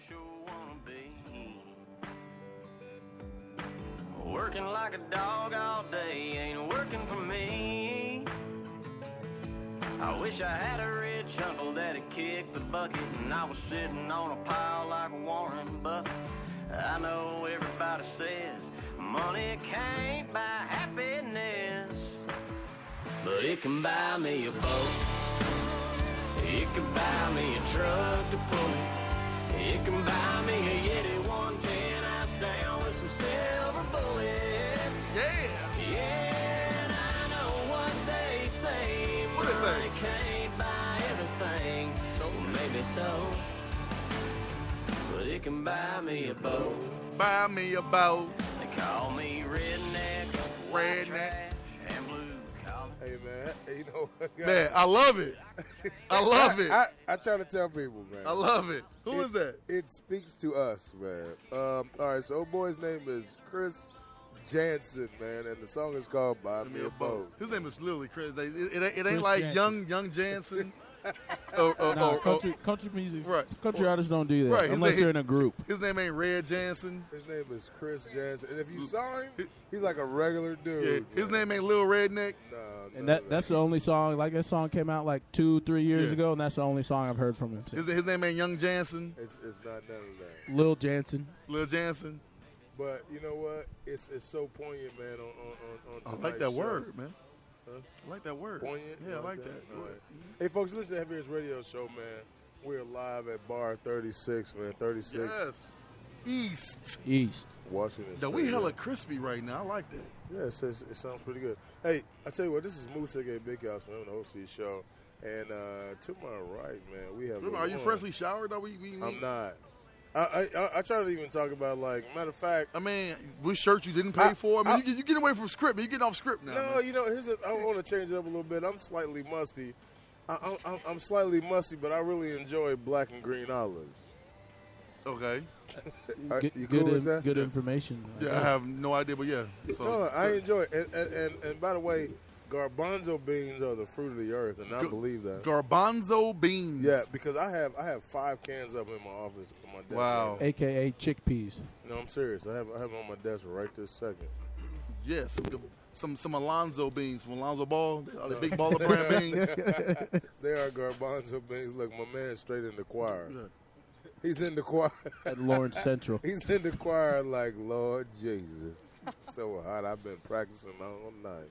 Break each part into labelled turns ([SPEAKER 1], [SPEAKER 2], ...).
[SPEAKER 1] sure wanna be. Working like a dog all day ain't working for me. I wish I had a rich uncle that'd kick the bucket and I was sitting on a pile like Warren Buffett. I know everybody says money can't buy happiness, but it can buy me a boat. It can buy me a truck to pull it. It can buy me a Yeti 110 ice down with some silver bullets.
[SPEAKER 2] Yes.
[SPEAKER 1] Yeah, and I know what they say.
[SPEAKER 2] What they say?
[SPEAKER 1] Money can't buy everything. Maybe so. But it can buy me a boat.
[SPEAKER 2] Buy me a boat.
[SPEAKER 1] They call me redneck,
[SPEAKER 2] Redneck.
[SPEAKER 1] trash, and blue collar.
[SPEAKER 3] Hey, man, you know what?
[SPEAKER 2] Man, I love it. I love it.
[SPEAKER 3] I try to tell people, man.
[SPEAKER 2] I love it. Who is that?
[SPEAKER 3] It speaks to us, man. All right, so old boy's name is Chris Jansen, man, and the song is called Buy Me a Boat.
[SPEAKER 2] His name is literally Chris. It ain't
[SPEAKER 4] Chris
[SPEAKER 2] like
[SPEAKER 4] Jansen.
[SPEAKER 2] young Jansen.
[SPEAKER 4] No, country music.
[SPEAKER 2] Right.
[SPEAKER 4] Country artists don't do that
[SPEAKER 2] Right, his
[SPEAKER 4] unless
[SPEAKER 2] name-
[SPEAKER 4] they're in a group.
[SPEAKER 2] His name ain't Red Jansen.
[SPEAKER 3] His name is Chris Jansen, and if you saw him, he's like a regular
[SPEAKER 2] Yeah,
[SPEAKER 3] dude.
[SPEAKER 2] his
[SPEAKER 3] man.
[SPEAKER 2] name ain't Lil Redneck.
[SPEAKER 3] No,
[SPEAKER 4] And
[SPEAKER 3] no,
[SPEAKER 4] that's the only song. Like that song came out like 2-3 years
[SPEAKER 2] Yeah.
[SPEAKER 4] ago, and that's the only song I've heard from him. Since.
[SPEAKER 2] His name ain't Young Jansen.
[SPEAKER 3] It's not none of that.
[SPEAKER 4] Lil Jansen.
[SPEAKER 2] Lil Jansen.
[SPEAKER 3] But you know what? It's so poignant, man. On
[SPEAKER 2] I
[SPEAKER 3] tonight's
[SPEAKER 2] like that
[SPEAKER 3] show.
[SPEAKER 2] word, man.
[SPEAKER 3] Huh?
[SPEAKER 2] I like that word.
[SPEAKER 3] Poignant.
[SPEAKER 2] Yeah, I
[SPEAKER 3] You
[SPEAKER 2] like that.
[SPEAKER 3] All right. Hey, folks, listen to Heavy Hits Radio Show, man. We're live at Bar 36, man. 36
[SPEAKER 2] Yes. East.
[SPEAKER 3] Washington
[SPEAKER 2] Now,
[SPEAKER 3] Street.
[SPEAKER 2] we hella
[SPEAKER 3] yeah.
[SPEAKER 2] crispy right now. I like that.
[SPEAKER 3] Yeah, it sounds pretty good. Hey, I tell you what, this is Moose aka Big House from the OC Show, and to my right, man, we have.
[SPEAKER 2] Are you
[SPEAKER 3] one.
[SPEAKER 2] freshly showered? Though
[SPEAKER 3] I'm not. I try to even talk about, like, matter of fact.
[SPEAKER 2] I mean, which shirt you didn't pay for? I mean, you get away from script. You getting off script now.
[SPEAKER 3] No,
[SPEAKER 2] man.
[SPEAKER 3] you know, I want to change it up a little bit. I'm slightly musty. I'm slightly musty, but I really enjoy black and green olives.
[SPEAKER 2] Okay.
[SPEAKER 3] You cool with that?
[SPEAKER 4] Good information.
[SPEAKER 2] Yeah, I have no idea, but yeah. So,
[SPEAKER 3] No, I enjoy it. And by the way, garbanzo beans are the fruit of the earth, and I believe that.
[SPEAKER 2] Garbanzo beans.
[SPEAKER 3] Yeah, because I have 5 cans up in my office on my desk.
[SPEAKER 2] Wow.
[SPEAKER 3] Right
[SPEAKER 4] AKA chickpeas.
[SPEAKER 3] now. No, I'm serious. I have them on my desk right this second.
[SPEAKER 2] Yes. Some Alonzo beans from Alonzo Ball. Are they big baller brand beans?
[SPEAKER 3] They are garbanzo beans. Look, my man's straight in the choir.
[SPEAKER 2] Yeah.
[SPEAKER 3] He's in the choir.
[SPEAKER 4] At Lawrence Central.
[SPEAKER 3] He's in the choir like, Lord Jesus. So hot. I've been practicing all night.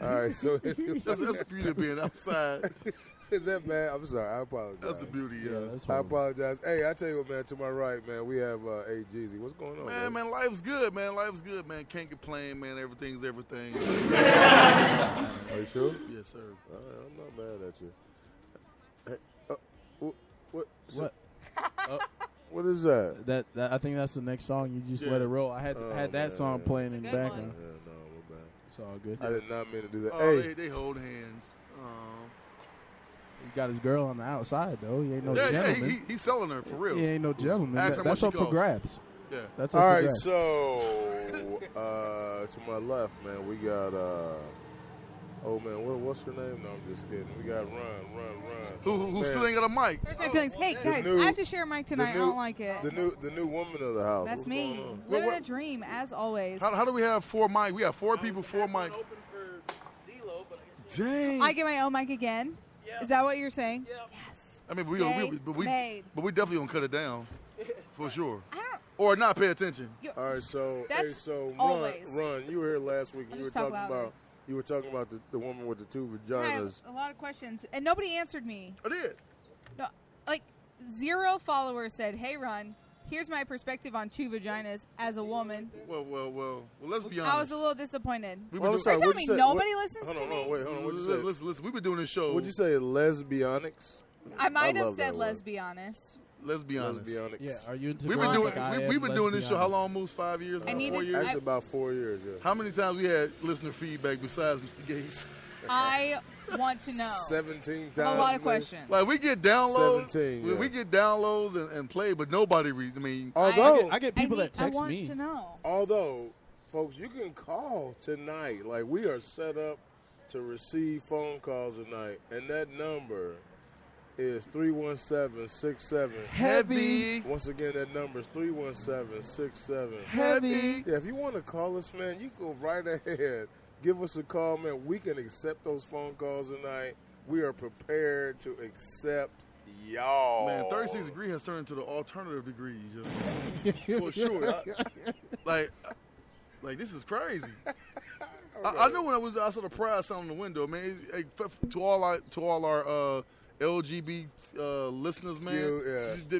[SPEAKER 3] All right, so
[SPEAKER 2] That's the beauty of being outside.
[SPEAKER 3] is that bad? I'm sorry. I apologize.
[SPEAKER 2] That's the beauty,
[SPEAKER 4] Yeah,
[SPEAKER 2] yeah.
[SPEAKER 4] that's
[SPEAKER 3] I
[SPEAKER 4] horrible.
[SPEAKER 3] apologize. Hey, I tell you what, man. To my right, man, we have A Jeezy. What's going on,
[SPEAKER 2] Man, life's good, man. Life's good, man. Can't complain, man. Everything's everything.
[SPEAKER 3] Are you sure?
[SPEAKER 2] Yes, sir.
[SPEAKER 3] All right, I'm not mad at you. Hey, what?
[SPEAKER 4] What?
[SPEAKER 3] What is that?
[SPEAKER 4] That I think that's the next song. You just
[SPEAKER 2] Yeah.
[SPEAKER 4] let it roll. I had
[SPEAKER 3] Oh,
[SPEAKER 4] that
[SPEAKER 3] man.
[SPEAKER 4] song playing
[SPEAKER 5] It's a
[SPEAKER 4] in the
[SPEAKER 5] good
[SPEAKER 4] background.
[SPEAKER 5] one.
[SPEAKER 3] Yeah, no, we're back.
[SPEAKER 4] It's all good.
[SPEAKER 3] I did not mean to do that.
[SPEAKER 2] Oh,
[SPEAKER 3] hey,
[SPEAKER 2] they hold hands.
[SPEAKER 4] He got his girl on the outside though. He ain't no
[SPEAKER 2] Yeah,
[SPEAKER 4] gentleman.
[SPEAKER 2] he's selling her for real.
[SPEAKER 4] He ain't no gentleman.
[SPEAKER 2] Ask him
[SPEAKER 4] That's
[SPEAKER 2] what
[SPEAKER 4] up
[SPEAKER 2] she
[SPEAKER 4] for
[SPEAKER 2] costs.
[SPEAKER 4] grabs.
[SPEAKER 2] Yeah.
[SPEAKER 4] That's up
[SPEAKER 3] all
[SPEAKER 4] for
[SPEAKER 3] right.
[SPEAKER 4] grabs.
[SPEAKER 3] So, to my left, man, we got. Oh man, what's her name? No, I'm just kidding. We got Run.
[SPEAKER 2] Who
[SPEAKER 3] Man,
[SPEAKER 2] still ain't got a mic?
[SPEAKER 5] There's my feelings. Hey guys,
[SPEAKER 3] new-
[SPEAKER 5] I have to share a mic tonight. I don't like it.
[SPEAKER 3] The new woman of the house.
[SPEAKER 5] That's
[SPEAKER 3] What's
[SPEAKER 5] me.
[SPEAKER 3] going on?
[SPEAKER 5] Living
[SPEAKER 2] What-
[SPEAKER 5] the dream, as always.
[SPEAKER 2] How do we have 4 mics? We have 4 people, 4 mics. Dang.
[SPEAKER 5] I get my own mic again. Is that what you're saying? Yes.
[SPEAKER 2] I mean,
[SPEAKER 5] Day made.
[SPEAKER 2] but we definitely gonna cut it down for sure,
[SPEAKER 5] I don't.
[SPEAKER 2] or not pay attention.
[SPEAKER 3] All right, so
[SPEAKER 5] That's
[SPEAKER 3] so
[SPEAKER 5] always.
[SPEAKER 3] Run. You were here last week. And you were
[SPEAKER 5] Just talk
[SPEAKER 3] talking
[SPEAKER 5] louder.
[SPEAKER 3] about the woman with the 2
[SPEAKER 5] I have
[SPEAKER 3] vaginas.
[SPEAKER 5] a lot of questions, and nobody answered me.
[SPEAKER 2] I did.
[SPEAKER 5] No, like 0 followers said, "Hey, Run, here's my perspective on 2 vaginas as a woman."
[SPEAKER 2] Well. Let's be honest.
[SPEAKER 5] I was a little disappointed.
[SPEAKER 2] We've
[SPEAKER 3] Well,
[SPEAKER 2] been
[SPEAKER 3] I'm sorry,
[SPEAKER 5] Are you
[SPEAKER 3] what'd
[SPEAKER 5] telling
[SPEAKER 3] you
[SPEAKER 5] me
[SPEAKER 3] say?
[SPEAKER 5] nobody
[SPEAKER 3] What-
[SPEAKER 5] listens
[SPEAKER 3] hold
[SPEAKER 5] to
[SPEAKER 3] on,
[SPEAKER 5] me?
[SPEAKER 3] Wait, hold on. What'd you say?
[SPEAKER 2] Listen. We've been doing this show.
[SPEAKER 3] What'd you say? Lesbionics?
[SPEAKER 5] I might have
[SPEAKER 3] love
[SPEAKER 5] said,
[SPEAKER 3] that
[SPEAKER 5] "Let's
[SPEAKER 3] word.
[SPEAKER 5] be honest."
[SPEAKER 2] Let's be honest.
[SPEAKER 3] Lesbionics.
[SPEAKER 4] Yeah, are you into
[SPEAKER 2] We've been
[SPEAKER 4] girls
[SPEAKER 2] doing
[SPEAKER 4] like I am?
[SPEAKER 2] we've been doing
[SPEAKER 4] Let's
[SPEAKER 2] this
[SPEAKER 4] be
[SPEAKER 2] show how
[SPEAKER 4] honest.
[SPEAKER 2] long? Moose 5 years?
[SPEAKER 5] I need
[SPEAKER 2] 4
[SPEAKER 5] to-
[SPEAKER 2] years?
[SPEAKER 3] Actually, about 4 years. Yeah.
[SPEAKER 2] How many times we had listener feedback besides Mr. Gates?
[SPEAKER 5] I want to know.
[SPEAKER 3] 17 times.
[SPEAKER 5] I have a lot of
[SPEAKER 3] man.
[SPEAKER 5] questions.
[SPEAKER 2] Like we get downloads,
[SPEAKER 3] 17, yeah.
[SPEAKER 2] we get downloads and play, but nobody reads. I mean,
[SPEAKER 3] Although,
[SPEAKER 4] I get people
[SPEAKER 5] I
[SPEAKER 4] that text
[SPEAKER 5] want
[SPEAKER 4] me.
[SPEAKER 5] to know.
[SPEAKER 3] although, folks, you can call tonight. Like, we are set up to receive phone calls tonight, and that number is 317-67.
[SPEAKER 2] Heavy.
[SPEAKER 3] Once again, that number is 317-67.
[SPEAKER 2] Heavy.
[SPEAKER 3] Yeah, if you want to call us, man, you go right ahead. Give us a call, man. We can accept those phone calls tonight. We are prepared to accept y'all.
[SPEAKER 2] Man, 36 degree has turned into the alternative degrees, yo. For sure. Like this is crazy. I know when I saw the prize sign on the window, man. To all our LGBT listeners, man.
[SPEAKER 3] LBG,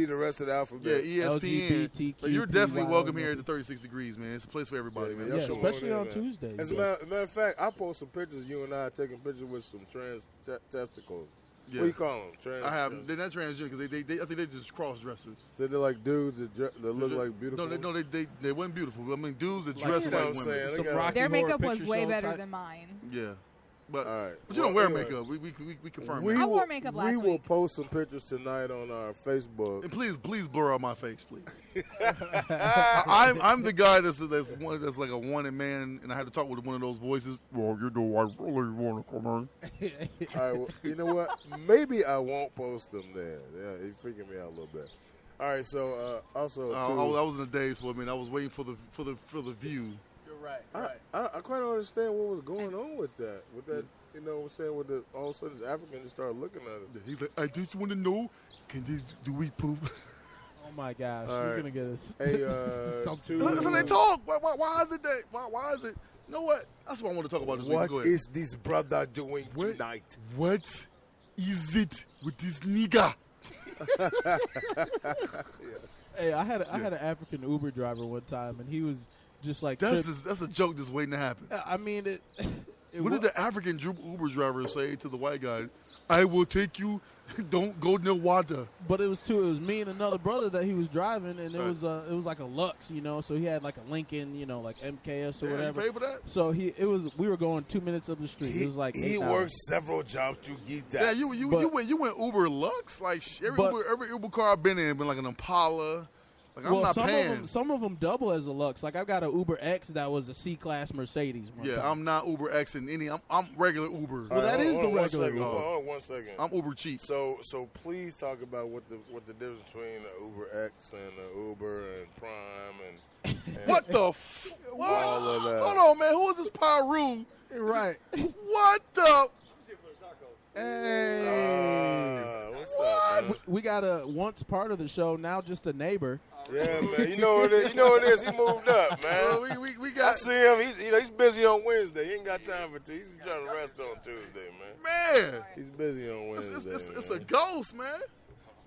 [SPEAKER 3] the rest of the alphabet.
[SPEAKER 2] Yeah, ESPN.
[SPEAKER 4] LGBTQ,
[SPEAKER 2] Like, you're definitely welcome here at the 36 degrees, man. It's a place for everybody, man.
[SPEAKER 3] y'all
[SPEAKER 4] Yeah,
[SPEAKER 3] should
[SPEAKER 4] especially
[SPEAKER 3] go
[SPEAKER 4] on
[SPEAKER 3] in there, man.
[SPEAKER 4] Tuesdays.
[SPEAKER 3] As a matter of fact, I post some pictures of you and I taking pictures with some trans testicles.
[SPEAKER 2] Yeah.
[SPEAKER 3] What do you call them?
[SPEAKER 2] I have. They're not transgender because they I think they're just cross dressers.
[SPEAKER 3] So they're like dudes that look like beautiful.
[SPEAKER 2] No, they weren't beautiful. I mean, dudes that
[SPEAKER 4] Like,
[SPEAKER 2] dress
[SPEAKER 3] you know
[SPEAKER 2] like
[SPEAKER 3] what I'm
[SPEAKER 2] women.
[SPEAKER 3] saying? They
[SPEAKER 4] Some
[SPEAKER 3] got-
[SPEAKER 4] Rocky
[SPEAKER 5] Their
[SPEAKER 4] Horror
[SPEAKER 5] makeup was
[SPEAKER 4] Picture
[SPEAKER 5] way
[SPEAKER 4] Show
[SPEAKER 5] better
[SPEAKER 4] type.
[SPEAKER 5] than mine.
[SPEAKER 2] Yeah, but
[SPEAKER 3] All right.
[SPEAKER 2] but you
[SPEAKER 3] Well,
[SPEAKER 2] don't wear
[SPEAKER 3] anyway.
[SPEAKER 2] makeup. We confirm
[SPEAKER 3] We
[SPEAKER 2] that.
[SPEAKER 5] I
[SPEAKER 3] will-
[SPEAKER 5] wore makeup last
[SPEAKER 3] We will
[SPEAKER 5] week.
[SPEAKER 3] post some pictures tonight on our Facebook.
[SPEAKER 2] And please blur out my face, please. I'm the guy that's like a wanted man, and I had to talk with one of those voices. Well, you know, I really want to come on.
[SPEAKER 3] All right, well, you know what? Maybe I won't post them there. Yeah, it's freaking me out a little bit. All right, so also
[SPEAKER 2] I
[SPEAKER 3] too,
[SPEAKER 2] was in the days for a minute. I was waiting for the view.
[SPEAKER 4] You're right.
[SPEAKER 3] I quite don't understand what was going on with that. You know what I'm saying? With all of a sudden, this African just started looking at us.
[SPEAKER 2] He's like, I just want to know, do we poop?
[SPEAKER 4] Oh my gosh,
[SPEAKER 3] All
[SPEAKER 4] you're
[SPEAKER 3] right.
[SPEAKER 4] gonna get us.
[SPEAKER 3] Hey,
[SPEAKER 2] Listen, they talk. Why is it that? Why is it? You know what? That's what I want to talk about this week.
[SPEAKER 3] What
[SPEAKER 2] Go ahead.
[SPEAKER 3] is this brother doing tonight?
[SPEAKER 2] What is it with this nigga?
[SPEAKER 4] Hey, I had an African Uber driver one time, and he was just like,
[SPEAKER 2] That's a joke just waiting to happen.
[SPEAKER 4] I mean, it
[SPEAKER 2] What did the African Uber driver say to the white guy? I will take you. Don't go near water.
[SPEAKER 4] But it was me and another brother that he was driving, and it
[SPEAKER 2] Right.
[SPEAKER 4] was like a Lux, you know. So he had like a Lincoln, you know, like MKS or
[SPEAKER 2] Yeah, you
[SPEAKER 4] whatever.
[SPEAKER 2] pay for that?
[SPEAKER 4] So we were going 2 minutes up the street. It was like
[SPEAKER 3] he
[SPEAKER 4] $8.
[SPEAKER 3] worked several jobs to get that.
[SPEAKER 2] Yeah, you
[SPEAKER 4] But-
[SPEAKER 2] went Uber Lux. Like
[SPEAKER 4] But-
[SPEAKER 2] every Uber car I've been in been like an Impala. Like I'm
[SPEAKER 4] Well,
[SPEAKER 2] not paying.
[SPEAKER 4] some of them double as a Lux. Like I've got an Uber X that was a C-class Mercedes. one
[SPEAKER 2] Yeah,
[SPEAKER 4] time.
[SPEAKER 2] I'm not Uber X in any. I'm regular Uber.
[SPEAKER 4] Well, that is the
[SPEAKER 3] Hold on
[SPEAKER 4] regular.
[SPEAKER 3] Hold on 1 second.
[SPEAKER 2] I'm Uber cheap.
[SPEAKER 3] So please talk about what the difference between the Uber X and the Uber and Prime and
[SPEAKER 2] What the? What?
[SPEAKER 3] All of that.
[SPEAKER 2] Hold on, man. Who is this Pyru?
[SPEAKER 4] Right.
[SPEAKER 2] What the?
[SPEAKER 4] Hey.
[SPEAKER 3] what's up, man?
[SPEAKER 4] We got a once part of the show, now just a neighbor.
[SPEAKER 3] Yeah, man. You know what it is. You know what it is. He moved up,
[SPEAKER 2] Well,
[SPEAKER 3] man.
[SPEAKER 2] we
[SPEAKER 3] I
[SPEAKER 2] got
[SPEAKER 3] see him. He's busy on Wednesday. He ain't got time for tea. He's trying to rest on Tuesday, man.
[SPEAKER 2] man.
[SPEAKER 3] He's busy on Wednesday.
[SPEAKER 2] It's
[SPEAKER 3] man.
[SPEAKER 2] a ghost, man.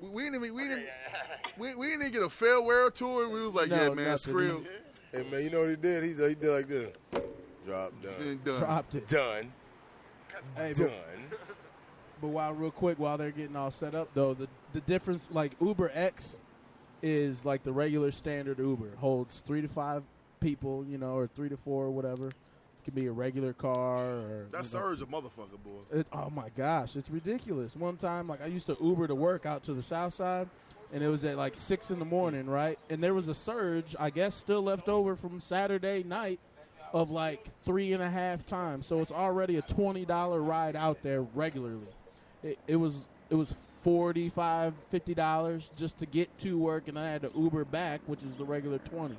[SPEAKER 2] We didn't even get a farewell tour. We was like,
[SPEAKER 4] No,
[SPEAKER 2] yeah, man,
[SPEAKER 4] nothing.
[SPEAKER 2] screw it.
[SPEAKER 3] Hey, man, you know what he did? He did like this. Drop, done.
[SPEAKER 2] Ain't done.
[SPEAKER 4] Dropped it.
[SPEAKER 3] Done.
[SPEAKER 4] Hey,
[SPEAKER 3] Done.
[SPEAKER 4] but while they're getting all set up, though, the difference, like Uber X is like the regular standard Uber. It holds 3 to 5 people, you know, or 3 to 4 or whatever. It could be a regular car or
[SPEAKER 2] That
[SPEAKER 4] you know.
[SPEAKER 2] surge a motherfucker, boy.
[SPEAKER 4] Oh my gosh, it's ridiculous. One time, like I used to Uber to work out to the south side, and it was at like 6 in the morning, right? And there was a surge, I guess, still left over from Saturday night of like 3.5 times. So it's already a $20 ride out there regularly. It was $45, $50 just to get to work, and I had to Uber back, which is the regular $20.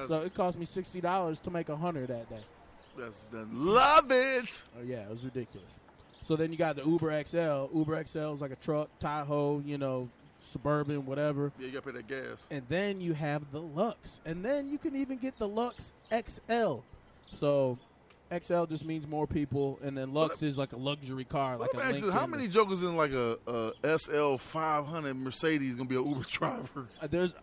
[SPEAKER 4] So it cost me $60 to make $100 that day.
[SPEAKER 2] Love it.
[SPEAKER 4] Oh yeah, it was ridiculous. So then you got the Uber XL. Uber XL is like a truck, Tahoe, you know, Suburban, whatever.
[SPEAKER 2] Yeah, you gotta pay that gas.
[SPEAKER 4] And then you have the Lux, and then you can even get the Lux XL. So XL just means more people, and then Lux is like a luxury car, like
[SPEAKER 2] Let
[SPEAKER 4] a
[SPEAKER 2] me ask you,
[SPEAKER 4] Lincoln.
[SPEAKER 2] how many jokers in like a SL 500 Mercedes gonna be an Uber driver?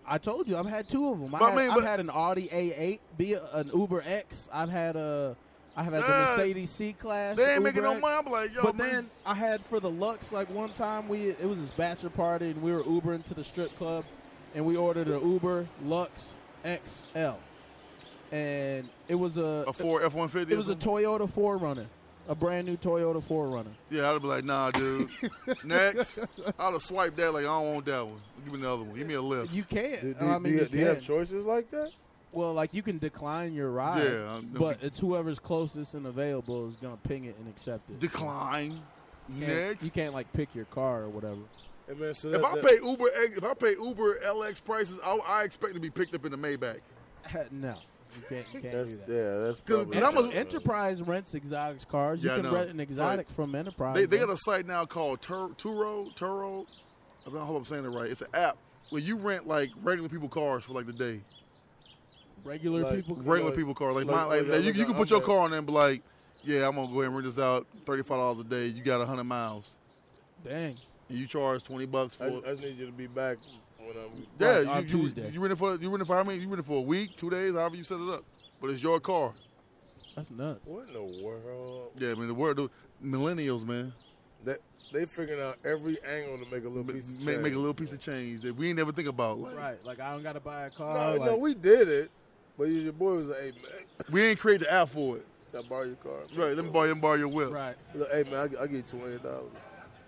[SPEAKER 4] I told you, I've had 2 of them.
[SPEAKER 2] But I mean,
[SPEAKER 4] I've
[SPEAKER 2] but-
[SPEAKER 4] had an Audi A8 be an Uber X. I've had the Mercedes C-Class.
[SPEAKER 2] They ain't
[SPEAKER 4] Uber
[SPEAKER 2] making no
[SPEAKER 4] X.
[SPEAKER 2] money. I'm like, yo,
[SPEAKER 4] But
[SPEAKER 2] man.
[SPEAKER 4] then I had for the Lux, like one time it was this bachelor party, and we were Ubering to the strip club, and we ordered an Uber Lux XL, and it was a
[SPEAKER 2] Ford F-150.
[SPEAKER 4] it was a Toyota 4Runner, a brand new Toyota 4Runner.
[SPEAKER 2] Yeah, I'd be like, nah, dude. Next, I'd have swiped that like I don't want that one. Give me another one. Give me a lift.
[SPEAKER 4] You can't.
[SPEAKER 3] Do,
[SPEAKER 4] I mean,
[SPEAKER 3] do you have choices like that?
[SPEAKER 4] Well, like you can decline your ride,
[SPEAKER 2] Yeah,
[SPEAKER 4] but it's whoever's closest and available is gonna ping it and accept it.
[SPEAKER 2] Decline. Next.
[SPEAKER 4] You can't like pick your car or whatever.
[SPEAKER 3] And man, so
[SPEAKER 2] If I pay Uber LX prices, I expect to be picked up in the Maybach.
[SPEAKER 4] No, you can't do that.
[SPEAKER 3] Yeah, that's
[SPEAKER 2] 'Cause
[SPEAKER 3] probably
[SPEAKER 2] how much-
[SPEAKER 4] Enterprise rents exotic cars. You
[SPEAKER 2] Yeah, I
[SPEAKER 4] can
[SPEAKER 2] know.
[SPEAKER 4] rent an exotic
[SPEAKER 2] Right.
[SPEAKER 4] from Enterprise.
[SPEAKER 2] They
[SPEAKER 4] man.
[SPEAKER 2] got a site now called Turo. I hope I'm saying it right. It's an app where you rent like regular people cars for like the day.
[SPEAKER 4] regular
[SPEAKER 3] like-
[SPEAKER 4] people.
[SPEAKER 2] Regular people car. Like you can put your car on there and be like, yeah, I'm gonna go ahead and rent this out. $35 a day. You got 100 miles.
[SPEAKER 4] Dang.
[SPEAKER 2] And you charge $20 for
[SPEAKER 3] I
[SPEAKER 2] it.
[SPEAKER 3] just need you to be back when I'm.
[SPEAKER 2] Yeah,
[SPEAKER 4] Right, on Tuesday.
[SPEAKER 2] You rent it for how many? You rent it for a week, 2 days, however you set it up. But it's your car.
[SPEAKER 4] That's nuts.
[SPEAKER 3] What in the world?
[SPEAKER 2] Yeah, I mean the millennials, man,
[SPEAKER 3] They figuring out every angle to make a little piece of change.
[SPEAKER 2] make a little piece of change that we ain't never think about. Like,
[SPEAKER 4] Right. Like I don't got to buy a car.
[SPEAKER 3] No, we did it, but your boy was like, "Hey man,
[SPEAKER 2] we ain't create the app for it.
[SPEAKER 3] can I borrow your car?"
[SPEAKER 2] Right, let me borrow your whip.
[SPEAKER 4] Right.
[SPEAKER 3] Look, hey man, I give you $20.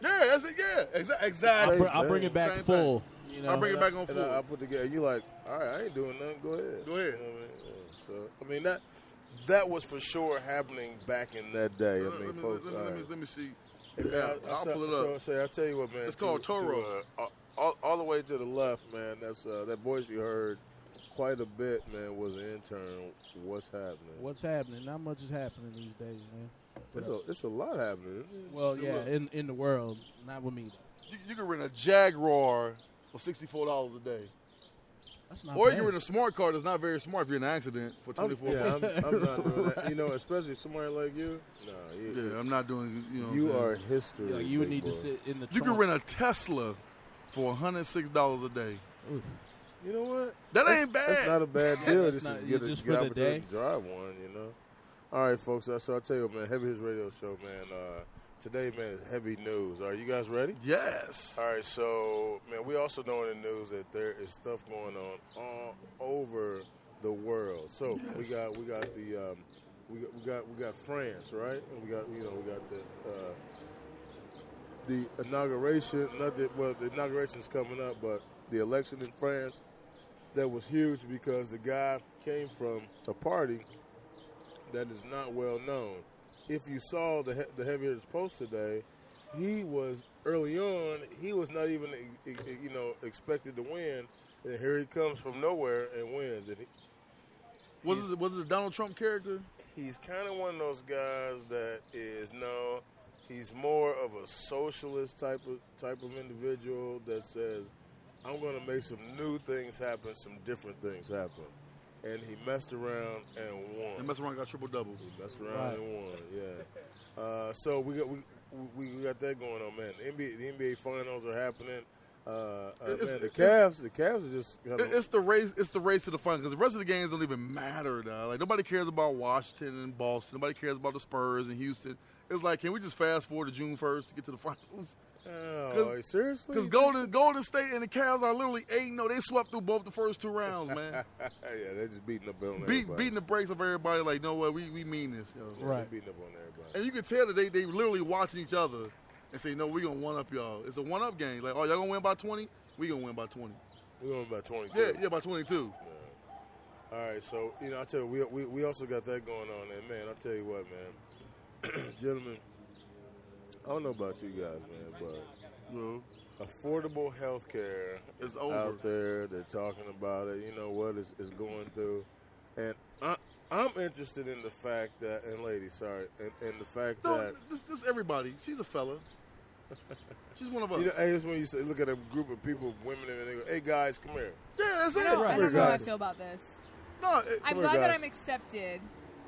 [SPEAKER 2] Yeah, that's it. Yeah, exactly.
[SPEAKER 4] I'll bring it back
[SPEAKER 2] Same
[SPEAKER 4] full. You know.
[SPEAKER 2] I'll bring it back on
[SPEAKER 3] And
[SPEAKER 2] full.
[SPEAKER 3] I put together. You like, all right, I ain't doing nothing. Go ahead.
[SPEAKER 2] Go ahead.
[SPEAKER 3] You know what I mean? Yeah. So I mean that was for sure happening back in that day. I mean, folks.
[SPEAKER 2] Let me see.
[SPEAKER 3] Hey, man,
[SPEAKER 2] Yeah, I'll pull it up.
[SPEAKER 3] So I tell you what, man.
[SPEAKER 2] It's called Toro.
[SPEAKER 3] All the way to the left, man. That's that voice you heard quite a bit, man. Was an intern. What's happening?
[SPEAKER 4] What's happening? Not much is happening these days, man.
[SPEAKER 3] It's a lot happening.
[SPEAKER 4] Well, yeah, in the world, not with me.
[SPEAKER 2] You can rent a Jaguar for $64 a day,
[SPEAKER 4] That's not
[SPEAKER 2] or you
[SPEAKER 4] bad.
[SPEAKER 2] can rent a smart car that's not very smart if you're in an accident for $24.
[SPEAKER 3] Yeah, I'm not doing that. You know, especially somebody like you. No,
[SPEAKER 2] Yeah, I'm not doing. You know, what
[SPEAKER 3] you
[SPEAKER 2] I'm saying?
[SPEAKER 3] are history.
[SPEAKER 4] Like, you would
[SPEAKER 3] big
[SPEAKER 4] need to
[SPEAKER 3] boy.
[SPEAKER 4] sit in the
[SPEAKER 2] You
[SPEAKER 4] trunk.
[SPEAKER 2] can rent a Tesla for $106 a day.
[SPEAKER 4] Oof.
[SPEAKER 3] You know what?
[SPEAKER 2] That
[SPEAKER 3] That's-
[SPEAKER 2] ain't bad.
[SPEAKER 3] That's not a bad deal.
[SPEAKER 4] That's
[SPEAKER 3] Just
[SPEAKER 4] not-
[SPEAKER 3] to get
[SPEAKER 4] just
[SPEAKER 3] get
[SPEAKER 4] for the
[SPEAKER 3] opportunity
[SPEAKER 4] day.
[SPEAKER 3] to drive one. You know. All right, folks. So I'll tell you what, man. Heavy Hits Radio Show, man. Today, man, is heavy news. Are you guys ready?
[SPEAKER 2] Yes.
[SPEAKER 3] All right, so man, we also know in the news that there is stuff going on all over the world. So we got the we got France, right? And we got the inauguration. The inauguration's coming up, but the election in France that was huge because the guy came from a party that is not well known. If you saw the Heavy Hitters post today, he was early on. He was not even expected to win, and here he comes from nowhere and wins. And
[SPEAKER 2] Was it a Donald Trump character?
[SPEAKER 3] he's kind of one of those guys that he's more of a socialist type of individual that says, I'm going to make some new things happen, some different things happen. And he messed around and won.
[SPEAKER 2] And mess around, got triple double.
[SPEAKER 3] He messed around and won, yeah. So we got that going on, man. The NBA finals are happening. The Cavs are just kind of,
[SPEAKER 2] It's the race. It's the race to the final because the rest of the games don't even matter. Dog. Like nobody cares about Washington and Boston. Nobody cares about the Spurs and Houston. It's like, can we just fast forward to June 1st to get to the finals?
[SPEAKER 3] oh, seriously?
[SPEAKER 2] Because Golden State and the Cavs are literally 8-0. They swept through both the first two rounds, man.
[SPEAKER 3] yeah, they're just beating up on everybody.
[SPEAKER 2] Beating the brakes of everybody. Like, no way, we mean this. Yo.
[SPEAKER 3] Yeah,
[SPEAKER 4] Right.
[SPEAKER 3] they're beating up on everybody.
[SPEAKER 2] And you can tell that they literally watching each other and say, no, we going to one-up y'all. It's a one-up game. Like, oh, y'all going to win by 20? We going to win by 20.
[SPEAKER 3] We're going by 22.
[SPEAKER 2] Yeah, by 22.
[SPEAKER 3] All right, so I tell you, we also got that going on, and man, I tell you what, man, gentlemen, I don't know about you guys, man, but
[SPEAKER 2] Well,
[SPEAKER 3] affordable health care
[SPEAKER 2] It's
[SPEAKER 3] is
[SPEAKER 2] over.
[SPEAKER 3] out there. They're talking about it. You know what it's going through, and I'm interested in the fact that, and ladies, sorry, and the fact
[SPEAKER 2] no,
[SPEAKER 3] that.
[SPEAKER 2] this everybody. She's a fella. She's one of us.
[SPEAKER 3] You know, hey, it's when you say, look at a group of people, women, and they go, "Hey guys, come here."
[SPEAKER 2] Yeah, that's it.
[SPEAKER 5] I don't know how I
[SPEAKER 3] guys.
[SPEAKER 5] feel about this.
[SPEAKER 2] No,
[SPEAKER 5] I'm
[SPEAKER 3] here,
[SPEAKER 5] glad that
[SPEAKER 3] guys.
[SPEAKER 5] I'm accepted.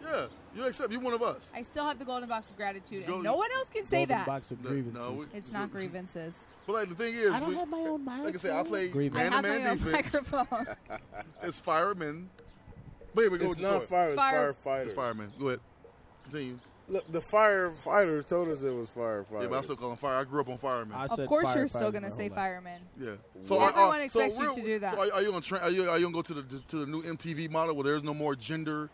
[SPEAKER 2] yeah, you accept. You're one of us.
[SPEAKER 5] I still have the golden box of gratitude,
[SPEAKER 2] Golden-
[SPEAKER 5] and no one else can say
[SPEAKER 4] Golden
[SPEAKER 5] that.
[SPEAKER 4] box of
[SPEAKER 2] No,
[SPEAKER 4] grievances.
[SPEAKER 2] no,
[SPEAKER 5] It's not grievances.
[SPEAKER 2] But like the thing is,
[SPEAKER 4] I don't have my own
[SPEAKER 2] like I said, I play
[SPEAKER 4] Grievance.
[SPEAKER 5] I have my
[SPEAKER 2] man-to-man
[SPEAKER 5] own
[SPEAKER 2] defense.
[SPEAKER 5] microphone.
[SPEAKER 2] It's firemen. Wait, go
[SPEAKER 3] It's
[SPEAKER 2] with the
[SPEAKER 3] not
[SPEAKER 2] story.
[SPEAKER 3] fire, it's
[SPEAKER 5] Fire-
[SPEAKER 3] firefighters.
[SPEAKER 2] It's firemen. Go ahead. Continue.
[SPEAKER 3] Look, the firefighters told us it was firefighters.
[SPEAKER 2] Yeah, but I still call them fire. I grew up on firemen.
[SPEAKER 4] I
[SPEAKER 5] Of
[SPEAKER 4] said
[SPEAKER 5] course, you're still
[SPEAKER 4] firefighters
[SPEAKER 5] going to
[SPEAKER 4] my
[SPEAKER 5] say
[SPEAKER 4] whole life.
[SPEAKER 5] firemen.
[SPEAKER 2] Yeah.
[SPEAKER 5] Everyone expects you to do that.
[SPEAKER 2] So are you gonna are you gonna go to the new MTV model where there's no more gender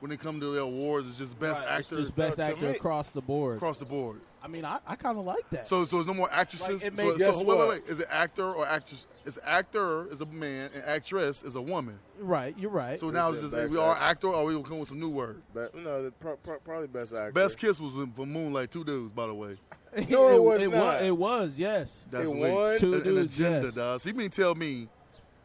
[SPEAKER 2] when it comes to the awards? It's just best
[SPEAKER 4] Right, it's
[SPEAKER 2] actor
[SPEAKER 4] just best
[SPEAKER 3] No, to
[SPEAKER 4] actor
[SPEAKER 3] me-
[SPEAKER 4] across the board.
[SPEAKER 2] across the board.
[SPEAKER 4] I mean, I kind of like that.
[SPEAKER 2] So there's no more actresses.
[SPEAKER 4] Like, it
[SPEAKER 2] so,
[SPEAKER 4] makes-
[SPEAKER 3] Guess
[SPEAKER 2] so
[SPEAKER 3] what?
[SPEAKER 2] wait. Is it actor or actress? Is actor is a man and actress is a woman.
[SPEAKER 4] right, you're right.
[SPEAKER 2] So now
[SPEAKER 3] Is
[SPEAKER 2] it's
[SPEAKER 3] it
[SPEAKER 2] just
[SPEAKER 3] back
[SPEAKER 2] we all
[SPEAKER 3] back?
[SPEAKER 2] actor or we gonna come with some new word?
[SPEAKER 3] Probably best actor.
[SPEAKER 2] Best kiss was for Moonlight. 2 dudes, by the way.
[SPEAKER 3] No, it was not.
[SPEAKER 4] It was, yes.
[SPEAKER 2] That's
[SPEAKER 3] It
[SPEAKER 2] wait,
[SPEAKER 3] won?
[SPEAKER 4] Two
[SPEAKER 2] an
[SPEAKER 4] dudes,
[SPEAKER 2] agenda,
[SPEAKER 4] yes.
[SPEAKER 2] dog. So you mean tell me,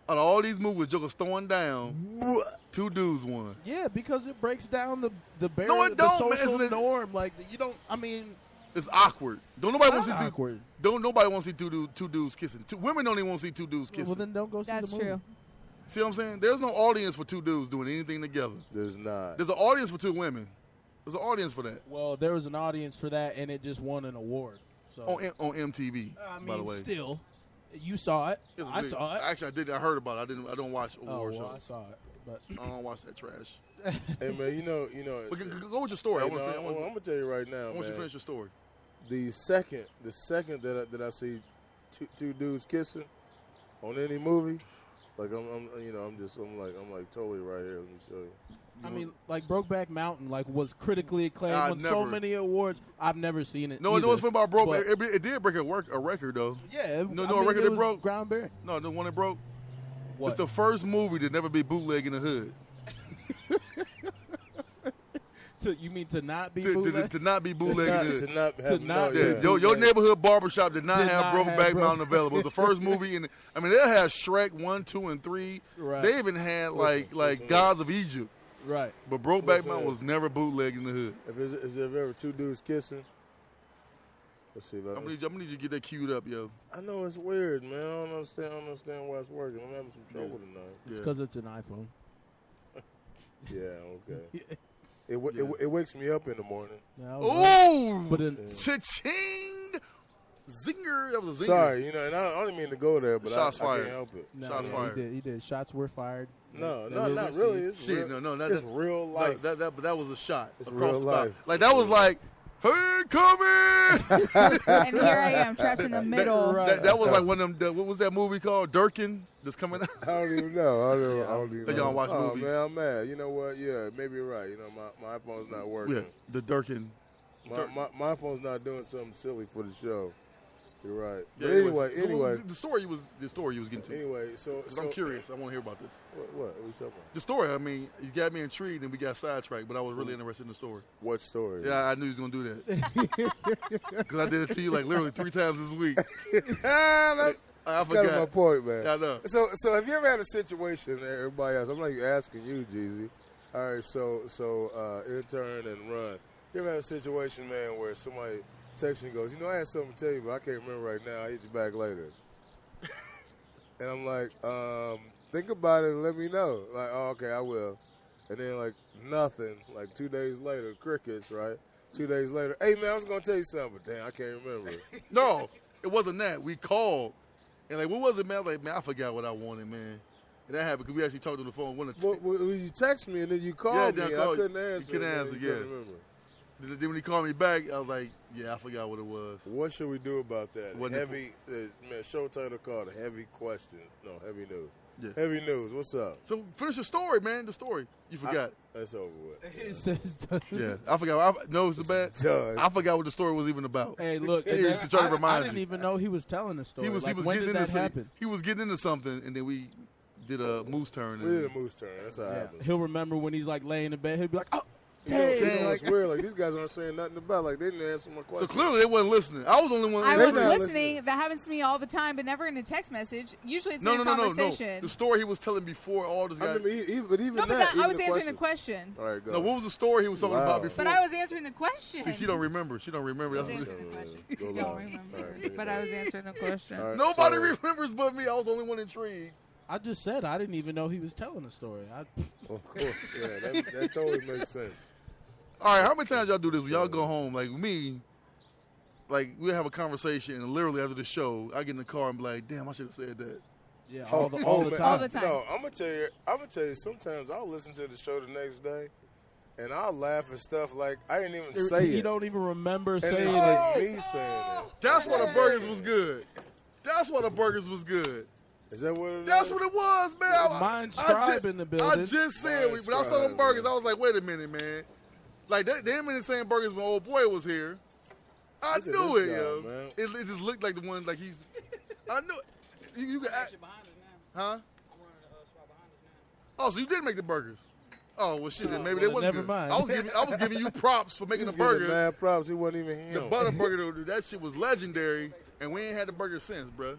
[SPEAKER 2] out of all these movies Joker's throwing down, 2 dudes won.
[SPEAKER 4] Yeah, because it breaks down the barrier,
[SPEAKER 2] No, it
[SPEAKER 4] the
[SPEAKER 2] don't, man.
[SPEAKER 4] social
[SPEAKER 2] Isn't it-
[SPEAKER 4] norm. Like you don't. I mean,
[SPEAKER 2] It's awkward. Don't nobody
[SPEAKER 4] It's
[SPEAKER 2] want to
[SPEAKER 4] not
[SPEAKER 2] see
[SPEAKER 4] awkward.
[SPEAKER 2] Don't nobody want to see two dudes kissing. Women don't even want to see 2 dudes kissing.
[SPEAKER 4] well then don't go see
[SPEAKER 5] That's
[SPEAKER 4] the movie.
[SPEAKER 5] true.
[SPEAKER 2] See what I'm saying? There's no audience for 2 dudes doing anything together.
[SPEAKER 3] There's not.
[SPEAKER 2] There's an audience for 2 women. There's an audience for that
[SPEAKER 4] Well, there was an audience for that, and it just won an award. So
[SPEAKER 2] on MTV.
[SPEAKER 4] I mean,
[SPEAKER 2] by the way,
[SPEAKER 4] still, you saw it.
[SPEAKER 2] It's
[SPEAKER 4] I
[SPEAKER 2] big.
[SPEAKER 4] saw it.
[SPEAKER 2] Actually, I did. I heard about it. I don't watch
[SPEAKER 4] Oh,
[SPEAKER 2] award
[SPEAKER 4] well, I
[SPEAKER 2] shows.
[SPEAKER 4] saw it, but
[SPEAKER 2] I don't watch that trash.
[SPEAKER 3] Hey man, you know.
[SPEAKER 2] But go with your story.
[SPEAKER 3] Hey,
[SPEAKER 2] I
[SPEAKER 3] no, I'm
[SPEAKER 2] want
[SPEAKER 3] gonna tell you right now,
[SPEAKER 2] you to
[SPEAKER 3] man.
[SPEAKER 2] finish your story.
[SPEAKER 3] The second that I see two dudes kissing on any movie, like I'm like totally right here. Let me show you.
[SPEAKER 4] I mean, like Brokeback Mountain, like was critically acclaimed,
[SPEAKER 2] I
[SPEAKER 4] won so
[SPEAKER 2] never-
[SPEAKER 4] many awards. I've never seen it.
[SPEAKER 2] No,
[SPEAKER 4] either.
[SPEAKER 2] no, it's about broke.
[SPEAKER 4] But-
[SPEAKER 2] It did break a record though.
[SPEAKER 4] Yeah,
[SPEAKER 2] No,
[SPEAKER 4] I
[SPEAKER 2] no,
[SPEAKER 4] mean,
[SPEAKER 2] record
[SPEAKER 4] it
[SPEAKER 2] that
[SPEAKER 4] was
[SPEAKER 2] broke?
[SPEAKER 4] groundbreaking.
[SPEAKER 2] No, the one that broke.
[SPEAKER 4] What?
[SPEAKER 2] It's the first movie to never be bootleg in the hood.
[SPEAKER 4] You mean to not be
[SPEAKER 2] To
[SPEAKER 4] bootleg?
[SPEAKER 2] not be bootleg in the hood.
[SPEAKER 3] To not have
[SPEAKER 4] not-
[SPEAKER 3] no,
[SPEAKER 2] Yeah,
[SPEAKER 3] yeah.
[SPEAKER 2] your neighborhood barbershop did not
[SPEAKER 4] Did
[SPEAKER 2] have
[SPEAKER 4] not have
[SPEAKER 2] Brokeback
[SPEAKER 4] Broke-
[SPEAKER 2] Mountain available. It was the first movie in. I mean, they had Shrek 1, 2, and 3.
[SPEAKER 4] Right.
[SPEAKER 2] They even had
[SPEAKER 3] listen.
[SPEAKER 2] Gods of Egypt.
[SPEAKER 4] Right.
[SPEAKER 2] But Brokeback
[SPEAKER 3] Listen.
[SPEAKER 2] Mountain was never bootleg in the hood.
[SPEAKER 3] Is there ever 2 dudes kissing? Let's see.
[SPEAKER 2] I'm gonna need you to get that queued up, yo.
[SPEAKER 3] I know it's weird, man. I don't understand why it's working. I'm having some trouble tonight.
[SPEAKER 4] It's
[SPEAKER 2] Yeah.
[SPEAKER 4] because it's an iPhone.
[SPEAKER 3] Yeah, okay. It wakes me up in the morning.
[SPEAKER 4] Yeah,
[SPEAKER 2] Oh,
[SPEAKER 4] But in-
[SPEAKER 2] cha-ching, zinger. That was a zinger.
[SPEAKER 3] Sorry, and I don't even mean to go there, but
[SPEAKER 2] Shots
[SPEAKER 3] I
[SPEAKER 2] fired.
[SPEAKER 3] can't help it.
[SPEAKER 4] no,
[SPEAKER 2] Shots
[SPEAKER 4] yeah,
[SPEAKER 2] fired.
[SPEAKER 4] He did. Shots were fired.
[SPEAKER 3] No,
[SPEAKER 4] They
[SPEAKER 3] no,
[SPEAKER 4] will
[SPEAKER 3] not
[SPEAKER 4] receive.
[SPEAKER 3] really. It's
[SPEAKER 2] Shit,
[SPEAKER 3] real,
[SPEAKER 2] no,
[SPEAKER 3] it's real life.
[SPEAKER 2] But that was a shot.
[SPEAKER 3] It's
[SPEAKER 2] across
[SPEAKER 3] real
[SPEAKER 2] the bow.
[SPEAKER 3] life.
[SPEAKER 2] Like that was like, hey, coming.
[SPEAKER 5] And here I am trapped in the middle.
[SPEAKER 4] Right.
[SPEAKER 2] that was like one of them. What was that movie called? Durkin. That's coming out.
[SPEAKER 3] I don't even know. I don't even
[SPEAKER 2] Y'all
[SPEAKER 3] know.
[SPEAKER 2] watch
[SPEAKER 3] oh,
[SPEAKER 2] movies.
[SPEAKER 3] man, I'm mad. You know what? Yeah, maybe you're right. My iPhone's not working.
[SPEAKER 2] Yeah, the Durkin.
[SPEAKER 3] My phone's not doing something silly for the show. You're right.
[SPEAKER 2] Yeah,
[SPEAKER 3] But anyway,
[SPEAKER 2] the story you was getting to.
[SPEAKER 3] anyway. So
[SPEAKER 2] 'Cause I'm curious. I want to hear about this.
[SPEAKER 3] What are we talking about?
[SPEAKER 2] The story. I mean, you got me intrigued, and we got sidetracked. But I was really interested in the story.
[SPEAKER 3] What story?
[SPEAKER 2] Yeah, I knew he was gonna do that because I did it to you like literally 3 times this week.
[SPEAKER 3] That's
[SPEAKER 2] I
[SPEAKER 3] kind of my
[SPEAKER 2] forgot.
[SPEAKER 3] point, man.
[SPEAKER 2] I know.
[SPEAKER 3] So have you ever had a situation? Everybody else, I'm not asking you, Jeezy. All right, so intern and run. You ever had a situation, man, where somebody texts you and goes, I had something to tell you, but I can't remember right now. I'll hit you back later. And I'm like, think about it and let me know. Like, oh, okay, I will. And then like nothing. Like 2 days later, crickets, right? 2 days later, hey man, I was gonna tell you something, but damn, I can't remember.
[SPEAKER 2] No, it wasn't that. We called and like, what was it, man? I was like, man, I forgot what I wanted, man. And that happened because we actually talked on the phone.
[SPEAKER 3] Well, you text me and then you called
[SPEAKER 2] Yeah,
[SPEAKER 3] me.
[SPEAKER 2] then I
[SPEAKER 3] I
[SPEAKER 2] called you.
[SPEAKER 3] couldn't answer.
[SPEAKER 2] You couldn't
[SPEAKER 3] man.
[SPEAKER 2] answer,
[SPEAKER 3] You
[SPEAKER 2] yeah.
[SPEAKER 3] couldn't remember.
[SPEAKER 2] Then when he called me back, I was like, yeah, I forgot what it was.
[SPEAKER 3] What should we do about that?
[SPEAKER 2] What-
[SPEAKER 3] Heavy, show title called Heavy Question. No, Heavy News.
[SPEAKER 2] Yeah.
[SPEAKER 3] Heavy News, what's up?
[SPEAKER 2] So finish your story, man. The story. You forgot.
[SPEAKER 3] That's over with.
[SPEAKER 4] It says,
[SPEAKER 2] Yeah, I forgot. No, it's bad.
[SPEAKER 3] Done.
[SPEAKER 2] I forgot what the story was even about.
[SPEAKER 4] Hey, look,
[SPEAKER 2] He
[SPEAKER 4] and
[SPEAKER 2] was
[SPEAKER 4] then
[SPEAKER 2] trying to
[SPEAKER 4] I
[SPEAKER 2] remind
[SPEAKER 4] didn't
[SPEAKER 2] you.
[SPEAKER 4] even know he was telling the story.
[SPEAKER 2] He was
[SPEAKER 4] Like,
[SPEAKER 2] getting
[SPEAKER 4] when did
[SPEAKER 2] into
[SPEAKER 4] that happen?
[SPEAKER 2] He was getting into something, and then we did a moose turn.
[SPEAKER 3] We did a moose turn. That's how it
[SPEAKER 4] Yeah.
[SPEAKER 3] happens.
[SPEAKER 4] He'll remember when he's like laying in bed. He'll be like, "Oh,
[SPEAKER 3] You know
[SPEAKER 4] dang!"
[SPEAKER 3] what's weird? Like, these guys aren't saying nothing about Like, they didn't answer my
[SPEAKER 2] So
[SPEAKER 3] question.
[SPEAKER 2] clearly they wasn't listening. I was the only one.
[SPEAKER 5] I
[SPEAKER 3] They're
[SPEAKER 5] was
[SPEAKER 3] not
[SPEAKER 5] listening.
[SPEAKER 3] listening.
[SPEAKER 5] That happens to me all the time, but never in a text message. Usually it's
[SPEAKER 2] No.
[SPEAKER 5] in a conversation.
[SPEAKER 2] The story he was telling before all this guy.
[SPEAKER 3] I mean, but even
[SPEAKER 5] No, but
[SPEAKER 3] that,
[SPEAKER 5] that, I
[SPEAKER 3] even
[SPEAKER 5] was
[SPEAKER 3] the
[SPEAKER 5] answering the question.
[SPEAKER 3] All right, go.
[SPEAKER 2] No, what was the story he was talking
[SPEAKER 3] Wow.
[SPEAKER 2] about before?
[SPEAKER 5] But I was answering the question.
[SPEAKER 2] See, she don't remember. She don't remember.
[SPEAKER 5] I was
[SPEAKER 2] That's what
[SPEAKER 5] answering the question.
[SPEAKER 3] Go
[SPEAKER 5] Don't
[SPEAKER 3] loud.
[SPEAKER 5] remember.
[SPEAKER 3] All right,
[SPEAKER 5] But I was answering the question.
[SPEAKER 3] All right,
[SPEAKER 2] nobody
[SPEAKER 3] so-
[SPEAKER 2] remembers but me. I was the only one intrigued.
[SPEAKER 4] I just said I didn't even know he was telling the story.
[SPEAKER 3] Of course, yeah, that totally makes sense.
[SPEAKER 2] All right, how many times y'all do this? When y'all go home, like me, like we have a conversation, and literally after the show, I get in the car and be like, "Damn, I should have said that."
[SPEAKER 4] Yeah, all the
[SPEAKER 3] man.
[SPEAKER 4] time.
[SPEAKER 5] All the time.
[SPEAKER 3] No, I'm gonna tell you. Sometimes I'll listen to the show the next day, and I'll laugh at stuff like I didn't even say
[SPEAKER 4] You
[SPEAKER 3] it.
[SPEAKER 4] don't even remember
[SPEAKER 3] And
[SPEAKER 4] saying
[SPEAKER 3] it's
[SPEAKER 4] it.
[SPEAKER 3] like me saying it.
[SPEAKER 2] That's why the burgers was good. That's why the burgers was good.
[SPEAKER 3] Is that what it is?
[SPEAKER 2] That's what it was, man.
[SPEAKER 4] Mind Scribe in the building.
[SPEAKER 2] I just said,
[SPEAKER 3] Mind
[SPEAKER 2] when I saw them
[SPEAKER 3] Scribe,
[SPEAKER 2] burgers,
[SPEAKER 3] man.
[SPEAKER 2] I was like, wait a minute, man. Like, they ain't been the same burgers when old boy was here. I
[SPEAKER 3] Look at
[SPEAKER 2] knew it,
[SPEAKER 3] this guy,
[SPEAKER 2] yo.
[SPEAKER 3] man.
[SPEAKER 2] It just looked like the one, like he's. I knew it. You could act. Huh? Oh, so you did make the burgers. Oh well, shit. Then maybe they
[SPEAKER 4] well,
[SPEAKER 2] wasn't
[SPEAKER 4] never
[SPEAKER 2] good.
[SPEAKER 4] mind.
[SPEAKER 2] I was giving you props for making
[SPEAKER 3] He's
[SPEAKER 2] the
[SPEAKER 3] getting
[SPEAKER 2] burger.
[SPEAKER 3] mad props. He wasn't even him.
[SPEAKER 2] The butter burger, that shit was legendary, and we ain't had the burger since, bro.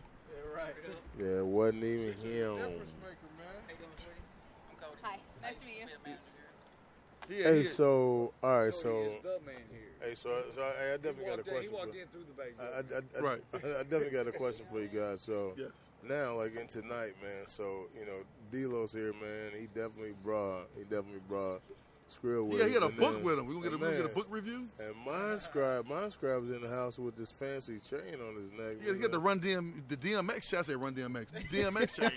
[SPEAKER 3] Yeah, it wasn't even him.
[SPEAKER 5] Hi, nice to meet you.
[SPEAKER 3] Hey, so all right, so hey, so I definitely got a question.
[SPEAKER 6] He walked in through the back door.
[SPEAKER 2] Right.
[SPEAKER 3] I definitely got a question for you guys. So
[SPEAKER 2] Yes.
[SPEAKER 3] now, like in tonight, man. So you know, D'Lo's here, man. He definitely brought Skrill with
[SPEAKER 2] Yeah,
[SPEAKER 3] him.
[SPEAKER 2] he had a
[SPEAKER 3] And
[SPEAKER 2] book
[SPEAKER 3] then-
[SPEAKER 2] with him. We gonna get a
[SPEAKER 3] man,
[SPEAKER 2] book review.
[SPEAKER 3] And my scribe was in the house with this fancy chain on his neck.
[SPEAKER 2] Yeah, he got the the DMX chain. I say Run DMX. The DMX chain.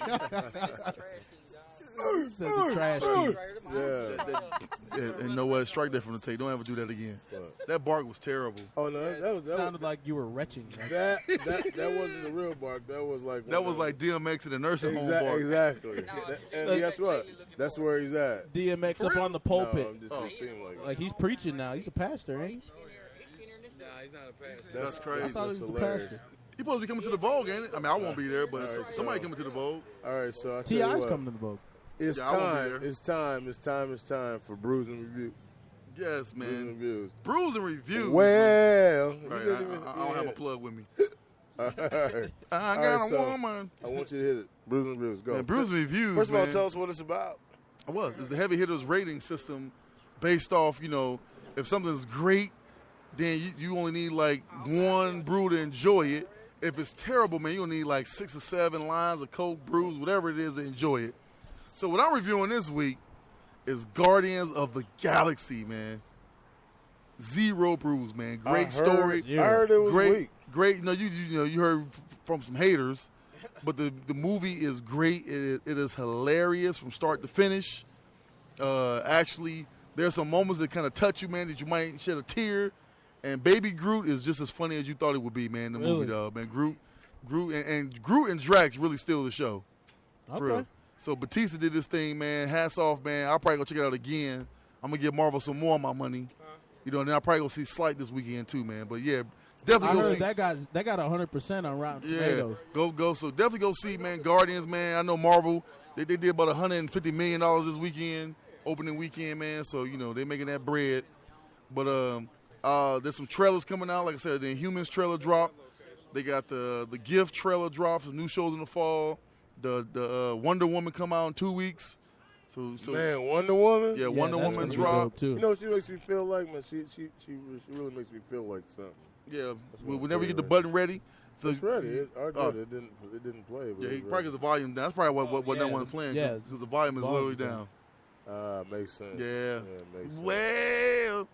[SPEAKER 4] Says the trash can.
[SPEAKER 3] Yeah.
[SPEAKER 2] And know what? Strike that from the tape. Don't ever do that again. That bark was terrible.
[SPEAKER 3] Oh no, that was
[SPEAKER 4] Sounded like you were retching.
[SPEAKER 3] that wasn't the real bark. That was like
[SPEAKER 2] That was like DMX in the nursing home bark.
[SPEAKER 3] Exactly. And guess what? That's where he's at.
[SPEAKER 4] DMX up on the
[SPEAKER 3] No,
[SPEAKER 4] pulpit.
[SPEAKER 3] I'm just it seemed like
[SPEAKER 4] Like he's preaching now. He's a pastor, ain't he?
[SPEAKER 6] Nah, he's not a pastor.
[SPEAKER 3] that's
[SPEAKER 2] crazy.
[SPEAKER 3] That's,
[SPEAKER 4] I thought he was a
[SPEAKER 3] hilarious.
[SPEAKER 4] pastor.
[SPEAKER 2] He supposed to be coming to the Vogue, ain't it? I mean, I won't be there, but
[SPEAKER 3] All right,
[SPEAKER 2] somebody
[SPEAKER 3] so-
[SPEAKER 2] coming to the Vogue.
[SPEAKER 3] All right, so I tell you
[SPEAKER 4] T.I.'s
[SPEAKER 3] what,
[SPEAKER 4] coming to the boat.
[SPEAKER 3] it's
[SPEAKER 2] Yeah, I won't be
[SPEAKER 3] time.
[SPEAKER 2] there.
[SPEAKER 3] It's time for Brews and Reviews.
[SPEAKER 2] Yes,
[SPEAKER 3] Brews and
[SPEAKER 2] man.
[SPEAKER 3] Reviews.
[SPEAKER 2] Brews and reviews.
[SPEAKER 3] Well,
[SPEAKER 2] Right,
[SPEAKER 3] you
[SPEAKER 2] I
[SPEAKER 3] didn't even-
[SPEAKER 2] don't have a plug with me.
[SPEAKER 3] All right.
[SPEAKER 2] I
[SPEAKER 3] All
[SPEAKER 2] got
[SPEAKER 3] right,
[SPEAKER 2] a
[SPEAKER 3] so
[SPEAKER 2] woman.
[SPEAKER 3] I want you to hit it. Brews and Reviews. Go.
[SPEAKER 2] Man, Brews and reviews.
[SPEAKER 3] First of all,
[SPEAKER 2] man.
[SPEAKER 3] tell us what it's about.
[SPEAKER 2] I was. It's the heavy hitters rating system based off, if something's great, then you only need like one brew to enjoy it. If it's terrible, man, you'll need like 6 or 7 lines of Coke brews, whatever it is, to enjoy it. So what I'm reviewing this week is Guardians of the Galaxy, man. 0 brews, man. Great story.
[SPEAKER 3] I heard it was weak.
[SPEAKER 2] Great. No, you heard from some haters, but the movie is great. It is hilarious from start to finish. Actually, there's some moments that kind of touch you, man, that you might shed a tear. And Baby Groot is just as funny as you thought it would be, man. In the movie, dog, man. Groot and Drax really steal the show. For real.
[SPEAKER 4] Okay.
[SPEAKER 2] So Batista did this thing, man. Hats off, man. I'll probably go check it out again. I'm gonna give Marvel some more of my money. And then I'll probably go see Slight this weekend too, man. But yeah,
[SPEAKER 4] I
[SPEAKER 2] definitely go
[SPEAKER 4] heard
[SPEAKER 2] see.
[SPEAKER 4] that got 100% on Rotten
[SPEAKER 2] Yeah,
[SPEAKER 4] Tomatoes.
[SPEAKER 2] go. So definitely go see, man. Guardians, man. I know Marvel. They did about $150 million this weekend, opening weekend, man. So they making that bread. But there's some trailers coming out. Like I said, the Inhumans trailer drop. They got the Gift trailer drop. Some new shows in the fall. The Wonder Woman come out in 2 weeks. So
[SPEAKER 3] Man, Wonder Woman.
[SPEAKER 2] yeah, Wonder
[SPEAKER 4] that's
[SPEAKER 2] Woman
[SPEAKER 4] gonna be
[SPEAKER 2] drop.
[SPEAKER 4] dope, too.
[SPEAKER 3] You know what she makes me feel like, man. She really makes me feel like something.
[SPEAKER 2] Yeah,
[SPEAKER 3] what
[SPEAKER 2] whenever you get the
[SPEAKER 3] I'm
[SPEAKER 2] button ready. So
[SPEAKER 3] It's ready. It
[SPEAKER 2] Oh.
[SPEAKER 3] didn't play. But
[SPEAKER 2] yeah, he
[SPEAKER 3] it's
[SPEAKER 2] probably
[SPEAKER 3] ready.
[SPEAKER 2] gets the volume down. That's probably what
[SPEAKER 4] yeah,
[SPEAKER 2] that one's playing.
[SPEAKER 4] yeah,
[SPEAKER 2] Because the volume is
[SPEAKER 4] volume's
[SPEAKER 2] literally
[SPEAKER 4] down.
[SPEAKER 2] down.
[SPEAKER 3] Makes sense.
[SPEAKER 2] Yeah.
[SPEAKER 3] Makes sense.
[SPEAKER 2] Well,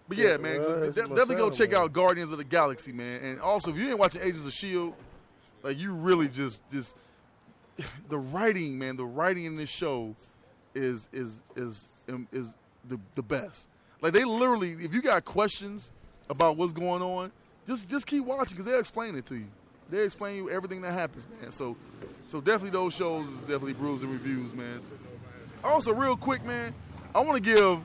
[SPEAKER 2] but yeah, man,
[SPEAKER 3] well, that's
[SPEAKER 2] definitely go
[SPEAKER 3] my
[SPEAKER 2] check
[SPEAKER 3] sound,
[SPEAKER 2] out Guardians of the Galaxy, man. And also, if you ain't watching Agents of Shield, like you really just the writing, man. The writing in this show is the best. Like they literally, if you got questions about what's going on, just keep watching because they'll explain it to you. They explain you everything that happens, man. So definitely those shows is definitely Brews and Reviews, man. Also, real quick, man, I want to give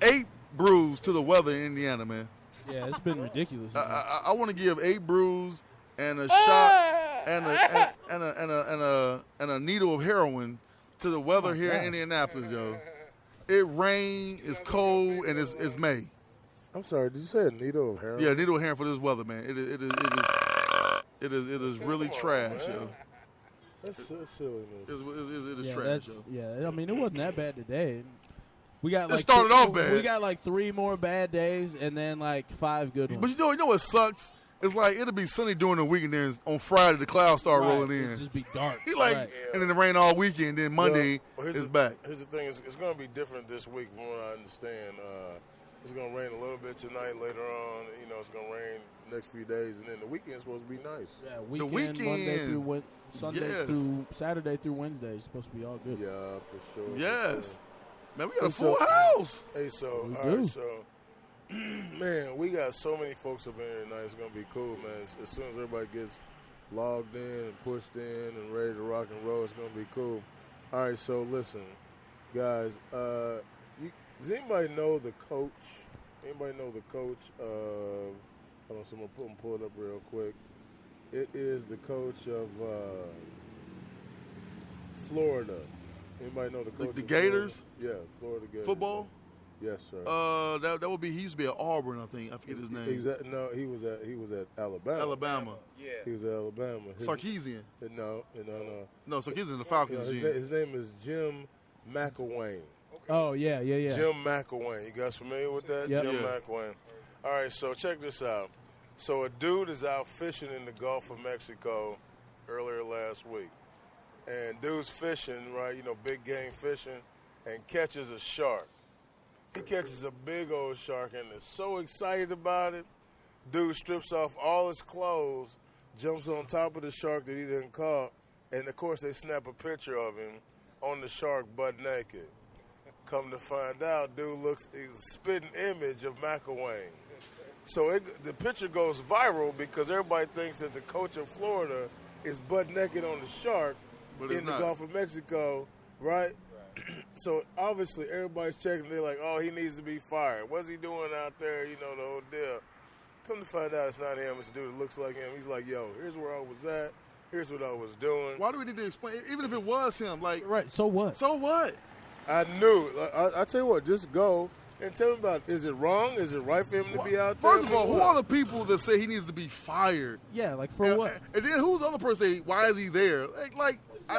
[SPEAKER 2] 8 brews to the weather in Indiana, man.
[SPEAKER 4] Yeah, it's been ridiculous.
[SPEAKER 2] I want to give 8 brews and a shot and a needle of heroin to the weather here in
[SPEAKER 4] gosh.
[SPEAKER 2] Indianapolis, yo. It rained, it's cold, and it's May.
[SPEAKER 3] I'm sorry. Did you say a needle of heroin?
[SPEAKER 2] Yeah, needle of heroin for this weather, man. It is really trash, yo.
[SPEAKER 3] That's silly. Man.
[SPEAKER 2] It is
[SPEAKER 4] yeah,
[SPEAKER 2] trash, yo.
[SPEAKER 4] yeah. I mean, it wasn't that bad today. We got
[SPEAKER 2] It
[SPEAKER 4] like
[SPEAKER 2] started off bad.
[SPEAKER 4] We got like 3 more bad days, and then like 5 good ones.
[SPEAKER 2] But you know what sucks? It's like it'll be sunny during the week, and then on Friday the clouds start
[SPEAKER 4] Right,
[SPEAKER 2] rolling
[SPEAKER 4] it'd
[SPEAKER 2] in.
[SPEAKER 4] just be dark.
[SPEAKER 2] And then it rain all weekend. Then Monday
[SPEAKER 3] Well,
[SPEAKER 2] it's back.
[SPEAKER 3] Here's the thing: it's going to be different this week, from what I understand. It's going to rain a little bit tonight. Later on, it's going to rain next few days, and then the weekend's supposed to be nice.
[SPEAKER 4] Yeah, weekend,
[SPEAKER 2] weekend.
[SPEAKER 4] Monday through Sunday
[SPEAKER 2] Yes.
[SPEAKER 4] through Saturday through Wednesday is supposed to be all good.
[SPEAKER 3] Yeah, for sure.
[SPEAKER 2] Yes, man, we got a
[SPEAKER 3] And so-
[SPEAKER 2] full house.
[SPEAKER 3] Hey, so
[SPEAKER 4] We
[SPEAKER 3] all
[SPEAKER 4] do.
[SPEAKER 3] right, so man, we got so many folks up in here tonight. It's gonna be cool, man. As soon as everybody gets logged in and pushed in and ready to rock and roll, it's gonna be cool. All right, so listen, guys. Does anybody know the coach? Anybody know the coach? Hold on, so I'm gonna pull it up real quick. It is the coach of Florida. Anybody know the coach?
[SPEAKER 2] The
[SPEAKER 3] of
[SPEAKER 2] Gators?
[SPEAKER 3] Florida? Yeah, Florida Gators.
[SPEAKER 2] Football?
[SPEAKER 3] Yes, sir.
[SPEAKER 2] That would be. He used to be at Auburn, I think. I forget his name.
[SPEAKER 3] No, he was at Alabama.
[SPEAKER 2] Alabama.
[SPEAKER 6] Yeah.
[SPEAKER 3] He was at Alabama.
[SPEAKER 2] Sarkeesian.
[SPEAKER 3] No.
[SPEAKER 2] No, Sarkeesian, the Falcons.
[SPEAKER 3] His name is Jim McElwain.
[SPEAKER 4] Oh yeah.
[SPEAKER 3] Jim McElwain. You guys familiar with that?
[SPEAKER 4] Yep.
[SPEAKER 3] Jim
[SPEAKER 2] Yeah.
[SPEAKER 3] McElwain. All right, so check this out. So a dude is out fishing in the Gulf of Mexico earlier last week. And dude's fishing, right, big game fishing, and catches a shark. He catches a big old shark and is so excited about it. Dude strips off all his clothes, jumps on top of the shark that he didn't caught, and of course they snap a picture of him on the shark butt naked. Come to find out, dude is a spitting image of McElwain. So the picture goes viral because everybody thinks that the coach of Florida is butt naked on the shark
[SPEAKER 2] But it's
[SPEAKER 3] in the
[SPEAKER 2] not.
[SPEAKER 3] Gulf of Mexico, right? So obviously everybody's checking. They're like, oh, he needs to be fired. What's he doing out there? The whole deal. Come to find out it's not him. It's a dude that looks like him. He's like, yo, here's where I was at. Here's what I was doing.
[SPEAKER 2] Why do we need to explain? Even if it was him, like,
[SPEAKER 4] Right. So what?
[SPEAKER 2] so what?
[SPEAKER 3] I knew. I tell you what, just go and tell him about it. Is it wrong? Is it right for him to be out there?
[SPEAKER 2] First of all, who are the people that say he needs to be fired?
[SPEAKER 4] Yeah. Like for
[SPEAKER 2] And,
[SPEAKER 4] what?
[SPEAKER 2] and then who's the other person say, why is he there?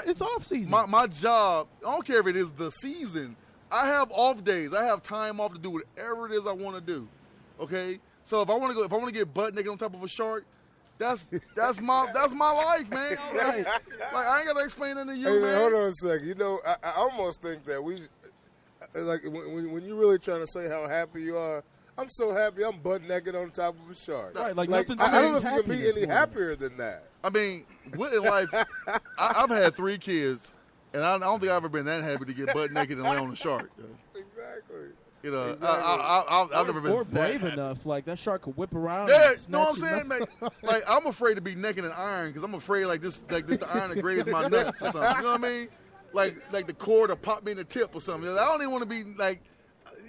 [SPEAKER 4] It's off season.
[SPEAKER 2] My job, I don't care if it is the season. I have off days. I have time off to do whatever it is I want to do. Okay? So if I want to get butt naked on top of a shark, that's my life, man.
[SPEAKER 4] Right.
[SPEAKER 2] Like I ain't gotta explain that to you,
[SPEAKER 3] Hey, man,
[SPEAKER 2] man.
[SPEAKER 3] hold on a second. I almost think that when you're really trying to say how happy you are, I'm so happy I'm butt naked on top of a shark.
[SPEAKER 4] Right, like nothing
[SPEAKER 3] I don't know if
[SPEAKER 4] brings
[SPEAKER 3] you can be
[SPEAKER 4] happiness
[SPEAKER 3] any
[SPEAKER 4] more.
[SPEAKER 3] happier than that.
[SPEAKER 2] I mean, what in life? I've had 3 kids, and I don't think I've ever been that happy to get butt naked and lay on a shark. Though.
[SPEAKER 3] Exactly.
[SPEAKER 2] Exactly. I've never been
[SPEAKER 4] or
[SPEAKER 2] that
[SPEAKER 4] brave
[SPEAKER 2] happy.
[SPEAKER 4] enough. Like that shark could whip around.
[SPEAKER 2] Yeah,
[SPEAKER 4] and
[SPEAKER 2] know what I'm
[SPEAKER 4] snatch
[SPEAKER 2] saying?
[SPEAKER 4] you.
[SPEAKER 2] Like I'm afraid to be naked in iron because I'm afraid like this the iron to graze my nuts or something. You know what I mean? Like the cord to pop me in the tip or something. I don't even want to be like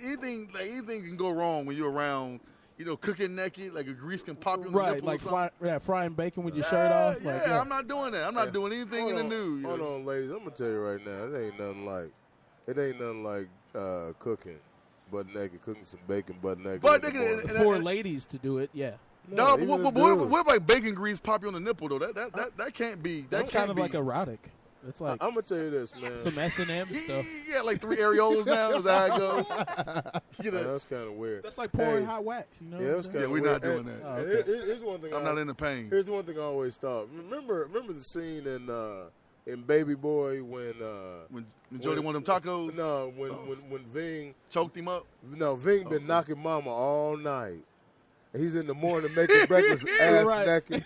[SPEAKER 2] anything can go wrong when you're around. Cooking naked, like a grease can pop you in the
[SPEAKER 4] Right,
[SPEAKER 2] nipple
[SPEAKER 4] like
[SPEAKER 2] or something.
[SPEAKER 4] frying bacon with your shirt off.
[SPEAKER 2] Yeah,
[SPEAKER 4] Like,
[SPEAKER 2] I'm not doing that. I'm not doing anything in the nude.
[SPEAKER 3] Hold on, ladies. I'm gonna tell you right now, it ain't nothing like cooking butt naked, cooking some bacon butt naked.
[SPEAKER 2] Butt
[SPEAKER 3] in the
[SPEAKER 2] naked
[SPEAKER 3] morning.
[SPEAKER 2] and-
[SPEAKER 4] for ladies to do it. Yeah,
[SPEAKER 2] No, but
[SPEAKER 3] even
[SPEAKER 2] what
[SPEAKER 3] dudes.
[SPEAKER 2] if like bacon grease pop you on the nipple though? That can't be.
[SPEAKER 4] that's kind of like erotic. It's like
[SPEAKER 3] I'm gonna tell you this, man.
[SPEAKER 4] some S&M stuff.
[SPEAKER 2] Yeah, like 3 areolas now. Is that how it goes?
[SPEAKER 3] That's kind of weird.
[SPEAKER 4] That's like pouring
[SPEAKER 3] Hey,
[SPEAKER 4] hot wax. You know?
[SPEAKER 3] Yeah,
[SPEAKER 4] what
[SPEAKER 3] that's
[SPEAKER 4] I'm
[SPEAKER 3] kind
[SPEAKER 2] Yeah,
[SPEAKER 3] of
[SPEAKER 2] we're
[SPEAKER 3] weird.
[SPEAKER 2] not doing
[SPEAKER 3] And-
[SPEAKER 2] that.
[SPEAKER 3] and here's one thing.
[SPEAKER 2] I'm not into pain.
[SPEAKER 3] Here's one thing I always thought. Remember the scene in Baby Boy when
[SPEAKER 2] When Jody wanted them tacos,
[SPEAKER 3] No, when Ving
[SPEAKER 2] choked him up.
[SPEAKER 3] been knocking Mama all night. And he's in the morning making breakfast, ass
[SPEAKER 4] Right.
[SPEAKER 3] naked.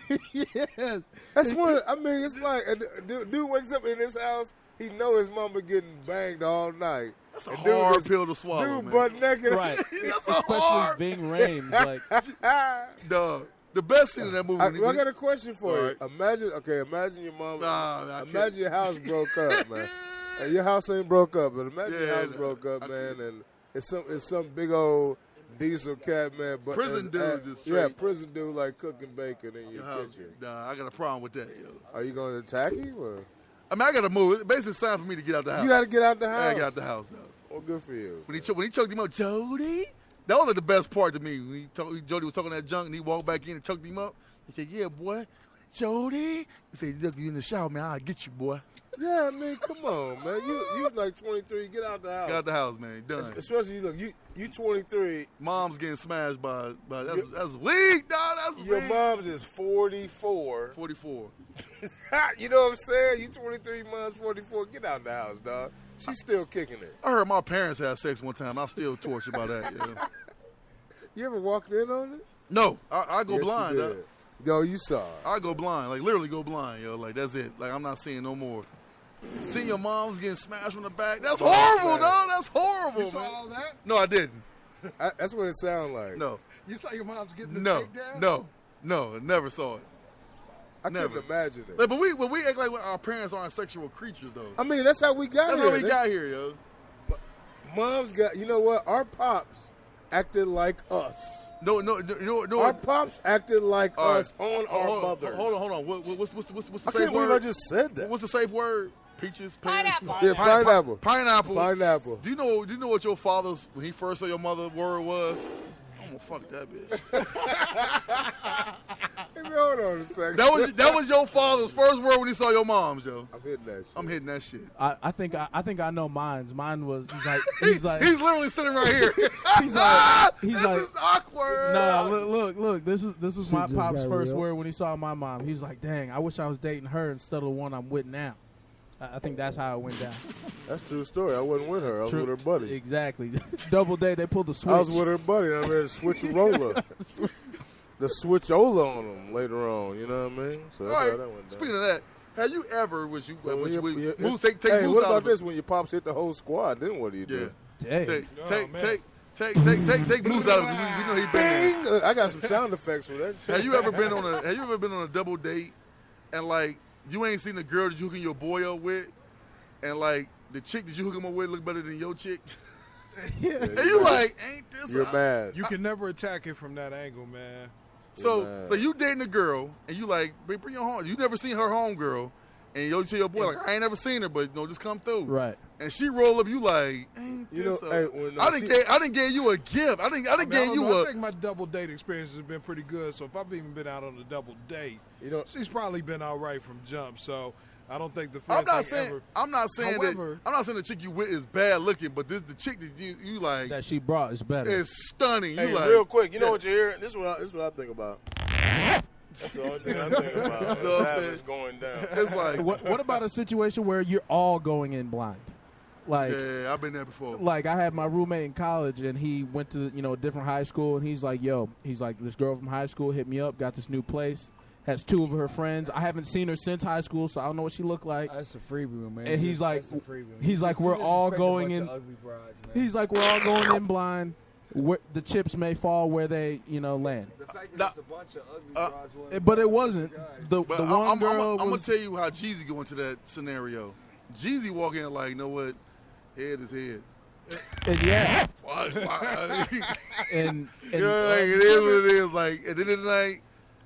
[SPEAKER 4] yes.
[SPEAKER 3] That's one. I mean, it's like dude wakes up in his house. He know his mama getting banged all night.
[SPEAKER 2] That's a
[SPEAKER 3] And dude
[SPEAKER 2] hard
[SPEAKER 3] is-
[SPEAKER 2] pill to swallow,
[SPEAKER 3] Dude,
[SPEAKER 2] man.
[SPEAKER 3] butt naked.
[SPEAKER 4] Right.
[SPEAKER 2] That's a
[SPEAKER 4] Especially
[SPEAKER 2] hard.
[SPEAKER 4] Ving Rhames. Like,
[SPEAKER 2] Dog. The best scene in that movie.
[SPEAKER 3] I got a question for
[SPEAKER 2] All
[SPEAKER 3] you.
[SPEAKER 2] right.
[SPEAKER 3] Imagine your mama.
[SPEAKER 2] Nah, I
[SPEAKER 3] imagine
[SPEAKER 2] can't.
[SPEAKER 3] your house broke up, man. And your house ain't broke up, but imagine your
[SPEAKER 2] Yeah,
[SPEAKER 3] house broke up, man, and it's some big old diesel cat, man. But
[SPEAKER 2] Prison dude just
[SPEAKER 3] yeah,
[SPEAKER 2] straight.
[SPEAKER 3] prison dude like cooking bacon in your kitchen.
[SPEAKER 2] Nah, I got a problem with that, yo.
[SPEAKER 3] Are you going to attack him? Or?
[SPEAKER 2] I mean, I got to move. It's basically it's time for me to get out the house.
[SPEAKER 3] You got to get out the
[SPEAKER 2] I
[SPEAKER 3] house.
[SPEAKER 2] gotta get out the house, though.
[SPEAKER 3] Well, good for you.
[SPEAKER 2] When he choked him up, Jody. That was like the best part to me. When Jody was talking that junk and he walked back in and choked him up. He said, "Yeah, boy, Jody." He said, "Look, you in the shower, man. I'll get you, boy.
[SPEAKER 3] Yeah, I mean, come on, man. You like 23. Get out the house.
[SPEAKER 2] Get out the house, man. Done."
[SPEAKER 3] Especially you 23.
[SPEAKER 2] Mom's getting smashed by that's weak, dog. That's
[SPEAKER 3] Your
[SPEAKER 2] weak.
[SPEAKER 3] mom's is 44.
[SPEAKER 2] 44.
[SPEAKER 3] You know what I'm saying? You 23, mom's 44. Get out the house, dog. She's still kicking it.
[SPEAKER 2] I heard my parents had sex one time. I'm still tortured by that. Yeah.
[SPEAKER 3] You ever walked in on it?
[SPEAKER 2] No, I go
[SPEAKER 3] Yes,
[SPEAKER 2] blind.
[SPEAKER 3] you
[SPEAKER 2] dog.
[SPEAKER 3] did. No, you saw it.
[SPEAKER 2] I go blind, like literally go blind, yo. Like that's it. Like I'm not seeing no more. Seeing your mom's getting smashed from the back. That's horrible, dog. That's horrible,
[SPEAKER 6] You saw
[SPEAKER 2] man.
[SPEAKER 6] all that?
[SPEAKER 2] No, I didn't.
[SPEAKER 3] That's what it sounds like.
[SPEAKER 2] No,
[SPEAKER 6] You saw your mom's getting the
[SPEAKER 2] no,
[SPEAKER 6] takedown?
[SPEAKER 2] no. Never saw it.
[SPEAKER 3] I
[SPEAKER 2] never.
[SPEAKER 3] couldn't imagine it.
[SPEAKER 2] Like, but we act like our parents aren't sexual creatures, though.
[SPEAKER 3] I mean, that's how we got
[SPEAKER 2] That's
[SPEAKER 3] here.
[SPEAKER 2] how we got here, yo.
[SPEAKER 3] Moms got, you know what? Our pops acted like us.
[SPEAKER 2] No.
[SPEAKER 3] Our pops acted like
[SPEAKER 2] All right.
[SPEAKER 3] us on our mothers.
[SPEAKER 2] Hold on. What's the
[SPEAKER 3] I
[SPEAKER 2] safe
[SPEAKER 3] can't believe
[SPEAKER 2] word?
[SPEAKER 3] I just said that.
[SPEAKER 2] What's the safe word? peaches, pears?
[SPEAKER 5] Pineapple.
[SPEAKER 3] Yeah, pineapple.
[SPEAKER 2] Pineapple.
[SPEAKER 3] Pineapple.
[SPEAKER 2] Do you know what your father's, when he first saw your mother, word was? I'm gonna fuck that bitch.
[SPEAKER 3] Hey, man, hold on a second.
[SPEAKER 2] That was your father's first word when he saw your mom's, yo.
[SPEAKER 3] I'm hitting that shit.
[SPEAKER 2] I'm hitting that shit.
[SPEAKER 4] I think I know mine's. Mine was
[SPEAKER 2] He's literally sitting right here.
[SPEAKER 4] he's like
[SPEAKER 2] this is awkward.
[SPEAKER 4] Nah, look. This is my
[SPEAKER 7] just
[SPEAKER 4] pop's
[SPEAKER 7] got
[SPEAKER 4] first
[SPEAKER 7] real.
[SPEAKER 4] word when he saw my mom. He's like, "Dang, I wish I was dating her instead of the one I'm with now." I think that's how it went down.
[SPEAKER 3] That's a true story. I wasn't with her. I was
[SPEAKER 4] True.
[SPEAKER 3] with her buddy.
[SPEAKER 4] Exactly. Double day, they pulled the switch.
[SPEAKER 3] I was with her buddy. I made a switch roller. The switch-ola on him later on. You know what I mean? So
[SPEAKER 2] All
[SPEAKER 3] that's how
[SPEAKER 2] right.
[SPEAKER 3] that went down.
[SPEAKER 2] Speaking of that, have you ever,
[SPEAKER 3] So when you-
[SPEAKER 2] Moose, take
[SPEAKER 3] hey,
[SPEAKER 2] Moose
[SPEAKER 3] what
[SPEAKER 2] out
[SPEAKER 3] about
[SPEAKER 2] of it.
[SPEAKER 3] this? When your pops hit the whole squad, then what do you do?
[SPEAKER 2] Yeah.
[SPEAKER 4] Dang.
[SPEAKER 2] Take
[SPEAKER 6] man.
[SPEAKER 2] take Moose out of it. We know he been there.
[SPEAKER 3] Bing! I got some sound effects for that shit.
[SPEAKER 2] Have you ever been on a double date and like you ain't seen the girl that you hooking your boy up with, and like the chick that you hook him up with look better than your chick?
[SPEAKER 3] Yeah,
[SPEAKER 2] And you like, ain't this?
[SPEAKER 3] You're mad.
[SPEAKER 6] You can never attack it from that angle, man.
[SPEAKER 2] So you dating a girl and you like bring her home. You never seen her home girl, and you tell your boy like I ain't never seen her, but just come through.
[SPEAKER 4] Right.
[SPEAKER 2] And she roll up, you like, ain't
[SPEAKER 3] You
[SPEAKER 2] this?
[SPEAKER 3] know, hey, when,
[SPEAKER 2] I didn't give you a gift. I didn't give you
[SPEAKER 6] I
[SPEAKER 2] a.
[SPEAKER 6] think my double date experience has been pretty good. So if I've even been out on a double date,
[SPEAKER 3] You know-
[SPEAKER 6] she's probably been all right from jump. So I don't think the
[SPEAKER 2] I'm
[SPEAKER 6] friend
[SPEAKER 2] not
[SPEAKER 6] thing
[SPEAKER 2] saying
[SPEAKER 6] ever.
[SPEAKER 2] I'm not saying
[SPEAKER 6] However-
[SPEAKER 2] that I'm not saying the chick you with is bad looking, but the chick that you like
[SPEAKER 4] That she brought is better.
[SPEAKER 2] is stunning.
[SPEAKER 3] Hey,
[SPEAKER 2] You like
[SPEAKER 3] real quick, you know what you hear? This is what I think about. That's the only thing I think about.
[SPEAKER 2] know what I'm
[SPEAKER 3] That's how
[SPEAKER 2] saying?
[SPEAKER 3] it's going down.
[SPEAKER 2] It's like
[SPEAKER 4] What about a situation where you're all going in blind? Like,
[SPEAKER 2] yeah, I've been there before.
[SPEAKER 4] like I had my roommate in college, and he went to a different high school, and he's like, this girl from high school hit me up, got this new place, has two of her friends. I haven't seen her since high school, so I don't know what she looked like.
[SPEAKER 7] That's a freebie, man.
[SPEAKER 4] And he's like-
[SPEAKER 7] That's a freebie.
[SPEAKER 4] he's like,
[SPEAKER 7] You
[SPEAKER 4] we're all
[SPEAKER 7] disrespect a
[SPEAKER 4] going
[SPEAKER 7] bunch
[SPEAKER 4] in-
[SPEAKER 7] of ugly brides, man.
[SPEAKER 4] He's like, we're all going in blind. Where the chips may fall where they land.
[SPEAKER 7] The fact
[SPEAKER 2] Nah,
[SPEAKER 7] that it's a bunch of ugly brides willing
[SPEAKER 4] But
[SPEAKER 7] to
[SPEAKER 4] it wasn't.
[SPEAKER 7] guys.
[SPEAKER 4] The
[SPEAKER 2] But
[SPEAKER 4] one girl
[SPEAKER 2] I'm gonna
[SPEAKER 4] was.
[SPEAKER 2] tell you how Jeezy go into that scenario. Jeezy walk in like, you know what? Head is head.
[SPEAKER 4] And yeah,
[SPEAKER 2] Why?
[SPEAKER 4] and
[SPEAKER 2] Yeah, like, it is what it is. Like at the end of the night,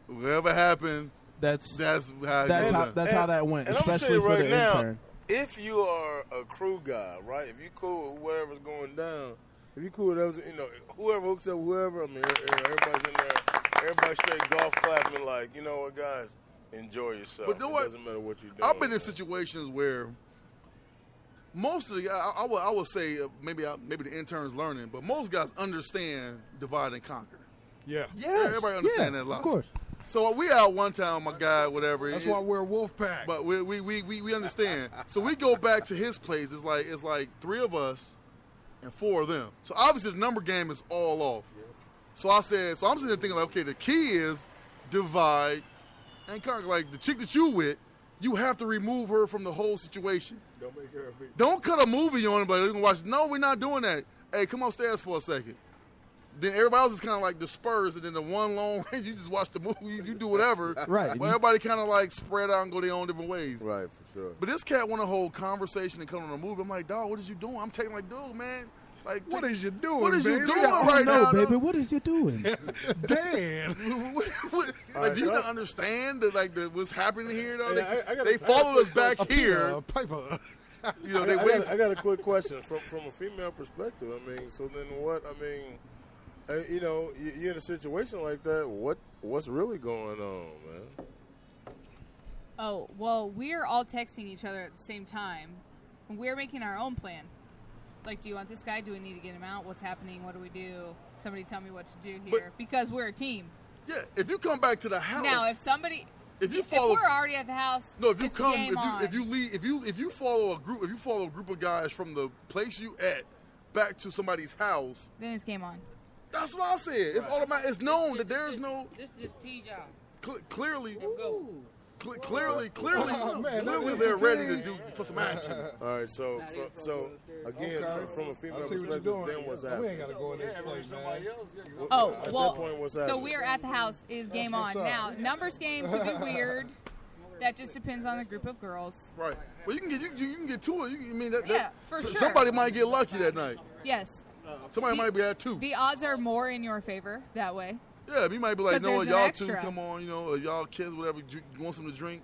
[SPEAKER 2] whatever happened,
[SPEAKER 4] that's
[SPEAKER 2] that's how.
[SPEAKER 4] that's
[SPEAKER 2] it
[SPEAKER 4] how
[SPEAKER 2] goes.
[SPEAKER 4] that's how that went,
[SPEAKER 3] And I'm gonna tell
[SPEAKER 4] especially
[SPEAKER 3] you
[SPEAKER 4] for
[SPEAKER 3] right
[SPEAKER 4] the
[SPEAKER 3] now,
[SPEAKER 4] intern.
[SPEAKER 3] if you are a crew guy, right? If you cool with whatever's going down, if you cool with whatever's, whoever hooks up with whoever, I mean, everybody's in there, everybody's straight golf clapping, like, you know what, guys, enjoy yourself.
[SPEAKER 2] But you know
[SPEAKER 3] it
[SPEAKER 2] what?
[SPEAKER 3] doesn't matter what you're doing.
[SPEAKER 2] I've been in situations where most of the I would say maybe the interns learning, but most guys understand divide and conquer.
[SPEAKER 6] Yeah.
[SPEAKER 4] Yes,
[SPEAKER 2] Everybody understand
[SPEAKER 4] yeah,
[SPEAKER 2] that logic.
[SPEAKER 4] Of course.
[SPEAKER 2] So we out one time, my guy, whatever.
[SPEAKER 6] That's why we're a wolf pack.
[SPEAKER 2] But we understand. So we go back to his place. It's like 3 of us and 4 of them. So obviously the number game is all off. So I'm sitting there thinking like, okay, the key is divide and conquer. Like the chick that you with, you have to remove her from the whole situation.
[SPEAKER 3] Don't make her a big.
[SPEAKER 2] Don't cut a movie on it, but you can watch. No, we're not doing that. Hey, come upstairs for a second. Then everybody else is kind of like dispersed, and then the one lone you just watch the movie, you do whatever.
[SPEAKER 4] Right.
[SPEAKER 2] But everybody kind of like spread out and go their own different ways.
[SPEAKER 3] Right, for sure.
[SPEAKER 2] But this cat want to hold conversation and come on a movie. I'm like, dog, what is you doing? I'm taking like, dude, man. Like,
[SPEAKER 6] What is you doing,
[SPEAKER 2] What is you
[SPEAKER 6] baby?
[SPEAKER 2] doing
[SPEAKER 6] Oh,
[SPEAKER 2] right
[SPEAKER 4] no,
[SPEAKER 2] now,
[SPEAKER 4] baby,
[SPEAKER 2] dog?
[SPEAKER 4] what is you doing?
[SPEAKER 6] Dan.
[SPEAKER 2] Like, do you
[SPEAKER 3] so-
[SPEAKER 2] not understand that what's happening here? Though?
[SPEAKER 3] Hey, I got
[SPEAKER 2] They
[SPEAKER 3] a
[SPEAKER 2] followed us back
[SPEAKER 3] question.
[SPEAKER 2] here.
[SPEAKER 6] Piper.
[SPEAKER 2] You know, they wait.
[SPEAKER 3] I got a quick question from a female perspective. I mean, so then what? I mean, you're in a situation like that. What's really going on, man?
[SPEAKER 5] Oh, well, we're all texting each other at the same time. And we're making our own plan. Like, do you want this guy? Do we need to get him out? What's happening? What do we do? Somebody tell me what to do here. Because we're a team.
[SPEAKER 2] Yeah, if you come back to the house.
[SPEAKER 5] Now, if somebody...
[SPEAKER 2] If you follow-
[SPEAKER 5] we're already at the house,
[SPEAKER 2] No, if you
[SPEAKER 5] it's
[SPEAKER 2] come,
[SPEAKER 5] game on.
[SPEAKER 2] if you leave, if you follow a group of guys from the place you at back to somebody's house,
[SPEAKER 5] Then it's game on.
[SPEAKER 2] that's what I said. It's automatic. It's known that there is no
[SPEAKER 8] This is T job.
[SPEAKER 2] clearly,
[SPEAKER 8] Go.
[SPEAKER 2] clearly,
[SPEAKER 6] man,
[SPEAKER 2] they're ready to do for some action.
[SPEAKER 3] All right, so again, from a
[SPEAKER 6] I
[SPEAKER 3] female
[SPEAKER 6] see what you're
[SPEAKER 3] perspective,
[SPEAKER 6] doing.
[SPEAKER 3] then what's
[SPEAKER 6] We
[SPEAKER 3] happening?
[SPEAKER 6] ain't got to go in this place, man.
[SPEAKER 5] Oh,
[SPEAKER 3] At that
[SPEAKER 5] well,
[SPEAKER 3] point, what's
[SPEAKER 5] so
[SPEAKER 3] happening?
[SPEAKER 5] we're at the house. Is game on.
[SPEAKER 6] what's up.
[SPEAKER 5] Now, numbers game could be weird. That just depends on the group of girls.
[SPEAKER 2] Right. Well, you can get to it. I mean,
[SPEAKER 5] Yeah, for sure.
[SPEAKER 2] Somebody might get lucky that night.
[SPEAKER 5] Yes.
[SPEAKER 2] Somebody
[SPEAKER 5] The-
[SPEAKER 2] might be at 2.
[SPEAKER 5] The odds are more in your favor that way.
[SPEAKER 2] Yeah, you might be like,
[SPEAKER 5] 'Cause
[SPEAKER 2] no,
[SPEAKER 5] there's an
[SPEAKER 2] y'all
[SPEAKER 5] extra.
[SPEAKER 2] 2, come on, y'all kids, whatever, you want something to drink.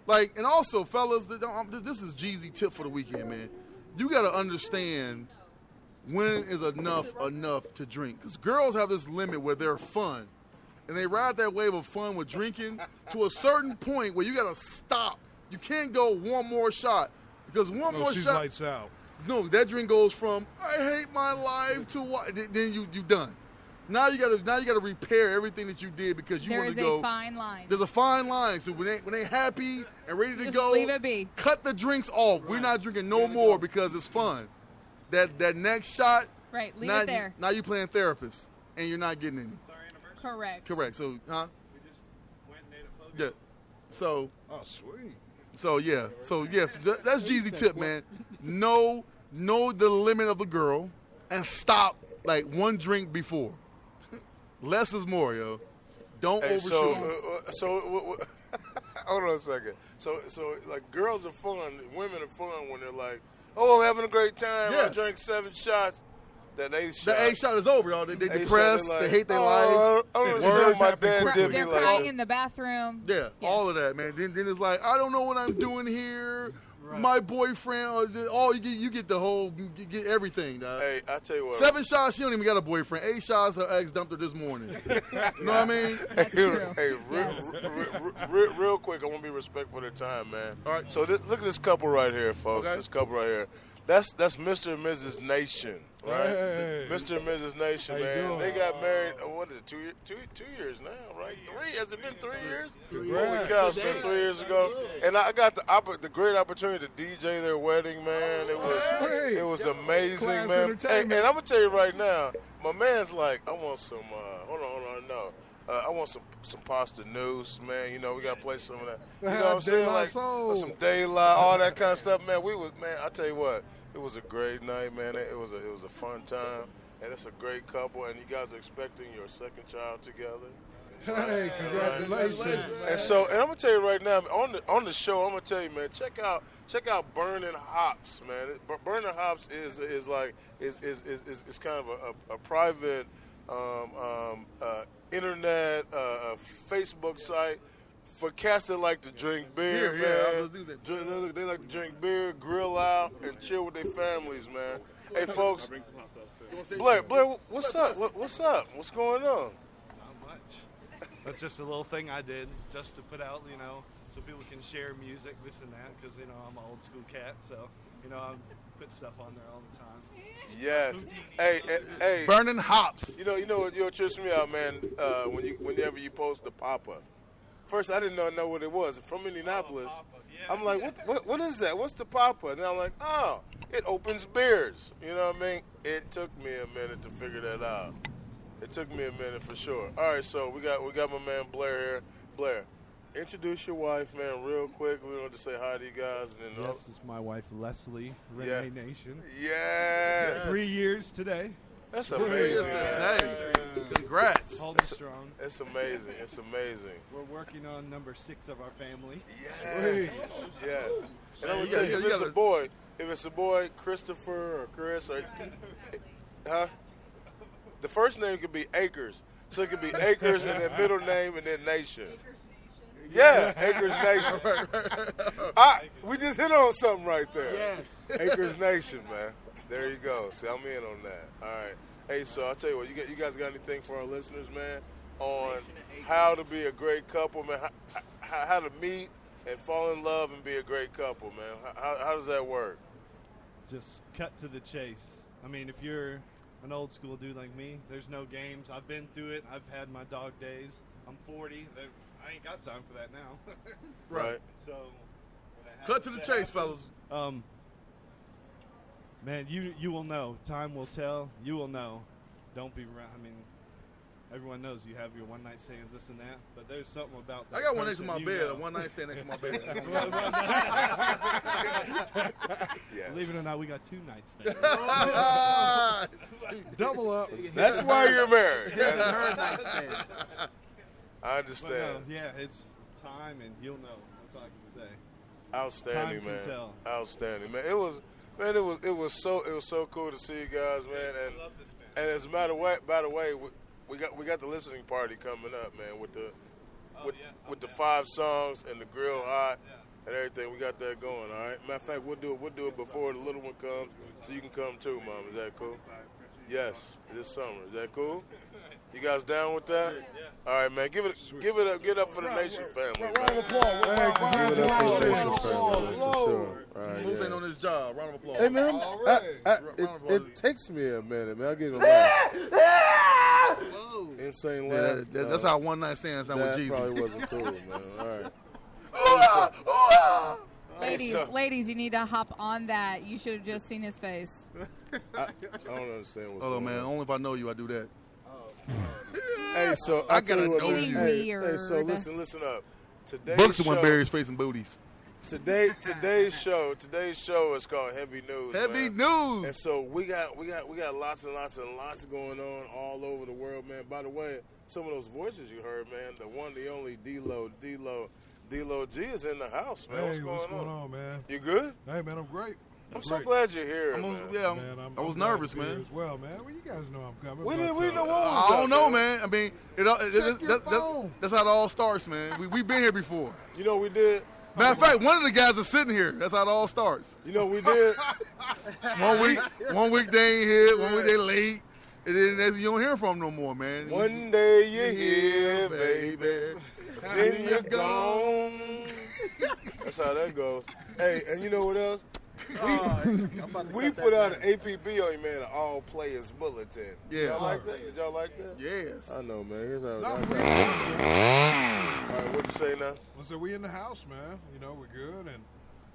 [SPEAKER 2] Like, and also, fellas, this is Jeezy tip for the weekend, man. You got to understand when is enough to drink. Because girls have this limit where they're fun. And they ride that wave of fun with drinking to a certain point where you got to stop. You can't go one more shot. Because one more
[SPEAKER 6] she's
[SPEAKER 2] shot.
[SPEAKER 6] lights out.
[SPEAKER 2] No, that drink goes from, I hate my life to what? Then you done. Now you gotta repair everything that you did because you want to go.
[SPEAKER 5] There is a fine line.
[SPEAKER 2] There's a fine line. So when they happy and ready to
[SPEAKER 5] Just
[SPEAKER 2] go,
[SPEAKER 5] leave it be.
[SPEAKER 2] cut the drinks off. Right. We're not drinking no more because it's fun. That next shot,
[SPEAKER 5] right? Leave
[SPEAKER 2] now,
[SPEAKER 5] it there.
[SPEAKER 2] Now you playing therapist and you're not getting any.
[SPEAKER 5] Correct.
[SPEAKER 2] So, huh? Yeah. So.
[SPEAKER 6] Oh, sweet.
[SPEAKER 2] So yeah. That's Jeezy tip, man. Know the limit of the girl and stop like one drink before. Less is more, yo. Don't overshoot.
[SPEAKER 3] Hold on a second. So like girls are fun, women are fun when they're like, oh, I'm having a great time.
[SPEAKER 2] Yes.
[SPEAKER 3] I drank 7 shots. That 8th shot.
[SPEAKER 2] The 8th shot is over, y'all. They depressed.
[SPEAKER 3] Like,
[SPEAKER 2] they hate their life.
[SPEAKER 3] I don't understand my dad did me
[SPEAKER 5] They're
[SPEAKER 3] like
[SPEAKER 5] crying
[SPEAKER 3] that.
[SPEAKER 5] in the bathroom.
[SPEAKER 2] Yeah,
[SPEAKER 5] Yes.
[SPEAKER 2] all of that, man. Then it's like, I don't know what I'm doing here. Right. My boyfriend, you get the whole, you get everything, dog.
[SPEAKER 3] Hey, I tell you what.
[SPEAKER 2] 7 shots, she don't even got a boyfriend. 8 shots, her ex dumped her this morning. You know what I mean?
[SPEAKER 5] That's true.
[SPEAKER 3] Hey,
[SPEAKER 5] Yes.
[SPEAKER 3] real quick, I want to be respectful of their time, man.
[SPEAKER 2] All right.
[SPEAKER 3] So look at this couple right here, folks.
[SPEAKER 2] Okay.
[SPEAKER 3] This couple right here. That's Mr. and Mrs. Nation, right?
[SPEAKER 6] Hey.
[SPEAKER 3] Mr. and Mrs. Nation,
[SPEAKER 6] How you
[SPEAKER 3] man.
[SPEAKER 6] doing?
[SPEAKER 3] They got married, what is it, 2 years now, right? 3? Has it been 3 years?
[SPEAKER 6] Congrats.
[SPEAKER 3] Holy cow, it's been 3 years ago. And I got the great opportunity to DJ their wedding, man.
[SPEAKER 6] Sweet.
[SPEAKER 3] It was amazing,
[SPEAKER 6] Class
[SPEAKER 3] man. Hey,
[SPEAKER 6] entertainment.
[SPEAKER 3] and I'm going to tell you right now, my man's like, I want some, hold on, no. I want some pasta news, man. You know, we got to play some of that. You know what I'm saying?
[SPEAKER 6] De La
[SPEAKER 3] Like
[SPEAKER 6] Soul.
[SPEAKER 3] some daylight, all that kind of stuff, man. Man, I tell you what, it was a great night, man. It was a fun time, and it's a great couple. And you guys are expecting your second child together.
[SPEAKER 6] Hey, congratulations.
[SPEAKER 3] And so, and I'm gonna tell you right now, on the show, I'm gonna tell you, man, check out Burning Hops, man. Burning Hops is kind of a private internet Facebook site for cats that like to drink beer, man.
[SPEAKER 2] Yeah, let's do that.
[SPEAKER 3] They like to drink beer, grill out, and chill with their families, man. Hey, folks. Blair, what's up? What's up? What's going on?
[SPEAKER 9] Not much. That's just a little thing I did just to put out, so people can share music, this and that, because, I'm an old school cat, so, I put stuff on there all the time.
[SPEAKER 3] Yes. Hey.
[SPEAKER 2] Burning Hops.
[SPEAKER 3] You know what trips me out, man. Whenever you post the Papa. First, I didn't know what it was. From Indianapolis, I'm like, what is that? What's the Papa? And I'm like, oh, it opens beers. You know what I mean? It took me a minute to figure that out. It took me a minute for sure. All right, so we got my man Blair here. Blair, introduce your wife, man, real quick. We want to say hi to you guys. And then
[SPEAKER 10] This is my wife, Leslie, Renee Nation.
[SPEAKER 3] Yeah.
[SPEAKER 10] 3 years today.
[SPEAKER 3] That's amazing, man.
[SPEAKER 2] Congrats.
[SPEAKER 10] Holding strong.
[SPEAKER 3] It's amazing. It's amazing.
[SPEAKER 10] We're working on number 6 of our family.
[SPEAKER 3] Yes. Yes. And I'm
[SPEAKER 2] Man,
[SPEAKER 3] gonna tell you,
[SPEAKER 2] you
[SPEAKER 3] if it's a boy, Christopher or Chris, the first name could be Akers. So it could be Akers and then middle name and then Nation. Yeah, Akers Nation. We just hit on something right there. Yes. Akers Nation, man. There you go. See, I'm in on that. All right. Hey, so I'll tell you what, you guys got anything for our listeners, man, on how to be a great couple, man, how to meet and fall in love and be a great couple, man? How does that work?
[SPEAKER 10] Just cut to the chase. I mean, if you're an old school dude like me, there's no games. I've been through it. I've had my dog days. I'm 40. I ain't got time for that now.
[SPEAKER 3] Right.
[SPEAKER 10] So,
[SPEAKER 2] Cut to the chase, fellas.
[SPEAKER 10] Man, you will know. Time will tell. You will know. Don't be around. I mean, everyone knows you have your one-night stands, this and that, but there's something about that.
[SPEAKER 2] I got one next to my
[SPEAKER 10] person
[SPEAKER 2] bed,
[SPEAKER 10] know.
[SPEAKER 2] a one-night stand next to my bed.
[SPEAKER 3] Yes.
[SPEAKER 10] Believe it or not, we got 2 nightstands.
[SPEAKER 6] Double up.
[SPEAKER 3] That's why you're married.
[SPEAKER 8] Her nightstands.
[SPEAKER 3] I understand.
[SPEAKER 10] But no, yeah, it's time, and you'll know. That's all I can say.
[SPEAKER 3] Outstanding,
[SPEAKER 10] Time can
[SPEAKER 3] man.
[SPEAKER 10] tell.
[SPEAKER 3] Outstanding, man. It was so cool to see you guys, man. And as a matter of way, by the way, we got the listening party coming up, man, with the 5 songs and the grill hot. and everything. We got that going, all right? Matter of fact, we'll do it before the little one comes, so you can come too, Mom. Is that cool? Yes, this summer. Is that cool? You guys down with that? All right, man. Give it up. Get up for the Nation family.
[SPEAKER 2] Round of applause.
[SPEAKER 3] Give it up for the Nation family, man, for sure. All right,
[SPEAKER 2] Moose ain't on his job. Round of applause.
[SPEAKER 3] Hey, man. It takes me a minute, man. I'll get it right. Insane laugh.
[SPEAKER 2] That's how one night stands sound with
[SPEAKER 3] That
[SPEAKER 2] Jeezy.
[SPEAKER 3] probably wasn't cool, man. All right.
[SPEAKER 5] Ladies, you need to hop on that. You should have just seen his face.
[SPEAKER 3] I don't understand what's
[SPEAKER 2] Hold on,
[SPEAKER 3] going
[SPEAKER 2] man.
[SPEAKER 3] on.
[SPEAKER 2] Only if I know you, I do that.
[SPEAKER 3] Hey, so
[SPEAKER 2] I
[SPEAKER 3] I tell
[SPEAKER 2] gotta
[SPEAKER 3] you what,
[SPEAKER 2] know
[SPEAKER 3] man.
[SPEAKER 2] you.
[SPEAKER 3] Hey, so listen up.
[SPEAKER 2] Books the one Barry's facing booties.
[SPEAKER 3] Today's show is called Heavy News.
[SPEAKER 2] Heavy
[SPEAKER 3] man.
[SPEAKER 2] News.
[SPEAKER 3] And so we got lots and lots going on all over the world, man. By the way, some of those voices you heard, man, the one, the only D-Lo G is in the house, man.
[SPEAKER 6] Hey, what's going on, man?
[SPEAKER 3] You good?
[SPEAKER 6] Hey, man, I'm great.
[SPEAKER 3] I'm so glad you're here, man.
[SPEAKER 2] I was nervous,
[SPEAKER 6] glad to be
[SPEAKER 2] man.
[SPEAKER 6] here as well, man. Well, you guys know I'm coming.
[SPEAKER 3] We
[SPEAKER 6] but,
[SPEAKER 3] didn't know what was
[SPEAKER 2] I don't
[SPEAKER 3] up,
[SPEAKER 2] know, man. I mean,
[SPEAKER 6] Check your phone.
[SPEAKER 2] that's how it all starts, man. We've been here before.
[SPEAKER 3] You know what we did?
[SPEAKER 2] Matter of fact, one of the guys is sitting here. That's how it all starts.
[SPEAKER 3] You know what we did?
[SPEAKER 2] one week they ain't here, 1 week they late, and then you don't hear from them no more, man.
[SPEAKER 3] One day you're here, baby. Then you're gone. That's how that goes. Hey, and you know what else? We put out an APB on you, man, an all players bulletin.
[SPEAKER 2] Yes.
[SPEAKER 3] Y'all like that? Did y'all like that?
[SPEAKER 2] Yes.
[SPEAKER 3] I know, man. Here's how.
[SPEAKER 6] Not
[SPEAKER 3] All
[SPEAKER 6] really.
[SPEAKER 3] right, what you say now?
[SPEAKER 6] Well, so we in the house, man. You know, we're good. And,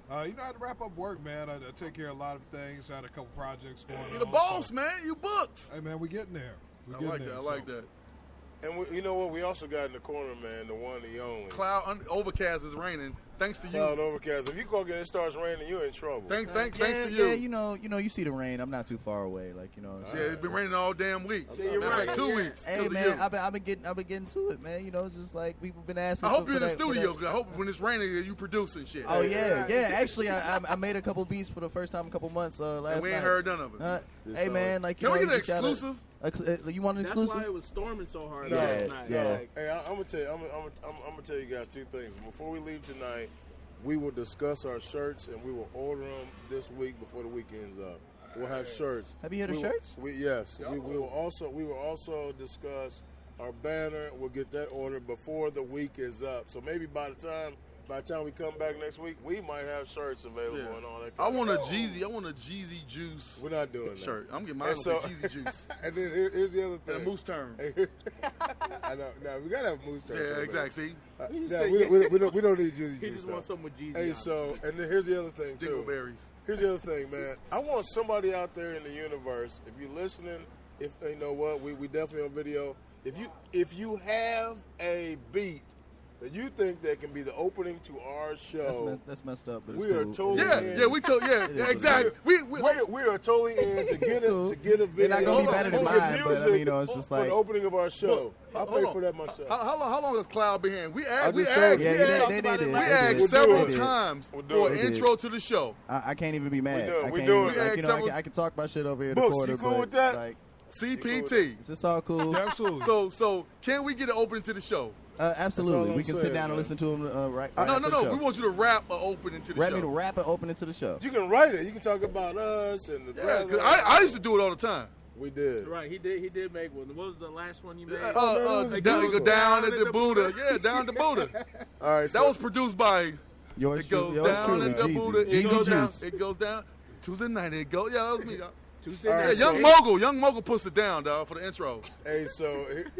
[SPEAKER 6] I had to wrap up work, man. I take care of a lot of things. I had a couple projects going on.
[SPEAKER 2] You're the boss,
[SPEAKER 6] so-
[SPEAKER 2] man. You books.
[SPEAKER 6] Hey, man, we getting there. We
[SPEAKER 2] I
[SPEAKER 6] getting
[SPEAKER 2] like
[SPEAKER 6] there.
[SPEAKER 2] that. I like that.
[SPEAKER 3] And you know what? We also got in the corner, man, the one, the only.
[SPEAKER 2] Overcast is raining. Thanks to you.
[SPEAKER 3] Cloud overcast. If you go get it starts raining, you're in trouble.
[SPEAKER 2] Thanks to you.
[SPEAKER 7] Yeah, you know, you see the rain. I'm not too far away, like
[SPEAKER 2] Yeah, it's been raining all damn week.
[SPEAKER 3] you're
[SPEAKER 2] Matter of
[SPEAKER 3] right.
[SPEAKER 2] fact, 2 weeks.
[SPEAKER 7] Hey
[SPEAKER 2] 'cause of
[SPEAKER 7] man,
[SPEAKER 2] you.
[SPEAKER 7] I've been getting to it, man. You know, just like people been asking.
[SPEAKER 2] I hope
[SPEAKER 7] for
[SPEAKER 2] you're in the
[SPEAKER 7] that- for
[SPEAKER 2] studio.
[SPEAKER 7] that.
[SPEAKER 2] 'Cause I hope when it's raining, you producing shit.
[SPEAKER 7] Oh yeah. Actually, I made a couple beats for the first time in a couple months last
[SPEAKER 2] And we ain't
[SPEAKER 7] night.
[SPEAKER 2] heard none of it.
[SPEAKER 7] Hey man, like you
[SPEAKER 2] Can we
[SPEAKER 7] know,
[SPEAKER 2] get an
[SPEAKER 7] you just gotta-
[SPEAKER 2] exclusive?
[SPEAKER 7] You want an
[SPEAKER 11] That's
[SPEAKER 7] exclusive?
[SPEAKER 11] why it was storming so hard
[SPEAKER 3] No,
[SPEAKER 11] last night.
[SPEAKER 7] yeah.
[SPEAKER 11] Like,
[SPEAKER 3] Hey, I'm gonna tell you. I'm gonna tell you guys two things. Before we leave tonight, we will discuss our shirts and we will order them this week before the weekend's up. We'll have shirts.
[SPEAKER 7] Have you heard of shirts?
[SPEAKER 3] Yes. We will also discuss our banner. We'll get that ordered before the week is up. So maybe by the time we come back next week, we might have shirts available and all that.
[SPEAKER 2] I
[SPEAKER 3] Kind
[SPEAKER 2] want a
[SPEAKER 3] of stuff.
[SPEAKER 2] Jeezy. I want a Jeezy juice.
[SPEAKER 3] We're not doing that.
[SPEAKER 2] Shirt. I'm getting mine
[SPEAKER 3] And
[SPEAKER 2] with
[SPEAKER 3] so-
[SPEAKER 2] the Jeezy juice.
[SPEAKER 3] And then here's the other thing.
[SPEAKER 2] And a moose turn.
[SPEAKER 3] I know. Now we gotta have moose turn.
[SPEAKER 2] Yeah, exactly. See,
[SPEAKER 3] we don't need Jeezy
[SPEAKER 11] he
[SPEAKER 3] juice.
[SPEAKER 11] just
[SPEAKER 3] though.
[SPEAKER 11] wants something with Jeezy.
[SPEAKER 3] Hey,
[SPEAKER 11] on
[SPEAKER 3] so and then here's the other thing too.
[SPEAKER 2] dingleberries.
[SPEAKER 3] Here's the other thing, man. I want somebody out there in the universe. If you're listening, if you know what, we definitely on video. If you have a beat that you think that can be the opening to our show,
[SPEAKER 7] That's messed up. But
[SPEAKER 3] we
[SPEAKER 7] it's
[SPEAKER 3] are
[SPEAKER 7] cool.
[SPEAKER 3] totally
[SPEAKER 2] Exactly.
[SPEAKER 3] we are totally in to get
[SPEAKER 7] cool.
[SPEAKER 3] a video.
[SPEAKER 7] They're not gonna be better than
[SPEAKER 3] Hold on.
[SPEAKER 7] mine, but I mean, you know, it's just
[SPEAKER 3] for
[SPEAKER 7] like
[SPEAKER 3] the opening of our show. I'll
[SPEAKER 2] Hold
[SPEAKER 3] pay
[SPEAKER 2] on.
[SPEAKER 3] for that myself.
[SPEAKER 2] How long has Cloud been here? We
[SPEAKER 3] I
[SPEAKER 2] asked. We
[SPEAKER 3] just told
[SPEAKER 2] asked.
[SPEAKER 3] you.
[SPEAKER 7] yeah,
[SPEAKER 2] we
[SPEAKER 7] they
[SPEAKER 2] asked,
[SPEAKER 7] did.
[SPEAKER 11] about it
[SPEAKER 7] They
[SPEAKER 11] last
[SPEAKER 2] we asked
[SPEAKER 3] We'll do
[SPEAKER 2] several
[SPEAKER 3] it.
[SPEAKER 2] times
[SPEAKER 3] We'll do
[SPEAKER 2] for
[SPEAKER 3] it.
[SPEAKER 2] an
[SPEAKER 7] They did.
[SPEAKER 2] intro to the show.
[SPEAKER 7] I can't even be mad.
[SPEAKER 3] We do it.
[SPEAKER 7] I
[SPEAKER 3] We
[SPEAKER 7] can't
[SPEAKER 3] do
[SPEAKER 7] even,
[SPEAKER 3] it.
[SPEAKER 7] like, you know,
[SPEAKER 2] Several-
[SPEAKER 7] I can talk my shit over here in the
[SPEAKER 3] Books,
[SPEAKER 7] corner.
[SPEAKER 3] you cool
[SPEAKER 7] but,
[SPEAKER 3] with that?
[SPEAKER 7] Like,
[SPEAKER 2] CPT.
[SPEAKER 7] is this all cool?
[SPEAKER 6] Yeah, absolutely.
[SPEAKER 2] So can we get an opening to the show?
[SPEAKER 7] Absolutely.
[SPEAKER 3] I'm
[SPEAKER 7] We can sit
[SPEAKER 3] saying,
[SPEAKER 7] down and
[SPEAKER 3] man.
[SPEAKER 7] listen to them right
[SPEAKER 2] No.
[SPEAKER 7] after the show.
[SPEAKER 2] We want you to rap an opening to the
[SPEAKER 7] Rap
[SPEAKER 2] show.
[SPEAKER 7] me to rap and open it to the show.
[SPEAKER 3] You can write it. You can talk about us and the
[SPEAKER 2] Yeah, 'cause
[SPEAKER 3] brother.
[SPEAKER 2] I used to do it all the time.
[SPEAKER 3] We did.
[SPEAKER 11] Right, he did make one. What was the last one you made?
[SPEAKER 2] Go down at the Buddha. Yeah, down the Buddha.
[SPEAKER 3] All right.
[SPEAKER 2] That was produced by.
[SPEAKER 7] Yours
[SPEAKER 2] It goes
[SPEAKER 7] yours
[SPEAKER 2] down
[SPEAKER 7] truly,
[SPEAKER 2] at the
[SPEAKER 7] Jeezy.
[SPEAKER 2] Buddha. It
[SPEAKER 7] Jeezy
[SPEAKER 2] goes down.
[SPEAKER 7] Juice.
[SPEAKER 2] It goes down. Tuesday night. It goes. Yeah, that was me. Dog.
[SPEAKER 11] Tuesday
[SPEAKER 3] All right,
[SPEAKER 11] night.
[SPEAKER 3] so-
[SPEAKER 2] Young Mogul puts it down, dog, for the intros.
[SPEAKER 3] Hey, so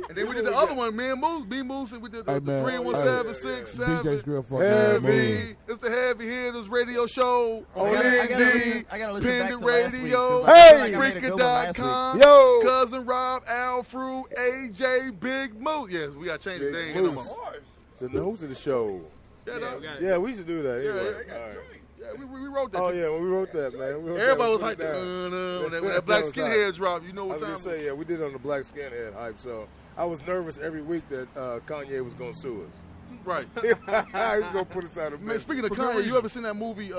[SPEAKER 2] And then we did the other one, me and Moose, B-Moose, and we did the,
[SPEAKER 4] Hey,
[SPEAKER 2] the
[SPEAKER 4] man.
[SPEAKER 2] 31767.
[SPEAKER 4] DJ's real fucking
[SPEAKER 2] Heavy. It's the Heavy Hitters radio show on
[SPEAKER 3] I
[SPEAKER 7] gotta
[SPEAKER 2] ND,
[SPEAKER 7] listen back to
[SPEAKER 2] Pendant
[SPEAKER 7] last week,
[SPEAKER 2] Radio,
[SPEAKER 7] 'cause I feel like I made a good one last
[SPEAKER 2] Freaker.com,
[SPEAKER 3] Yo.
[SPEAKER 2] Cousin Rob, Alfru, AJ, Big Moose. Yes, we got to change the
[SPEAKER 3] Big
[SPEAKER 2] name. No
[SPEAKER 3] Moose.
[SPEAKER 2] more.
[SPEAKER 3] So the host of the show.
[SPEAKER 2] Yeah,
[SPEAKER 11] Yeah,
[SPEAKER 2] dog.
[SPEAKER 11] we got it.
[SPEAKER 3] Yeah, we used to do that. Anyway.
[SPEAKER 2] Yeah,
[SPEAKER 3] All right.
[SPEAKER 2] Yeah, we wrote that.
[SPEAKER 3] Oh yeah, when we wrote that, man. We wrote
[SPEAKER 2] Everybody
[SPEAKER 3] that,
[SPEAKER 2] was
[SPEAKER 3] we
[SPEAKER 2] like,
[SPEAKER 3] put it down.
[SPEAKER 2] when that black
[SPEAKER 3] was
[SPEAKER 2] skinhead drop, you know
[SPEAKER 3] I
[SPEAKER 2] what
[SPEAKER 3] was
[SPEAKER 2] time
[SPEAKER 3] gonna say, yeah, we did it on the Black Skinhead hype. So I was nervous every week that Kanye was gonna sue us.
[SPEAKER 2] Right.
[SPEAKER 3] He's gonna put us out of
[SPEAKER 2] Man,
[SPEAKER 3] business.
[SPEAKER 2] speaking of
[SPEAKER 6] For good
[SPEAKER 2] Kanye, you
[SPEAKER 6] reason.
[SPEAKER 2] ever seen that movie,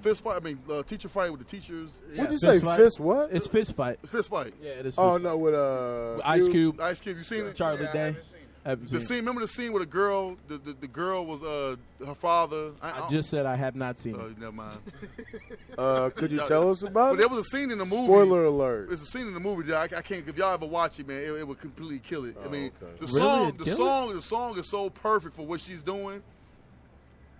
[SPEAKER 2] Fist Fight? Teacher Fight with the teachers.
[SPEAKER 3] What'd you
[SPEAKER 4] Fist
[SPEAKER 3] say?
[SPEAKER 4] fight.
[SPEAKER 3] Fist what?
[SPEAKER 4] It's fist fight.
[SPEAKER 2] Fist Fight.
[SPEAKER 4] Yeah, it is.
[SPEAKER 3] Oh
[SPEAKER 4] Fist
[SPEAKER 3] no, with
[SPEAKER 4] Ice Cube,
[SPEAKER 2] Ice Cube, you seen it?
[SPEAKER 4] Charlie Day.
[SPEAKER 2] The scene. Remember the scene where the girl, the girl was her father.
[SPEAKER 4] I just said I have not seen it.
[SPEAKER 2] Never mind.
[SPEAKER 3] Could you tell us about it?
[SPEAKER 2] But there was a scene in the movie.
[SPEAKER 3] Spoiler alert.
[SPEAKER 2] It's a scene in the movie that I can't. If y'all ever watch it, man, it would completely kill it. I mean,
[SPEAKER 3] okay.
[SPEAKER 2] the song is so perfect for what she's doing.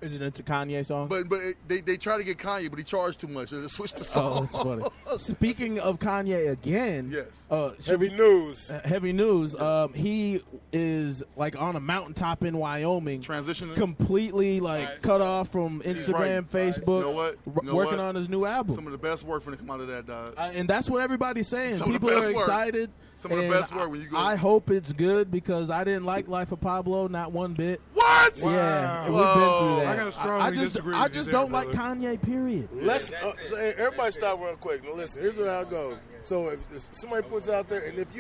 [SPEAKER 4] Is it into Kanye song?
[SPEAKER 2] But they try to get Kanye, but he charged too much, so they switched the song.
[SPEAKER 4] Oh, that's funny. Speaking of Kanye again,
[SPEAKER 2] yes.
[SPEAKER 3] Heavy news.
[SPEAKER 4] Heavy news. He is like on a mountaintop in Wyoming,
[SPEAKER 2] transitioning,
[SPEAKER 4] completely cut off from Instagram, Facebook.
[SPEAKER 2] You know what?
[SPEAKER 4] Working on his new album.
[SPEAKER 2] Some of the best work when it come out of that, dog.
[SPEAKER 4] And that's what everybody's saying.
[SPEAKER 2] Some
[SPEAKER 4] People
[SPEAKER 2] of the best
[SPEAKER 4] are excited.
[SPEAKER 2] Some of the best work when you go.
[SPEAKER 4] I hope it's good because I didn't like Life of Pablo, not one bit.
[SPEAKER 2] What?
[SPEAKER 4] Yeah, we've been through that.
[SPEAKER 6] I gotta strongly disagree with
[SPEAKER 4] I
[SPEAKER 6] you
[SPEAKER 4] just
[SPEAKER 6] there,
[SPEAKER 4] don't like
[SPEAKER 6] brother.
[SPEAKER 4] Kanye. Period.
[SPEAKER 3] Let's hey, everybody stop real quick. Now listen, here's how it goes. So if somebody puts out there, and if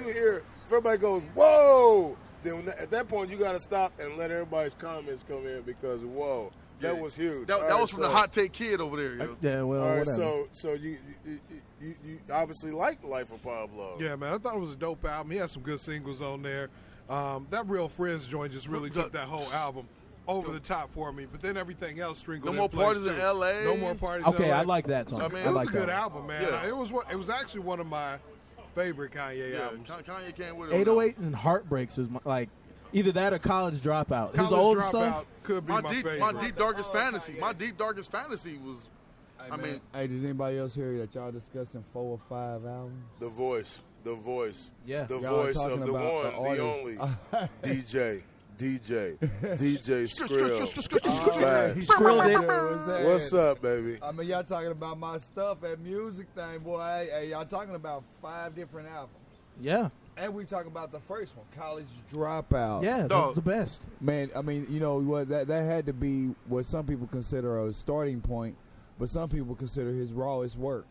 [SPEAKER 3] everybody goes, "Whoa!" then at that point you got to stop and let everybody's comments come in because whoa, that was huge.
[SPEAKER 2] That was from the Hot Take Kid over there. Yo.
[SPEAKER 4] Yeah, well,
[SPEAKER 3] all right,
[SPEAKER 4] whatever.
[SPEAKER 3] so you obviously like Life of Pablo.
[SPEAKER 6] Yeah, man, I thought it was a dope album. He had some good singles on there. That Real Friends joint just really took that whole album over the top for me. But then everything else sprinkled in
[SPEAKER 2] No more
[SPEAKER 6] place
[SPEAKER 2] parties
[SPEAKER 6] too.
[SPEAKER 2] in L.A.
[SPEAKER 6] No more parties.
[SPEAKER 4] Okay,
[SPEAKER 6] in LA.
[SPEAKER 4] I like that song.
[SPEAKER 2] I mean,
[SPEAKER 6] It was
[SPEAKER 4] like
[SPEAKER 6] a good
[SPEAKER 4] that.
[SPEAKER 6] album, man.
[SPEAKER 2] Yeah.
[SPEAKER 6] It was actually one of my favorite Kanye albums.
[SPEAKER 2] Kanye came with it.
[SPEAKER 4] 808 and Heartbreaks is like either that or College Dropout. His
[SPEAKER 6] College
[SPEAKER 4] old
[SPEAKER 6] Dropout
[SPEAKER 4] stuff.
[SPEAKER 6] could be my favorite.
[SPEAKER 2] My deep darkest fantasy. My deep darkest fantasy was. I mean,
[SPEAKER 12] hey, does anybody else hear that y'all discussing 4 or 5 albums?
[SPEAKER 3] The voice,
[SPEAKER 4] Yeah.
[SPEAKER 3] the
[SPEAKER 12] Y'all
[SPEAKER 3] voice
[SPEAKER 12] talking
[SPEAKER 3] of the
[SPEAKER 12] about
[SPEAKER 3] one,
[SPEAKER 12] the
[SPEAKER 3] the only DJ Skrill.
[SPEAKER 12] Man.
[SPEAKER 4] Skrill did.
[SPEAKER 3] What's up, baby?
[SPEAKER 12] I mean, y'all talking about my stuff at music thing, boy. Hey, y'all talking about 5 different albums.
[SPEAKER 4] Yeah.
[SPEAKER 12] And we talking about the first one, College Dropout.
[SPEAKER 4] Yeah, that's the best.
[SPEAKER 12] Man, I mean, you know what? That had to be what some people consider a starting point, but some people consider his rawest work.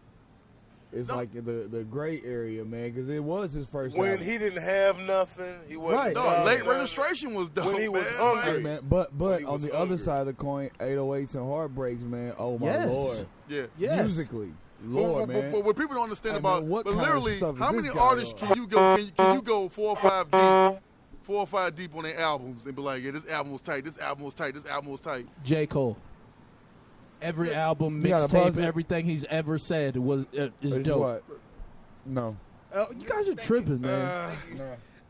[SPEAKER 12] It's like the gray area, man, because it was his first
[SPEAKER 3] When
[SPEAKER 12] album.
[SPEAKER 3] he didn't have nothing, he wasn't.
[SPEAKER 4] Right.
[SPEAKER 2] no, late registration was dope.
[SPEAKER 3] When he was
[SPEAKER 2] man.
[SPEAKER 3] hungry.
[SPEAKER 12] Hey, man, but
[SPEAKER 3] When he
[SPEAKER 12] on
[SPEAKER 3] was
[SPEAKER 12] the other
[SPEAKER 3] hungry.
[SPEAKER 12] side of the coin, 808s and Heartbreaks, man. Oh my
[SPEAKER 4] Yes.
[SPEAKER 12] Lord,
[SPEAKER 2] Yeah.
[SPEAKER 4] Yes.
[SPEAKER 12] musically, Lord, man.
[SPEAKER 2] But what people don't understand
[SPEAKER 12] Hey,
[SPEAKER 2] about,
[SPEAKER 12] man, what
[SPEAKER 2] but
[SPEAKER 12] kind of
[SPEAKER 2] literally,
[SPEAKER 12] stuff is
[SPEAKER 2] how
[SPEAKER 12] this
[SPEAKER 2] many
[SPEAKER 12] guy
[SPEAKER 2] artists
[SPEAKER 12] on?
[SPEAKER 2] can you go? Can you go 4 or 5 deep? 4 or 5 deep on their albums and be like, yeah, this album was tight. This album was tight. This album was tight.
[SPEAKER 4] J. Cole. Every album,
[SPEAKER 12] You got a
[SPEAKER 4] mixtape,
[SPEAKER 12] buzzer?
[SPEAKER 4] everything he's ever said is
[SPEAKER 12] It's
[SPEAKER 4] dope.
[SPEAKER 12] what? No.
[SPEAKER 4] You guys are tripping, man.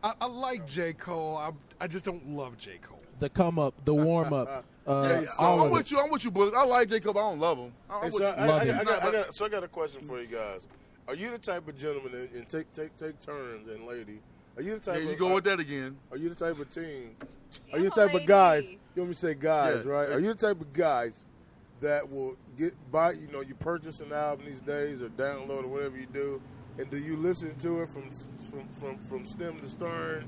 [SPEAKER 6] I like J. Cole. I just don't love J. Cole.
[SPEAKER 4] The come up, the warm up,
[SPEAKER 2] So
[SPEAKER 4] all
[SPEAKER 2] I'm
[SPEAKER 4] of
[SPEAKER 2] with
[SPEAKER 4] it.
[SPEAKER 2] you. I'm with you, Bullet. I like Jacob. I don't love him. I'm
[SPEAKER 3] Hey,
[SPEAKER 2] with
[SPEAKER 3] so
[SPEAKER 2] you.
[SPEAKER 3] I got a question for you guys. Are you the type of gentleman and take turns and lady? Are you the type?
[SPEAKER 2] Yeah, you
[SPEAKER 3] of,
[SPEAKER 2] go with that again.
[SPEAKER 3] Are you the type of team? Are you
[SPEAKER 5] I'm
[SPEAKER 3] the
[SPEAKER 5] a
[SPEAKER 3] type of
[SPEAKER 5] lady.
[SPEAKER 3] guys? You want me to say guys,
[SPEAKER 2] Yeah.
[SPEAKER 3] right? Are you the type of guys that will you purchase an album these days or download or whatever you do, and do you listen to it from stem to stern,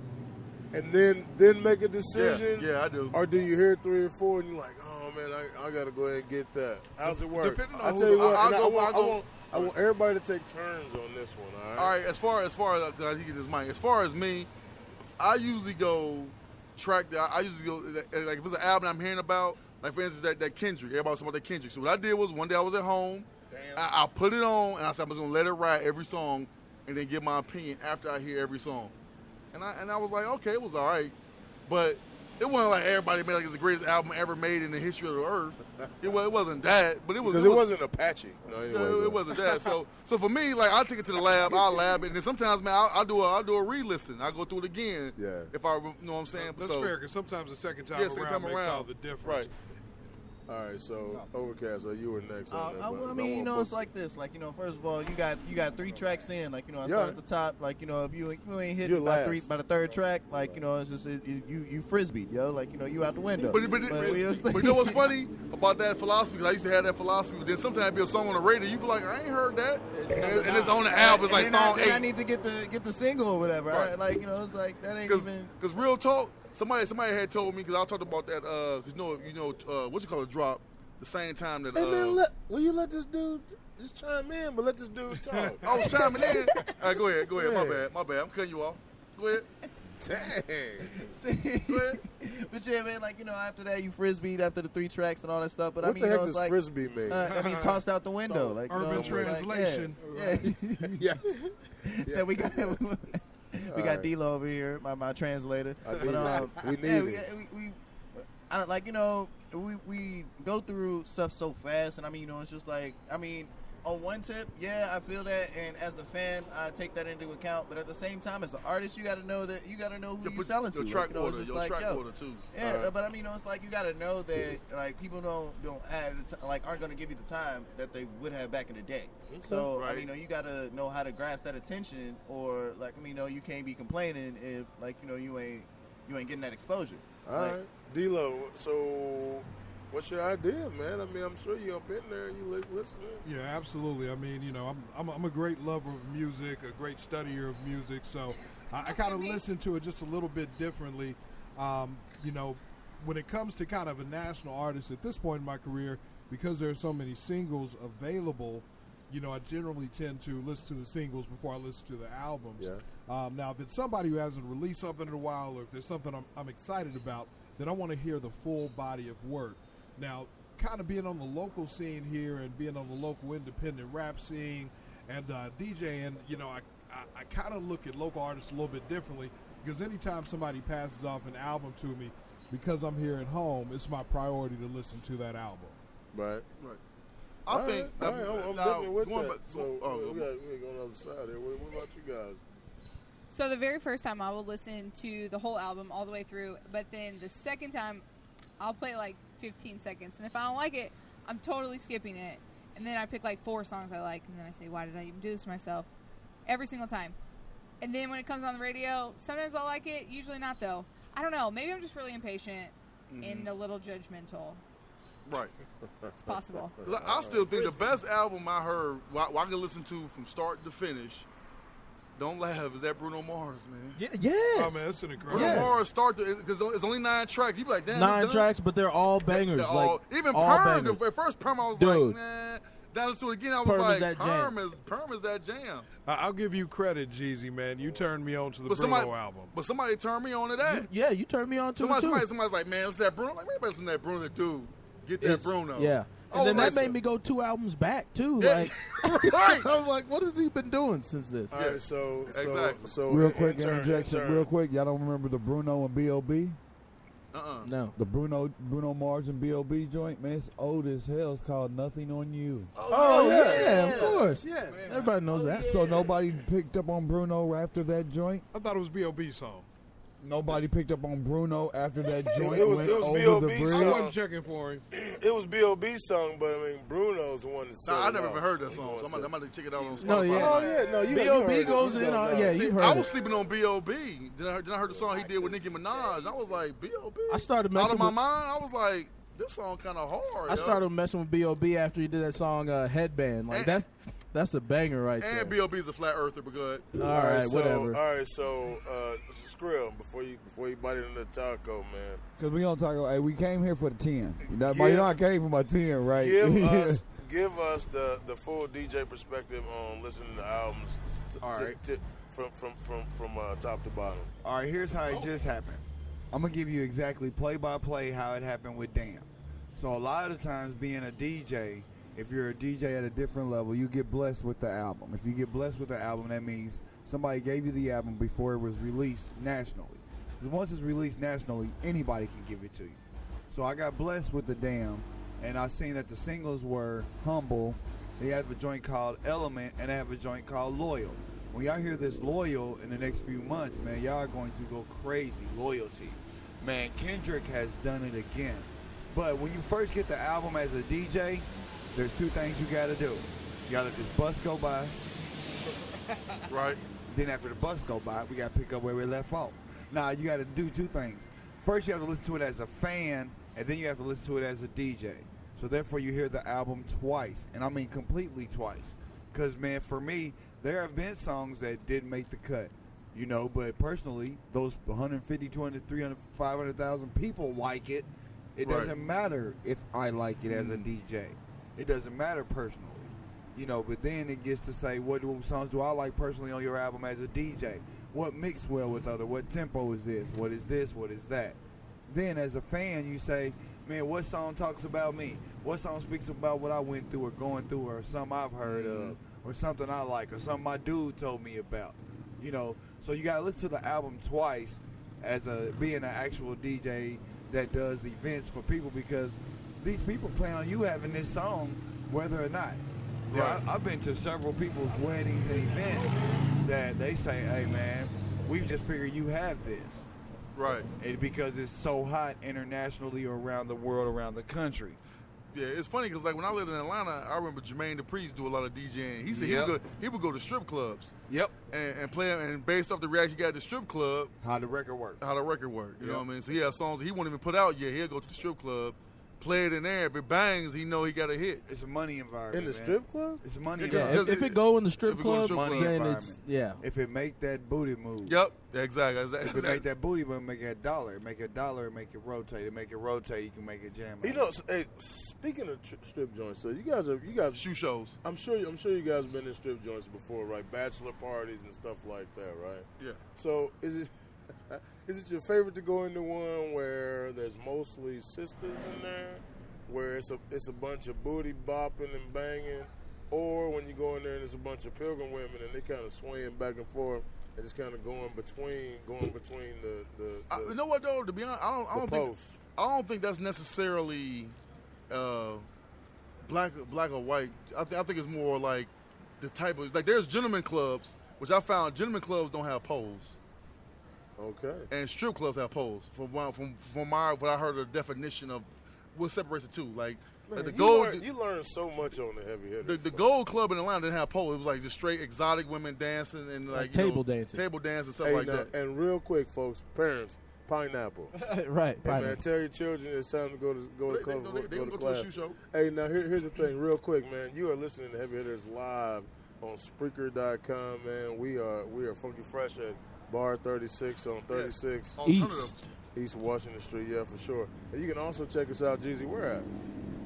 [SPEAKER 3] and then make a decision?
[SPEAKER 2] Yeah, I do.
[SPEAKER 3] Or do you hear 3 or 4 and you're like, oh man, I gotta go ahead and get that? How's it work?
[SPEAKER 6] Depending on
[SPEAKER 3] I'll
[SPEAKER 6] who
[SPEAKER 3] tell you
[SPEAKER 6] the-
[SPEAKER 3] what.
[SPEAKER 2] I'll
[SPEAKER 3] and
[SPEAKER 2] go-
[SPEAKER 3] I want everybody to take turns on this one. All right.
[SPEAKER 2] All right, as far as he get his mic. As far as me, I usually go track. I usually go like if it's an album I'm hearing about. Like for instance, that Kendrick. Everybody's talking about that Kendrick. So what I did was one day I was at home. I put it on and I said I'm just gonna let it ride every song, and then give my opinion after I hear every song. And I was like, okay, it was all right, but it wasn't like everybody made like it's the greatest album ever made in the history of the earth. It wasn't that, but it was.
[SPEAKER 3] Because it wasn't Apache. No, anyway,
[SPEAKER 2] It wasn't that. So for me, like I take it to the lab, I'll lab it, and then sometimes, man, I'll do a re-listen. I'll go through it again.
[SPEAKER 3] Yeah.
[SPEAKER 2] If I know what I'm saying.
[SPEAKER 6] That's
[SPEAKER 2] so,
[SPEAKER 6] fair because sometimes the second time
[SPEAKER 2] Yeah, second
[SPEAKER 6] around
[SPEAKER 2] time
[SPEAKER 6] makes
[SPEAKER 2] around.
[SPEAKER 6] all the difference.
[SPEAKER 2] Right.
[SPEAKER 3] All right, so Overcast, you were next on that.
[SPEAKER 7] I
[SPEAKER 3] brother.
[SPEAKER 7] mean, you know, it's like this. Like, you know, first of all, you got 3 tracks in. Like, you know, I start
[SPEAKER 3] Yeah.
[SPEAKER 7] at the top. Like, you know, if you ain't hit
[SPEAKER 3] You're
[SPEAKER 7] by
[SPEAKER 3] last.
[SPEAKER 7] by the 3rd track, like, you know, it's just you frisbee, yo. Like, you know, you out the window.
[SPEAKER 2] But
[SPEAKER 7] you know what I'm
[SPEAKER 2] you
[SPEAKER 7] saying?
[SPEAKER 2] know what's funny about that philosophy? 'Cause I used to have that philosophy. But then sometimes it'd be a song on the radio. You be like, I ain't heard that, and it's on the album. It's like
[SPEAKER 7] And then
[SPEAKER 2] song
[SPEAKER 7] then
[SPEAKER 2] 8.
[SPEAKER 7] I need to get the single or whatever.
[SPEAKER 2] Right.
[SPEAKER 7] Like, you know, it's like that ain't even.
[SPEAKER 2] Because real talk, somebody had told me because I talked about that. Cause you know what you call it drop the same time that.
[SPEAKER 3] Hey man, will you let this dude just chime in? But let this dude talk.
[SPEAKER 2] I was chiming in. All right, go ahead. My bad. I'm cutting you off. Go ahead.
[SPEAKER 3] Dang.
[SPEAKER 2] Go ahead.
[SPEAKER 7] But yeah, man, like, you know, after that you frisbeed after the 3 tracks and all that stuff. But
[SPEAKER 3] What
[SPEAKER 7] I mean,
[SPEAKER 3] the
[SPEAKER 7] you
[SPEAKER 3] heck
[SPEAKER 7] know,
[SPEAKER 3] does
[SPEAKER 7] it's like
[SPEAKER 3] frisbee mean?
[SPEAKER 7] I mean, tossed out the window, like, you
[SPEAKER 6] Urban
[SPEAKER 7] know,
[SPEAKER 6] translation.
[SPEAKER 7] Like, yeah.
[SPEAKER 3] Yes.
[SPEAKER 7] So we got We got D-Lo over here, my translator.
[SPEAKER 3] We need it.
[SPEAKER 7] I like, we go through stuff so fast, and I mean, it's just like, on one tip, yeah, I feel that, and as a fan, I take that into account. But at the same time, as an artist, you got to know who you're selling to.
[SPEAKER 2] Your track order, too.
[SPEAKER 7] Yeah, but I mean, it's like you got to know that like people don't have aren't going to give you the time that they would have back in the day. So
[SPEAKER 2] right.
[SPEAKER 7] I mean, you got to know how to grasp that attention, or like you can't be complaining if you ain't getting that exposure.
[SPEAKER 3] All right, D-Lo. So, what's your idea, man? I mean, I'm sure you up in there and you listening.
[SPEAKER 6] Yeah, absolutely. I mean, I'm a great lover of music, a great studier of music, so I kind of listen to it just a little bit differently. When it comes to kind of a national artist at this point in my career, because there are so many singles available, I generally tend to listen to the singles before I listen to the albums.
[SPEAKER 3] Yeah.
[SPEAKER 6] Now, if it's somebody who hasn't released something in a while, or if there's something I'm excited about, then I want to hear the full body of work. Now, kind of being on the local scene here and being on the local independent rap scene and DJing, I kind of look at local artists a little bit differently, because anytime somebody passes off an album to me, because I'm here at home, it's my priority to listen to that album.
[SPEAKER 3] Right.
[SPEAKER 2] I think
[SPEAKER 3] I'm definitely with that. So we got to go on the other side here. What about you guys?
[SPEAKER 5] So the very first time I will listen to the whole album all the way through, but then the second time I'll play like 15 seconds, and if I don't like it, I'm totally skipping it. And then I pick like 4 songs I like, and then I say, why did I even do this to myself? Every single time. And then when it comes on the radio, sometimes I'll like it, usually not though. I don't know, maybe I'm just really impatient and a little judgmental.
[SPEAKER 2] Right.
[SPEAKER 5] It's possible.
[SPEAKER 2] I still think the best album I heard, I can listen to from start to finish, don't laugh, is that Bruno Mars, man.
[SPEAKER 4] Yes.
[SPEAKER 6] Oh, man, that's an incredible.
[SPEAKER 2] Bruno Mars because it's only 9 tracks. You be like, damn.
[SPEAKER 4] 9 tracks, but they're all bangers.
[SPEAKER 2] They're all, even
[SPEAKER 4] all
[SPEAKER 2] Perm,
[SPEAKER 4] bangers.
[SPEAKER 2] the first Perm, I was
[SPEAKER 4] Dude.
[SPEAKER 2] like, nah. Then to it again, I was
[SPEAKER 4] Perm
[SPEAKER 2] like,
[SPEAKER 4] is that jam.
[SPEAKER 2] Perm is that jam.
[SPEAKER 6] I'll give you credit, Jeezy, man. You turned me on to the Bruno album.
[SPEAKER 2] But somebody turned me on to that.
[SPEAKER 4] You turned me on to it, too.
[SPEAKER 2] Somebody's like, man, it's that Bruno. Like, maybe it's that Bruno, dude. Get that Bruno.
[SPEAKER 4] Yeah. And then that made me go 2 albums back, too.
[SPEAKER 2] Yeah.
[SPEAKER 4] Right. I was like, what has he been doing since this?
[SPEAKER 3] All right, so
[SPEAKER 12] real quick interjection, real quick. Y'all don't remember the Bruno and B.O.B.?
[SPEAKER 4] No.
[SPEAKER 12] The Bruno Mars and B.O.B. joint, man, it's old as hell. It's called Nothing on You.
[SPEAKER 4] Oh yeah, of course. Yeah. Everybody knows that.
[SPEAKER 12] So nobody picked up on Bruno after that joint?
[SPEAKER 6] I thought it was B.O.B. song.
[SPEAKER 12] Nobody picked up on Bruno after that joint.
[SPEAKER 3] It was B.O.B. song.
[SPEAKER 6] I wasn't checking for him.
[SPEAKER 3] It was B.O.B. song, but I mean Bruno's the one that said
[SPEAKER 2] I never even heard that song. So I'm going to check it out on Spotify.
[SPEAKER 3] You
[SPEAKER 4] B.O.B. goes in on, you heard
[SPEAKER 2] I
[SPEAKER 4] it.
[SPEAKER 2] was sleeping on B.O.B. Then I heard the song he did with Nicki Minaj. I was like, B.O.B.?
[SPEAKER 4] I started
[SPEAKER 2] Out
[SPEAKER 4] messing
[SPEAKER 2] of my
[SPEAKER 4] with,
[SPEAKER 2] mind, I was like, this song kind of hard.
[SPEAKER 4] I started messing with B.O.B. after he did that song Headband. Like that's a banger right there.
[SPEAKER 2] And B.O.B.'s a flat earther, but good.
[SPEAKER 4] All right, whatever.
[SPEAKER 3] All right, so Skrill, before you bite into the taco, man.
[SPEAKER 12] Because we gonna talk about. Hey, we came here for the 10. I came for my 10, right?
[SPEAKER 3] Give us the full DJ perspective on listening to albums. From top to bottom.
[SPEAKER 13] All right, here's how it just happened. I'm gonna give you exactly play by play how it happened with Damn. So a lot of the times, being a DJ, if you're a DJ at a different level, you get blessed with the album. If you get blessed with the album, that means somebody gave you the album before it was released nationally. Because once it's released nationally, anybody can give it to you. So I got blessed with the Damn, and I seen that the singles were Humble. They have a joint called Element, and they have a joint called Loyal. When y'all hear this Loyal in the next few months, man, y'all are going to go crazy. Loyalty. Man, Kendrick has done it again. But when you first get the album as a DJ, there's 2 things you got to do. You got to just bus go by.
[SPEAKER 2] Right.
[SPEAKER 13] Then after the bus go by, we got to pick up where we left off. Now, you got to do 2 things. First, you have to listen to it as a fan, and then you have to listen to it as a DJ. So therefore, you hear the album twice, and I mean completely twice. Because, man, for me, there have been songs that didn't make the cut, but personally, those 150, 200, 300, 500,000 people like it. It doesn't matter if I like it as a DJ. It doesn't matter personally. But then it gets to say, what songs do I like personally on your album as a DJ? What mixed well with other? What tempo is this? What is this? What is that? Then as a fan, you say, man, what song talks about me? What song speaks about what I went through or going through or something I've heard of or something I like or something my dude told me about? You know, so you gotta listen to the album twice as being an actual DJ that does events for people, because these people plan on you having this song whether or not. Yeah, I've been to several people's weddings and events that they say, hey man, we just figured you have this.
[SPEAKER 2] Right.
[SPEAKER 13] And because it's so hot internationally or around the world, around the country.
[SPEAKER 2] Yeah, it's funny because like when I lived in Atlanta, I remember Jermaine Dupri do a lot of DJing. He said he would go to strip clubs.
[SPEAKER 13] Yep.
[SPEAKER 2] And play, and based off the reaction he got at the strip club,
[SPEAKER 13] how the record work.
[SPEAKER 2] You know what I mean? So he has songs that he won't even put out yet. He'll go to the strip club, play it in there. If it bangs, he know he got a hit.
[SPEAKER 13] It's a money environment.
[SPEAKER 3] In the strip club?
[SPEAKER 13] It's a money
[SPEAKER 4] environment. If it go in the strip club,
[SPEAKER 13] money
[SPEAKER 4] then it's
[SPEAKER 13] If it make that booty move.
[SPEAKER 2] Yep, exactly.
[SPEAKER 13] If it make that booty move, make that dollar. Make a dollar, make it rotate. Make it rotate, you can make it jam.
[SPEAKER 3] You know, hey, speaking of strip joints, so you guys
[SPEAKER 2] shoe shows.
[SPEAKER 3] I'm sure you guys have been in strip joints before, right? Bachelor parties and stuff like that, right?
[SPEAKER 2] Yeah.
[SPEAKER 3] So is it your favorite to go into one where there's mostly sisters in there, where it's a bunch of booty bopping and banging, or when you go in there and there's a bunch of pilgrim women and they kind of swaying back and forth and just kind of going between the
[SPEAKER 2] you know what though? To be honest, I don't think that's necessarily black or white. I think it's more like the type of, like, there's gentleman clubs, which I found gentleman clubs don't have poles.
[SPEAKER 3] Okay.
[SPEAKER 2] And strip clubs have poles. From what I heard, the definition of what separates the two. Like,
[SPEAKER 3] Man,
[SPEAKER 2] the gold.
[SPEAKER 3] You learn so much on the heavy hitters.
[SPEAKER 2] The Gold Club in Atlanta didn't have poles. It was like just straight exotic women dancing and like
[SPEAKER 4] table dancing
[SPEAKER 2] and stuff
[SPEAKER 3] hey,
[SPEAKER 2] like
[SPEAKER 3] now,
[SPEAKER 2] that.
[SPEAKER 3] And real quick, folks, parents, pineapple.
[SPEAKER 4] Right.
[SPEAKER 3] Hey, man, tell your children it's time to go to
[SPEAKER 2] They
[SPEAKER 3] class.
[SPEAKER 2] to a shoe show.
[SPEAKER 3] Hey, now here's the thing, real quick, man. You are listening to Heavy Hitters live on Spreaker.com, man. We are funky fresh at Bar 36 on 36 East Washington Street, yeah, for sure. And you can also check us out, Jeezy. Where at?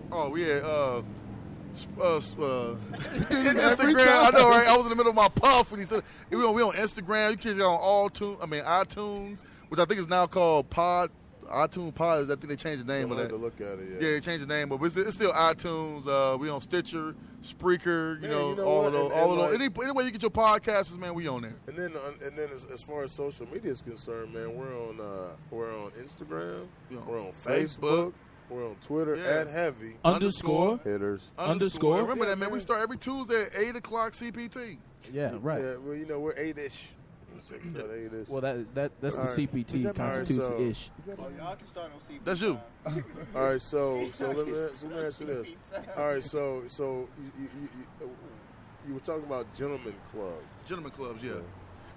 [SPEAKER 2] Oh, we had Instagram. I know, right? I was in the middle of my puff when he said we on Instagram. You can check it on iTunes, which I think is now called iTunes Pod. I think they changed the name of that.
[SPEAKER 3] To look at it,
[SPEAKER 2] yeah. They changed the name, but it's still iTunes. We on Stitcher, Spreaker. You know all of those. Any way you get your podcasts, man, we on there.
[SPEAKER 3] And then as far as social media is concerned, man, we're on Instagram. We're on Facebook. We're on Twitter at Heavy Hitters.
[SPEAKER 2] Remember that, man. We start every Tuesday at 8 o'clock CPT.
[SPEAKER 4] Yeah, right.
[SPEAKER 3] Yeah, well, we're 8-ish.
[SPEAKER 4] Well, that's the CPT constitutes ish.
[SPEAKER 7] Y'all can start on CPT.
[SPEAKER 2] That's you.
[SPEAKER 3] All right, so let me ask you this. All right, so you were talking about gentlemen clubs.
[SPEAKER 2] Gentlemen clubs, yeah.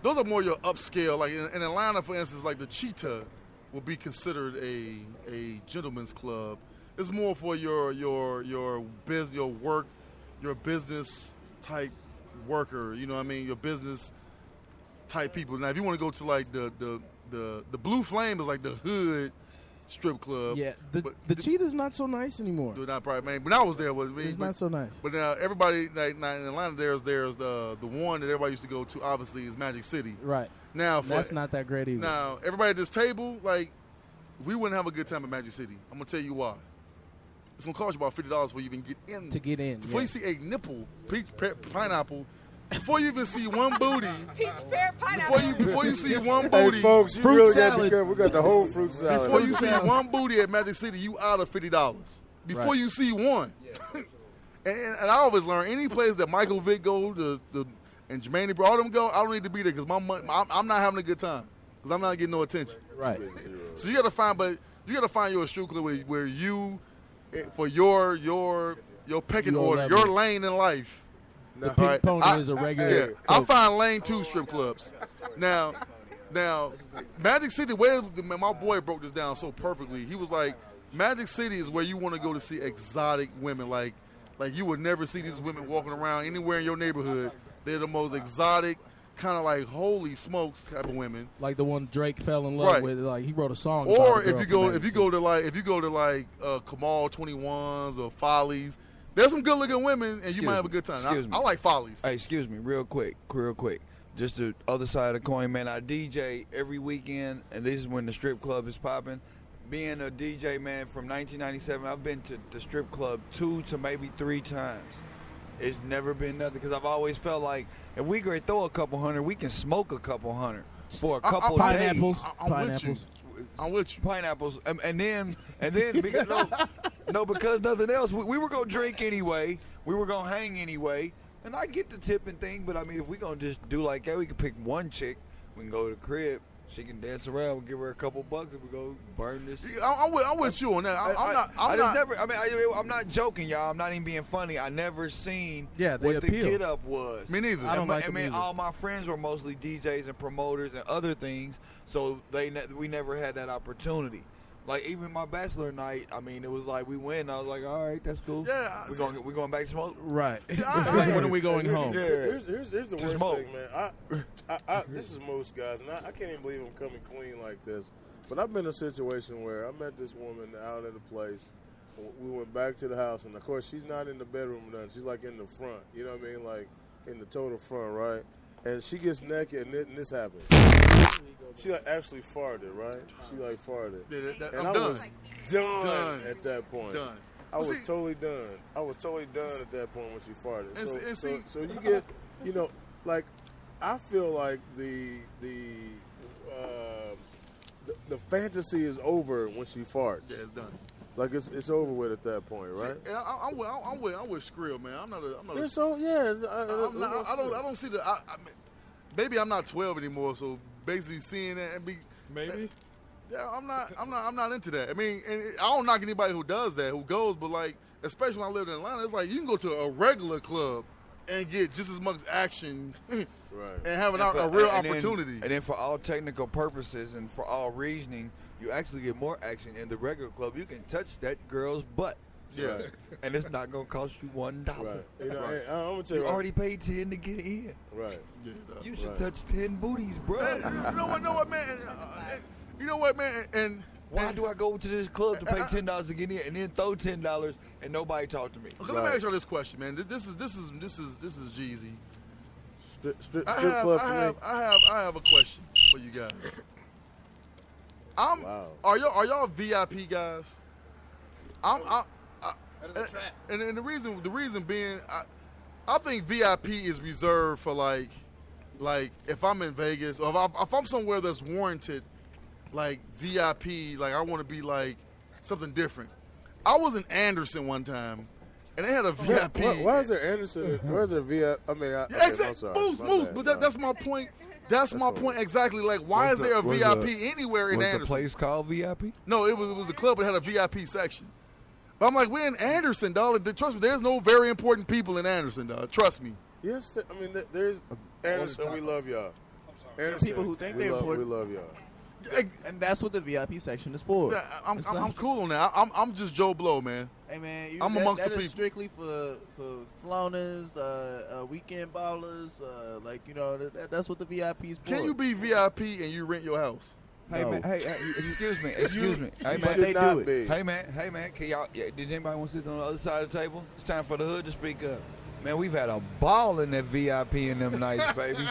[SPEAKER 2] Those are more your upscale. Like in Atlanta, for instance, like the Cheetah will be considered a gentleman's club. It's more for your business type worker. You know what I mean? Your business type people. Now, if you want to go to like the Blue Flame is like the hood strip club.
[SPEAKER 4] Yeah, the Cheetah's not so nice anymore.
[SPEAKER 2] Not probably, man. When I was there,
[SPEAKER 4] it's not so nice.
[SPEAKER 2] But now everybody like in Atlanta, there's the one that everybody used to go to. Obviously, is Magic City.
[SPEAKER 4] Right.
[SPEAKER 2] Now
[SPEAKER 4] that's not that great either.
[SPEAKER 2] Now everybody at this table, like, we wouldn't have a good time at Magic City. I'm gonna tell you why. It's gonna cost you about $50 before you even get in.
[SPEAKER 4] To get in.
[SPEAKER 2] Before you see a nipple, peach, pineapple. Before you even see one booty,
[SPEAKER 5] peach, pear, pineapple.
[SPEAKER 2] Before you see one booty,
[SPEAKER 3] hey folks, you really got to be careful. We got the whole fruit salad.
[SPEAKER 2] Before you see one booty at Magic City, you out of $50. Before you see one, and I always learn any place that Michael Vick go, and Jermaine all them go, I don't need to be there because my money, I'm not having a good time because I'm not getting no attention.
[SPEAKER 4] Right.
[SPEAKER 2] So you got to find your strip club where you, for your pecking order, your lane in life.
[SPEAKER 4] The Pink Pony is a regular.
[SPEAKER 2] Yeah, I find lane 2 strip clubs. Now, Magic City, my boy broke this down so perfectly. He was like, Magic City is where you want to go to see exotic women. Like you would never see these women walking around anywhere in your neighborhood. They're the most exotic, kind of like holy smokes type of women.
[SPEAKER 4] Like the one Drake fell in love with. Like he wrote a song.
[SPEAKER 2] Or
[SPEAKER 4] about
[SPEAKER 2] if you go to Kamal 21s or Follies. There's some good-looking women, and you might have a good time. I like Follies.
[SPEAKER 13] Hey, excuse me, real quick. Just the other side of the coin, man. I DJ every weekend, and this is when the strip club is popping. Being a DJ, man, from 1997, I've been to the strip club 2 to maybe 3 times. It's never been nothing because I've always felt like if we could throw a couple hundred, we can smoke a couple hundred for a couple
[SPEAKER 4] Pineapples.
[SPEAKER 13] days.
[SPEAKER 4] Pineapples.
[SPEAKER 2] I'm with you.
[SPEAKER 13] Pineapples, and then because, because nothing else. We were gonna drink anyway. We were gonna hang anyway, and I get the tipping thing. But I mean, if we gonna just do like that, we can pick one chick. We can go to the crib. She can dance around. We'll give her a couple bucks, and we go burn this.
[SPEAKER 2] I'm with you on that.
[SPEAKER 13] I'm not joking, y'all. I'm not even being funny. I never seen
[SPEAKER 4] they
[SPEAKER 13] what the
[SPEAKER 4] appeal.
[SPEAKER 13] get up was.
[SPEAKER 2] Me neither.
[SPEAKER 4] I don't like them either.
[SPEAKER 13] all my friends were mostly DJs and promoters and other things, so we never had that opportunity. Like even my bachelor night, I mean, it was like we went. And I was like, all right, that's cool.
[SPEAKER 2] Yeah,
[SPEAKER 13] we going back to smoke.
[SPEAKER 4] Right. When are we going home?
[SPEAKER 3] Here's the worst
[SPEAKER 13] smoke.
[SPEAKER 3] thing, man. I this is most guys, and I can't even believe I'm coming clean like this. But I've been in a situation where I met this woman out at a place. We went back to the house, and of course, she's not in the bedroom or nothing. She's like in the front. You know what I mean? Like in the total front, right? And she gets naked, and this happens. She like actually farted, right? She like farted.
[SPEAKER 2] Yeah,
[SPEAKER 3] and
[SPEAKER 2] I'm
[SPEAKER 3] I
[SPEAKER 2] done.
[SPEAKER 3] was done at that point.
[SPEAKER 2] Done.
[SPEAKER 3] I was totally done. I was totally done at that point when she farted.
[SPEAKER 2] And
[SPEAKER 3] So you get, like, I feel like the fantasy is over when she farts.
[SPEAKER 2] Yeah, it's done.
[SPEAKER 3] Like it's over with at that point, right?
[SPEAKER 2] See, I'm with Skrill, man. I'm not.
[SPEAKER 3] Yeah, so yeah,
[SPEAKER 2] I don't see the. I mean, maybe I'm not 12 anymore, so basically seeing that and be
[SPEAKER 6] maybe.
[SPEAKER 2] Yeah, I'm not into that. I mean, and I don't knock anybody who does that, who goes, but like, especially when I lived in Atlanta, it's like you can go to a regular club and get just as much action,
[SPEAKER 3] right,
[SPEAKER 2] and have a real opportunity.
[SPEAKER 13] And then for all technical purposes and for all reasoning, you actually get more action in the regular club. You can touch that girl's butt.
[SPEAKER 2] Yeah,
[SPEAKER 13] and it's not gonna cost you $1.
[SPEAKER 3] Right. I'm gonna tell you,
[SPEAKER 13] already paid $10 to get in.
[SPEAKER 3] Right.
[SPEAKER 2] Yeah,
[SPEAKER 13] you should touch 10 booties, bro.
[SPEAKER 2] Man, you know what, man? You know what, man? And
[SPEAKER 13] why do I go to this club to pay $10 to get in and then throw $10 and nobody talk to me?
[SPEAKER 2] Okay, let me ask you this question, man. This is Jeezy.
[SPEAKER 3] Strip club for me.
[SPEAKER 2] I have a question for you guys. Are y'all VIP guys? And the reason being, I think VIP is reserved for like if I'm in Vegas or if I'm somewhere that's warranted, like VIP, like I want to be like something different. I was in Anderson one time, and they had a VIP.
[SPEAKER 3] Why is there Anderson? Where's there VIP? I mean,
[SPEAKER 2] exactly. Moose. But that's my point. That's my point exactly. Like, why is there a VIP anywhere in Anderson?
[SPEAKER 13] Was the place called VIP?
[SPEAKER 2] No, it was a club that had a VIP section. But I'm like, we're in Anderson, dog. Trust me, there's no very important people in Anderson, dog. Trust me.
[SPEAKER 3] Yes, I mean, there's Anderson. We love y'all. Anderson,
[SPEAKER 7] people who think they're important.
[SPEAKER 3] We love y'all.
[SPEAKER 7] And that's what the VIP section is for.
[SPEAKER 2] Yeah, I'm cool on that. I'm just Joe Blow, man.
[SPEAKER 7] Hey man,
[SPEAKER 2] I'm amongst the
[SPEAKER 7] that is
[SPEAKER 2] people.
[SPEAKER 7] strictly for floners, weekend ballers. That's what the VIP is for.
[SPEAKER 2] Can you be VIP and you rent your house?
[SPEAKER 13] Hey man, hey, excuse me. Hey
[SPEAKER 7] man, they do it.
[SPEAKER 13] Hey man, can y'all? Did anybody want to sit on the other side of the table? It's time for the hood to speak up. Man, we've had a ball in that VIP in them nights, baby.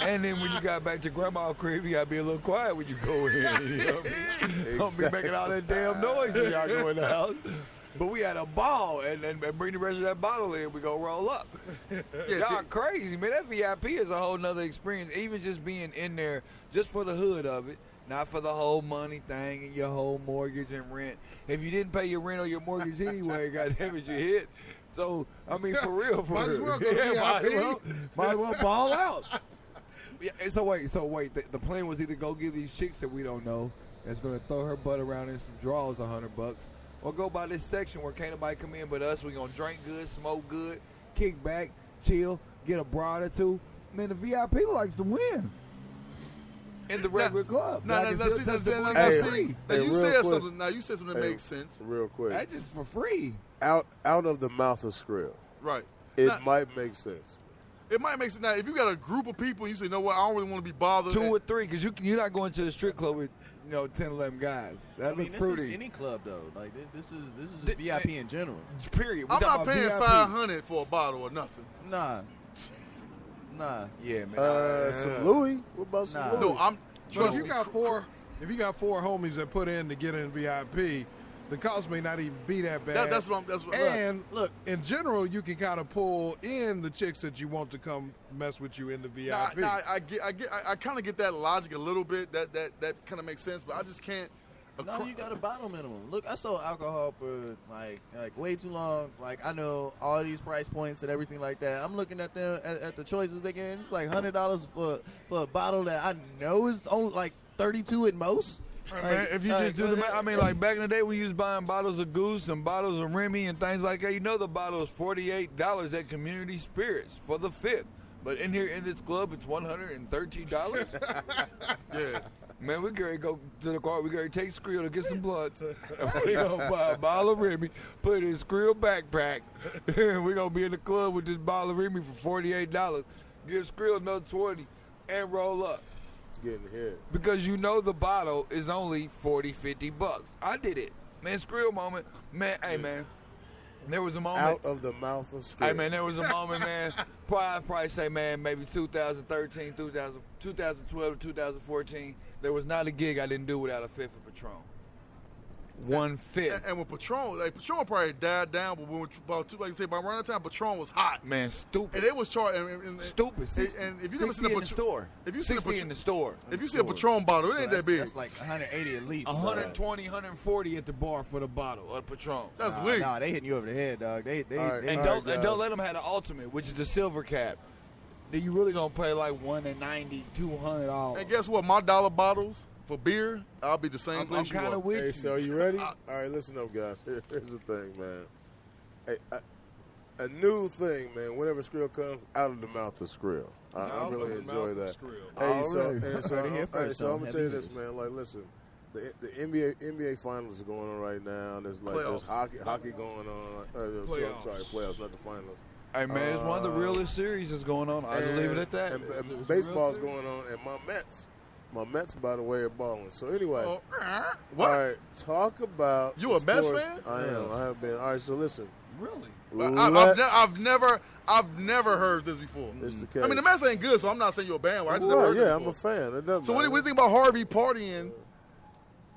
[SPEAKER 13] And then when you got back to grandma's crib, you gotta be a little quiet when you go in. You know what I mean? Don't be making all that damn noise when y'all go in the house. But we had a ball, and bring the rest of that bottle in. We gonna roll up. Y'all crazy, man. That VIP is a whole nother experience. Even just being in there, just for the hood of it, not for the whole money thing and your whole mortgage and rent. If you didn't pay your rent or your mortgage anyway, goddamn it, you hit. So I mean, for real,
[SPEAKER 6] might as well go
[SPEAKER 13] might as well ball out. Yeah. So wait. The plan was either go get these chicks that we don't know that's gonna throw her butt around in some drawers, $100. Or go by this section where can't nobody come in but us. We gonna drink good, smoke good, kick back, chill, get a broad or two. Man, the VIP likes to win in the regular club.
[SPEAKER 2] You said something that makes sense.
[SPEAKER 3] Real quick,
[SPEAKER 13] that's just for free.
[SPEAKER 3] Out of the mouth of Skrill.
[SPEAKER 2] Right.
[SPEAKER 3] It might make sense.
[SPEAKER 2] It might make sense. Now, if you got a group of people and you say, you know what, I don't really want to be bothered.
[SPEAKER 13] 2 or 3, because you're not going to the strip club with 10, 11 guys. That looks fruity.
[SPEAKER 7] This is any club though. Like this is just VIP in general.
[SPEAKER 13] Period.
[SPEAKER 2] I'm not paying $500 for a bottle or nothing.
[SPEAKER 7] Nah.
[SPEAKER 13] Yeah, man.
[SPEAKER 3] Some Louis. What about some Louis?
[SPEAKER 2] No,
[SPEAKER 6] If you got four homies that put in to get in VIP, the cost may not even be that bad.
[SPEAKER 2] That's what.
[SPEAKER 6] And look, in general, you can kind of pull in the chicks that you want to come mess with you in the VIP.
[SPEAKER 2] I kind of get that logic a little bit. That kind of makes sense, but I just can't.
[SPEAKER 7] No, you got a bottle minimum. Look, I sold alcohol for like way too long. Like I know all these price points and everything like that. I'm looking at them at the choices they get. It's like $100 for a bottle that I know is only like 32 at most.
[SPEAKER 13] Right, man, if you just do the math, I mean, like back in the day when you was buying bottles of Goose and bottles of Remy and things like that, you know the bottle is $48 at Community Spirits for the 5th. But in here in this club, it's $113.
[SPEAKER 2] Yeah.
[SPEAKER 13] Man, we gotta go to the car. We gotta take Skrill to get some blunts. And we gonna buy a bottle of Remy, put it in Skrill backpack, and we gonna be in the club with this bottle of Remy for $48. Give Skrill another 20 and roll up.
[SPEAKER 3] Getting hit.
[SPEAKER 13] Because you know the bottle is only $40-50. I did it. Man, Skrill moment. Man, hey man. There was a moment.
[SPEAKER 3] Out of the mouth of Skrill.
[SPEAKER 13] Hey man, there was a moment, man. I'd probably say, man, maybe 2013, 2012 to 2014. There was not a gig I didn't do without a fifth of Patron. 1/5.
[SPEAKER 2] And with Patron, Patron probably died down, but when by around that time, Patron was hot.
[SPEAKER 13] Man, stupid.
[SPEAKER 2] And it was charging.
[SPEAKER 13] Stupid.
[SPEAKER 2] And if you never seen
[SPEAKER 13] in the store.
[SPEAKER 2] if you
[SPEAKER 13] 60 in the store.
[SPEAKER 2] If you see a Patron bottle, it ain't that big.
[SPEAKER 7] That's like 180 at least.
[SPEAKER 13] 120, 140 at the bar for the bottle of Patron.
[SPEAKER 2] That's weird.
[SPEAKER 7] Nah, they hitting you over the head, dog. And
[SPEAKER 13] don't let them have the ultimate, which is the silver cap. Then you really gonna pay like $190, $200.
[SPEAKER 2] And guess what? My dollar bottles for beer, I'll be the same place
[SPEAKER 13] I'm kind of with
[SPEAKER 3] Hey,
[SPEAKER 13] you.
[SPEAKER 3] so are you ready? All right, listen up, guys. Here's the thing, man. Hey, a new thing, man. Whenever Skrill comes, out of the mouth of Skrill. I really enjoy that. Hey, so I'm gonna tell you this, man. Like, listen, the NBA finals are going on right now. There's hockey going on. Playoffs, not the finals.
[SPEAKER 13] Hey man, it's one of the realest series that's going on. I'll leave it at that.
[SPEAKER 3] And baseball's going on, and my Mets, by the way, are balling. So anyway,
[SPEAKER 2] what?
[SPEAKER 3] All right, talk about
[SPEAKER 2] you a Mets fan?
[SPEAKER 3] I am. I have been. All right, so listen.
[SPEAKER 2] Really? I've never heard this before.
[SPEAKER 3] It's the case.
[SPEAKER 2] I mean, the Mets ain't good, so I'm not saying you're a bandwagon. I just never heard this
[SPEAKER 3] I'm
[SPEAKER 2] before.
[SPEAKER 3] a fan. It doesn't
[SPEAKER 2] So what do you think about Harvey partying?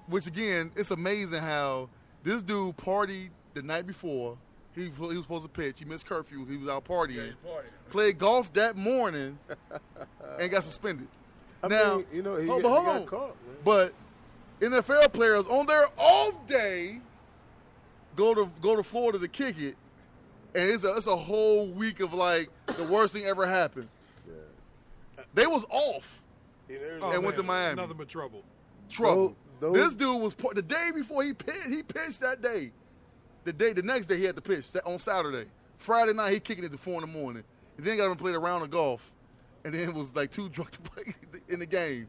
[SPEAKER 2] Which again, it's amazing how this dude partied the night before. He was supposed to pitch. He missed curfew. He was out partying. Played golf that morning and got suspended.
[SPEAKER 3] I
[SPEAKER 2] now,
[SPEAKER 3] mean, you know, he
[SPEAKER 2] hold
[SPEAKER 3] got
[SPEAKER 2] on.
[SPEAKER 3] caught, man.
[SPEAKER 2] But NFL players on their off day go to Florida to kick it, and it's a whole week of like the worst thing ever happened. Yeah. They was off and went to Miami.
[SPEAKER 6] Nothing but trouble.
[SPEAKER 2] This dude was the day before he pitched that day. The next day he had to pitch on Saturday. Friday night he kicking it to 4 in the morning. And then got him played a round of golf. And then was like too drunk to play in the game.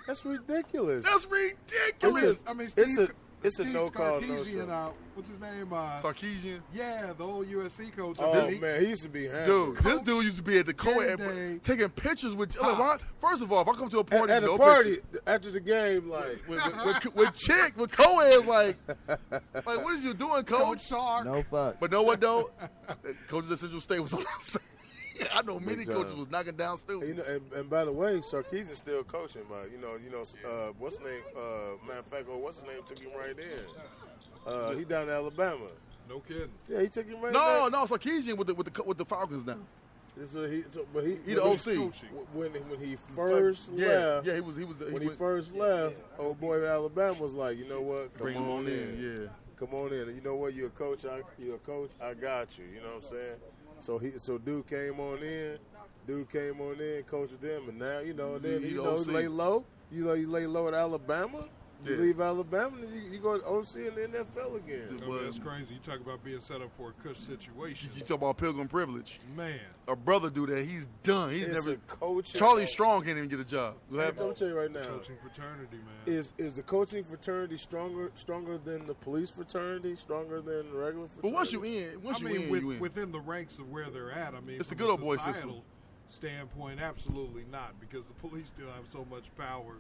[SPEAKER 3] That's ridiculous.
[SPEAKER 2] That's ridiculous.
[SPEAKER 3] It's a no call, no show.
[SPEAKER 6] What's his name?
[SPEAKER 2] Sarkisian.
[SPEAKER 6] Yeah, the old USC coach.
[SPEAKER 3] Oh man, he used to be hammered.
[SPEAKER 2] Dude, this dude used to be at the co-ed taking pictures with. First of all, if I come to a party,
[SPEAKER 3] at a party after the game, like
[SPEAKER 2] with co-eds, like what is you doing, coach?
[SPEAKER 7] No fuck.
[SPEAKER 2] But know what though? Coaches at Central State was on that side. I know many coaches was knocking down students.
[SPEAKER 3] And by the way, Sarkisian's still coaching, but what's his name? Matter of fact, what's his name took him right in. He down in Alabama.
[SPEAKER 6] No kidding.
[SPEAKER 3] Yeah, he took him right.
[SPEAKER 2] No, Sarkisian with the Falcons now.
[SPEAKER 3] He the
[SPEAKER 2] OC.
[SPEAKER 3] When he first left,
[SPEAKER 2] he was.
[SPEAKER 3] When he first left, old boy in Alabama was like, you know what? Come on in.
[SPEAKER 2] Yeah.
[SPEAKER 3] Come on in. You know what? You're a coach. I got you. You know what I'm saying? So dude came on in, coached them, and now lay low. You lay low at Alabama. You leave Alabama, and you go to OC in the NFL again.
[SPEAKER 6] That's crazy. You talk about being set up for a cush situation.
[SPEAKER 2] You talk about pilgrim privilege.
[SPEAKER 6] Man,
[SPEAKER 2] a brother do that, he's done. He's
[SPEAKER 3] it's
[SPEAKER 2] never.
[SPEAKER 3] A coaching
[SPEAKER 2] Charlie Strong can't even get a job.
[SPEAKER 3] I'm tell you right now.
[SPEAKER 6] Coaching fraternity, man.
[SPEAKER 3] Is the coaching fraternity stronger than the police fraternity? Stronger than regular fraternity?
[SPEAKER 2] But once you in,
[SPEAKER 6] within the ranks of where they're at, I mean,
[SPEAKER 2] it's the good old boy system.
[SPEAKER 6] Standpoint, absolutely not, because the police still have so much power.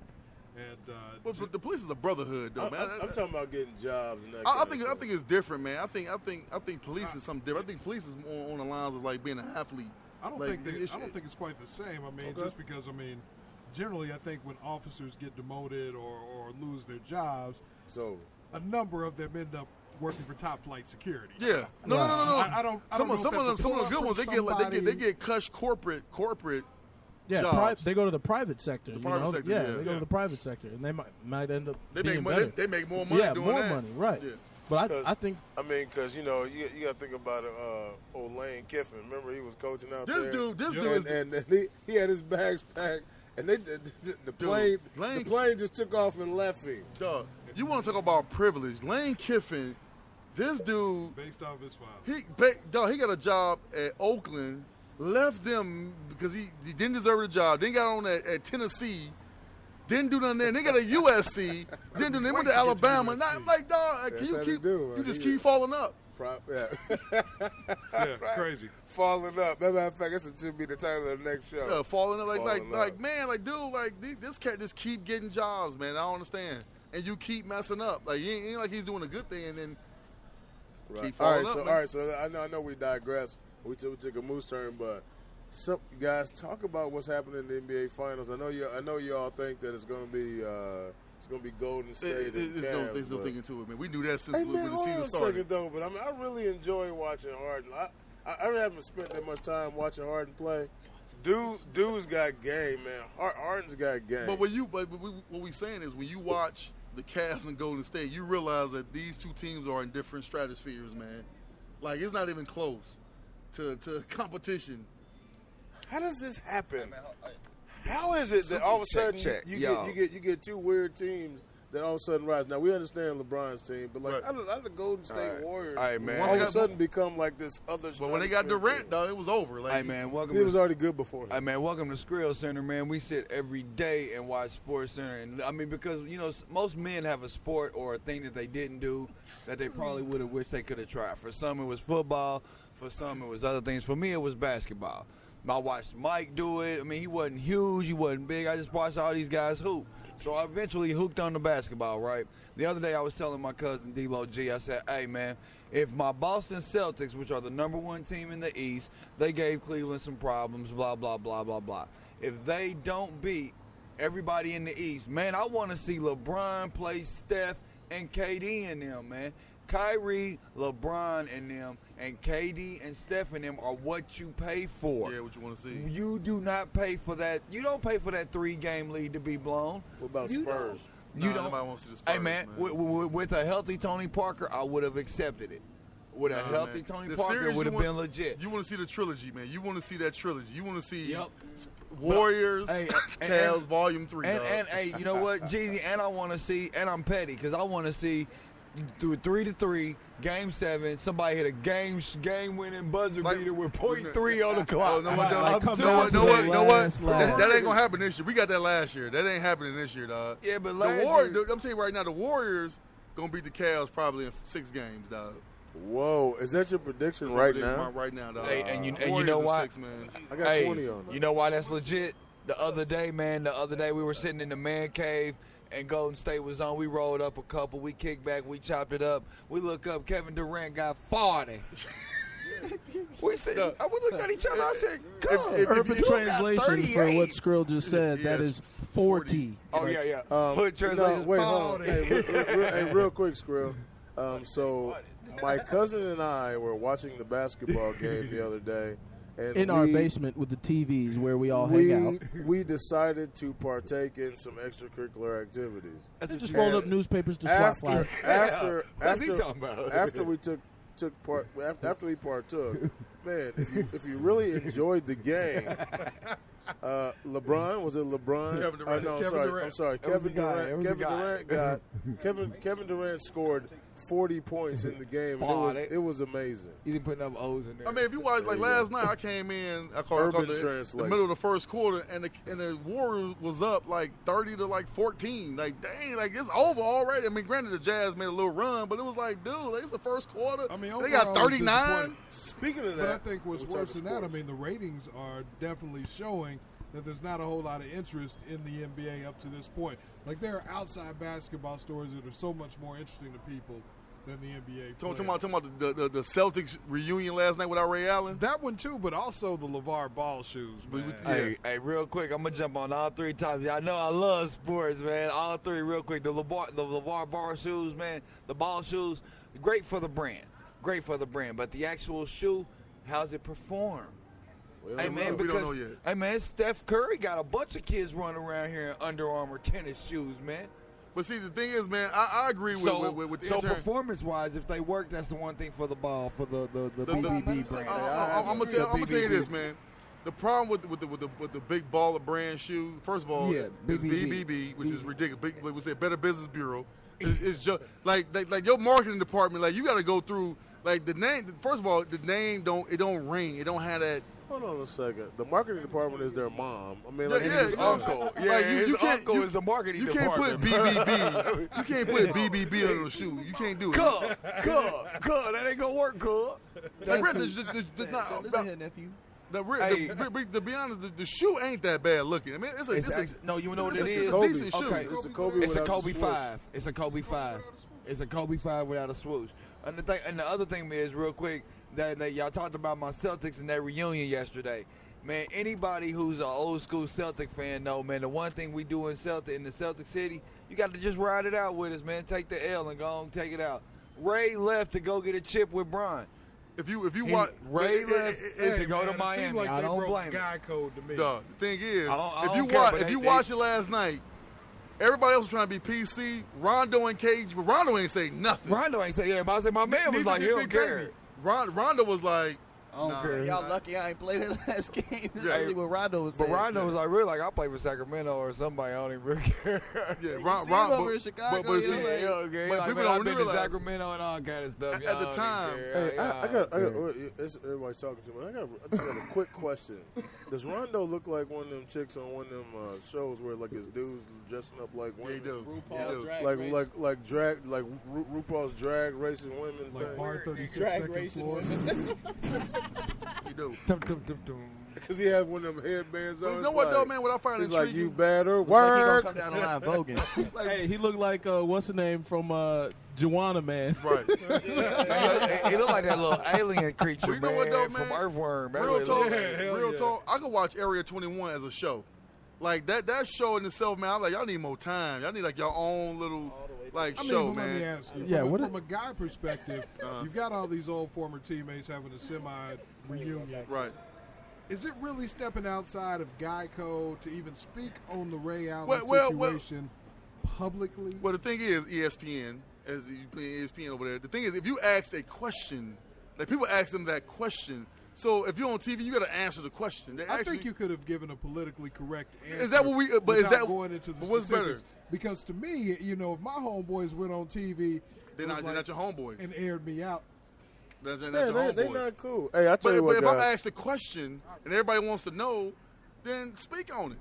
[SPEAKER 6] And
[SPEAKER 2] but the police is a brotherhood, though, man.
[SPEAKER 3] I'm talking about getting jobs and that.
[SPEAKER 2] I think it's different, man. I think police is something different. I think police is more on the lines of like being an athlete.
[SPEAKER 6] I don't think it's quite the same. I mean, just because generally I think when officers get demoted or lose their jobs,
[SPEAKER 3] so
[SPEAKER 6] a number of them end up working for top flight security.
[SPEAKER 2] Yeah,
[SPEAKER 6] So,
[SPEAKER 2] no.
[SPEAKER 6] I don't
[SPEAKER 2] Some
[SPEAKER 6] know
[SPEAKER 2] of
[SPEAKER 6] if
[SPEAKER 2] them,
[SPEAKER 6] that's a
[SPEAKER 2] some of the
[SPEAKER 6] pull-up
[SPEAKER 2] good
[SPEAKER 6] from
[SPEAKER 2] ones, they get cush corporate
[SPEAKER 4] Yeah,
[SPEAKER 2] jobs.
[SPEAKER 4] they go to the private sector.
[SPEAKER 2] The private sector, yeah.
[SPEAKER 4] They go to the private sector, and they might end up.
[SPEAKER 2] They
[SPEAKER 4] being
[SPEAKER 2] make money.
[SPEAKER 4] better.
[SPEAKER 2] They make more money
[SPEAKER 4] Yeah,
[SPEAKER 2] doing
[SPEAKER 4] more
[SPEAKER 2] that.
[SPEAKER 4] money, right?
[SPEAKER 2] Yeah.
[SPEAKER 4] But I think
[SPEAKER 3] because you know you got to think about old Lane Kiffin. Remember he was coaching out
[SPEAKER 2] This
[SPEAKER 3] there.
[SPEAKER 2] dude,
[SPEAKER 3] and he had his bags packed, and the plane just took off and left him.
[SPEAKER 2] Dog, you want to talk about privilege? Lane Kiffin, this dude,
[SPEAKER 6] based off his father,
[SPEAKER 2] he got a job at Oakland, left them because he didn't deserve the job. Then got on at Tennessee. Didn't do nothing there. They got a USC. Didn't do nothing. Went to Alabama. Not, I'm like, dog, you just keep falling up.
[SPEAKER 6] Yeah, crazy.
[SPEAKER 3] Falling up. Matter of fact, that should be the title of the next show.
[SPEAKER 2] Yeah, falling up. Dude, this cat just keep getting jobs, man. I don't understand. And you keep messing up. Like, you ain't like he's doing a good thing and then keep falling up.
[SPEAKER 3] All right, so I know we digress. We took a moose turn, but some guys talk about what's happening in the NBA Finals. I know y'all think that it's going to be Golden State and Cavs.
[SPEAKER 2] They still thinking to it, man. We knew that since
[SPEAKER 3] when
[SPEAKER 2] the season started.
[SPEAKER 3] Second though, but I mean, I really enjoy watching Harden. I haven't spent that much time watching Harden play. Dude's got game, man. Harden's got game.
[SPEAKER 2] But what we saying is when you watch the Cavs and Golden State, you realize that these two teams are in different stratospheres, man. Like, it's not even close to competition.
[SPEAKER 3] How does this happen? How is it that all of a sudden you get two weird teams that all of a sudden rise? Now we understand LeBron's team, but like how did the Golden State Warriors all of a sudden become like this other?
[SPEAKER 2] But when they got Durant, though, it was over. Like,
[SPEAKER 13] Hey man, welcome.
[SPEAKER 3] He was already good before.
[SPEAKER 13] Hey man, welcome to Skrill Center, man. We sit every day and watch Sports Center, and I mean because most men have a sport or a thing that they didn't do that they probably would have wished they could have tried. For some it was football, for some it was other things. For me it was basketball. I watched Mike do it. I mean, he wasn't huge, he wasn't big. I just watched all these guys hoop. So I eventually hooked on the basketball, right? The other day I was telling my cousin D-Lo G, I said, hey, man, if my Boston Celtics, which are the #1 team in the East, they gave Cleveland some problems, blah, blah, blah, blah, blah. If they don't beat everybody in the East, man, I want to see LeBron play Steph and KD in them, man. Kyrie, LeBron, and them, and KD and Steph and them are what you pay for.
[SPEAKER 2] Yeah, what you want to see.
[SPEAKER 13] You do not pay for that. You don't pay for that 3-game lead to be blown.
[SPEAKER 3] What about Spurs?
[SPEAKER 13] You don't.
[SPEAKER 2] Nobody wants to see the Spurs,
[SPEAKER 13] Hey, man, with a healthy Tony Parker, I would have accepted it. With a healthy Tony Parker, it would have been legit.
[SPEAKER 2] You want to see the trilogy, man. You want to see that trilogy. You want to see Warriors, Cavs, Volume 3.
[SPEAKER 13] And hey, you know what, Jeezy? And I want to see, and I'm petty, because I want to see through 3-3, Game 7, somebody hit a game-winning buzzer beater with .3 on the clock.
[SPEAKER 2] No, that ain't gonna happen this year. We got that last year. That ain't happening this year, dog.
[SPEAKER 13] Yeah, but
[SPEAKER 2] I'm telling you right now, the Warriors gonna beat the Cavs probably in 6 games, dog.
[SPEAKER 3] Whoa, is that your prediction right now?
[SPEAKER 2] Right now, dog.
[SPEAKER 13] Hey, and you know why?
[SPEAKER 2] 6, man.
[SPEAKER 3] I got 20 on it.
[SPEAKER 13] You know why that's legit? The other day we were sitting in the man cave and Golden State was on. We rolled up a couple. We kicked back. We chopped it up. We look up. Kevin Durant got 40. We looked at each other. I said, "Come."
[SPEAKER 4] Urban translation for what Skrill just said. That is 40.
[SPEAKER 13] Oh yeah. Hood translation.
[SPEAKER 3] Wait, hold on. Hey, real quick, Skrill. So my cousin and I were watching the basketball game the other day. And
[SPEAKER 4] in our basement with the TVs where we all hang out.
[SPEAKER 3] We decided to partake in some extracurricular activities.
[SPEAKER 4] They just rolled up newspapers to swat flies.
[SPEAKER 3] After we partook, man, if you really enjoyed the game, LeBron, was it LeBron? Kevin Durant scored 40 points in the game. It was amazing.
[SPEAKER 13] He didn't put enough O's in there.
[SPEAKER 2] I mean, if you watch, like last night, I came in, I called it the middle of the first quarter, and the Warriors was up like 30 to like 14. Like, dang, like it's over already. I mean, granted, the Jazz made a little run, but it was like, dude, it's the first quarter.
[SPEAKER 6] I mean,
[SPEAKER 2] they got 39.
[SPEAKER 3] Speaking of that,
[SPEAKER 6] but I think what's worse than that, I mean, the ratings are definitely showing that there's not a whole lot of interest in the NBA up to this point. Like, there are outside basketball stories that are so much more interesting to people than the NBA.
[SPEAKER 2] Talking about the Celtics reunion last night without Ray Allen?
[SPEAKER 6] That one, too, but also the LeVar Ball shoes, man.
[SPEAKER 13] Hey, real quick, I'm going to jump on all 3 times. I know I love sports, man. All 3 real quick. The LeVar Ball shoes, man, the ball shoes. great for the brand. Great for the brand. But the actual shoe, how's it perform? Hey man,
[SPEAKER 2] we don't
[SPEAKER 13] because
[SPEAKER 2] know yet.
[SPEAKER 13] hey man, Steph Curry got a bunch of kids running around here in Under Armour tennis shoes, man.
[SPEAKER 2] But see, the thing is, man, I agree with the
[SPEAKER 13] so
[SPEAKER 2] intern.
[SPEAKER 13] performance-wise, if they work, that's the one thing for the ball for the BBB brand.
[SPEAKER 2] I'm gonna tell you this, man. The problem with the big baller brand shoe, first of all, is BBB, which is ridiculous. We say Better Business Bureau. It's just like your marketing department. Like you got to go through like the name. First of all, the name don't ring. It don't have that.
[SPEAKER 3] Hold on a second. The marketing department is their mom. I mean,
[SPEAKER 13] like his uncle. Yeah, like his uncle is the marketing department.
[SPEAKER 2] You can't put BBB. You can't put BBB on the shoe. You can't do it.
[SPEAKER 13] Cuz, that ain't gonna work, cuz.
[SPEAKER 7] Listen here, nephew.
[SPEAKER 2] To be honest, the shoe ain't that bad looking. I mean,
[SPEAKER 13] no, you know what it is?
[SPEAKER 2] It's a decent shoe.
[SPEAKER 13] Okay.
[SPEAKER 3] It's a Kobe.
[SPEAKER 13] It's a Kobe
[SPEAKER 3] without
[SPEAKER 13] 5. It's a Kobe 5. It's a Kobe 5 without a swoosh. And the other thing is, real quick, that y'all talked about my Celtics and that reunion yesterday. Man, anybody who's an old school Celtic fan know, man, the one thing we do in the Celtic City, you got to just ride it out with us, man. Take the L and go on and take it out. Ray left to go get a chip with Bron.
[SPEAKER 2] If you watch,
[SPEAKER 13] Ray left to go to
[SPEAKER 6] It
[SPEAKER 13] Miami.
[SPEAKER 6] seemed like
[SPEAKER 13] I
[SPEAKER 6] they
[SPEAKER 13] don't
[SPEAKER 6] broke
[SPEAKER 13] blame
[SPEAKER 6] guy code to me.
[SPEAKER 2] The thing is,
[SPEAKER 13] if
[SPEAKER 2] you watched it last night, everybody else was trying to be PC. Rondo and Cage, but Rondo ain't say nothing.
[SPEAKER 13] Rondo ain't say, yeah, but I said my man was like, he don't care.
[SPEAKER 2] Rondo was like,
[SPEAKER 13] I don't care.
[SPEAKER 7] Y'all lucky I ain't played that last game. That's
[SPEAKER 2] Yeah.
[SPEAKER 7] really what Rondo was
[SPEAKER 13] But
[SPEAKER 7] saying.
[SPEAKER 13] Rondo was like, really, like, I play for Sacramento or somebody. I don't even really care.
[SPEAKER 2] Yeah,
[SPEAKER 7] see him over in Chicago,
[SPEAKER 2] but
[SPEAKER 7] you
[SPEAKER 2] see,
[SPEAKER 7] know, like-
[SPEAKER 2] but people
[SPEAKER 13] I've
[SPEAKER 2] don't
[SPEAKER 13] been
[SPEAKER 2] realize
[SPEAKER 13] to Sacramento and all kind of stuff.
[SPEAKER 2] At the time,
[SPEAKER 3] Hey, I got everybody's talking to me. I just got a quick question. Does Rondo look like one of them chicks on one of them shows where like his dudes dressing up like women?
[SPEAKER 2] Yeah, he do.
[SPEAKER 4] RuPaul Drag
[SPEAKER 3] Like RuPaul's drag racing women.
[SPEAKER 6] Like
[SPEAKER 3] thing.
[SPEAKER 6] Bar 36
[SPEAKER 4] Drag
[SPEAKER 6] second
[SPEAKER 4] racing
[SPEAKER 6] floor.
[SPEAKER 2] he do.
[SPEAKER 3] Because he has one of them headbands
[SPEAKER 2] But
[SPEAKER 3] on.
[SPEAKER 2] you know
[SPEAKER 3] It's
[SPEAKER 2] what
[SPEAKER 3] like,
[SPEAKER 2] though, man? What I find
[SPEAKER 3] he's like,
[SPEAKER 2] intriguing,
[SPEAKER 3] you better
[SPEAKER 7] Like he gonna
[SPEAKER 3] work.
[SPEAKER 7] come down the line voguing.
[SPEAKER 4] Hey, he looked like what's the name from Joanna Man.
[SPEAKER 2] right?
[SPEAKER 13] He looked like that little alien creature,
[SPEAKER 2] Well, you know what, though,
[SPEAKER 13] from
[SPEAKER 2] man?
[SPEAKER 13] Earthworm. That's
[SPEAKER 2] Real
[SPEAKER 13] what it
[SPEAKER 2] talk,
[SPEAKER 13] looked like.
[SPEAKER 2] real talk. I could watch Area 21 as a show. Like that show in itself, man. I'm like, y'all need more time. Y'all need like your own little like
[SPEAKER 6] I mean,
[SPEAKER 2] show,
[SPEAKER 6] but let me
[SPEAKER 2] man.
[SPEAKER 6] ask you.
[SPEAKER 4] Yeah,
[SPEAKER 6] From a guy perspective, you've got all these old former teammates having a semi-reunion.
[SPEAKER 2] Right.
[SPEAKER 6] Is it really stepping outside of guy code to even speak on the Ray Allen
[SPEAKER 2] Well,
[SPEAKER 6] situation publicly?
[SPEAKER 2] Well, the thing is, ESPN, as you play ESPN over there, the thing is, if you ask a question, like people ask them that question, so if you're on TV, you got to answer the question.
[SPEAKER 6] I think you could have given a politically correct answer.
[SPEAKER 2] Is that what we? But is
[SPEAKER 6] without
[SPEAKER 2] that
[SPEAKER 6] going into the
[SPEAKER 2] what's better?
[SPEAKER 6] specifics. Because to me, you know, if my homeboys went on TV,
[SPEAKER 2] They're not your homeboys.
[SPEAKER 6] and aired me out.
[SPEAKER 2] That's your
[SPEAKER 3] They're
[SPEAKER 2] homeboys.
[SPEAKER 3] not cool. Hey, I tell you
[SPEAKER 2] But
[SPEAKER 3] what,
[SPEAKER 2] if I'm
[SPEAKER 3] guys.
[SPEAKER 2] asked a question and everybody wants to know, then speak on it.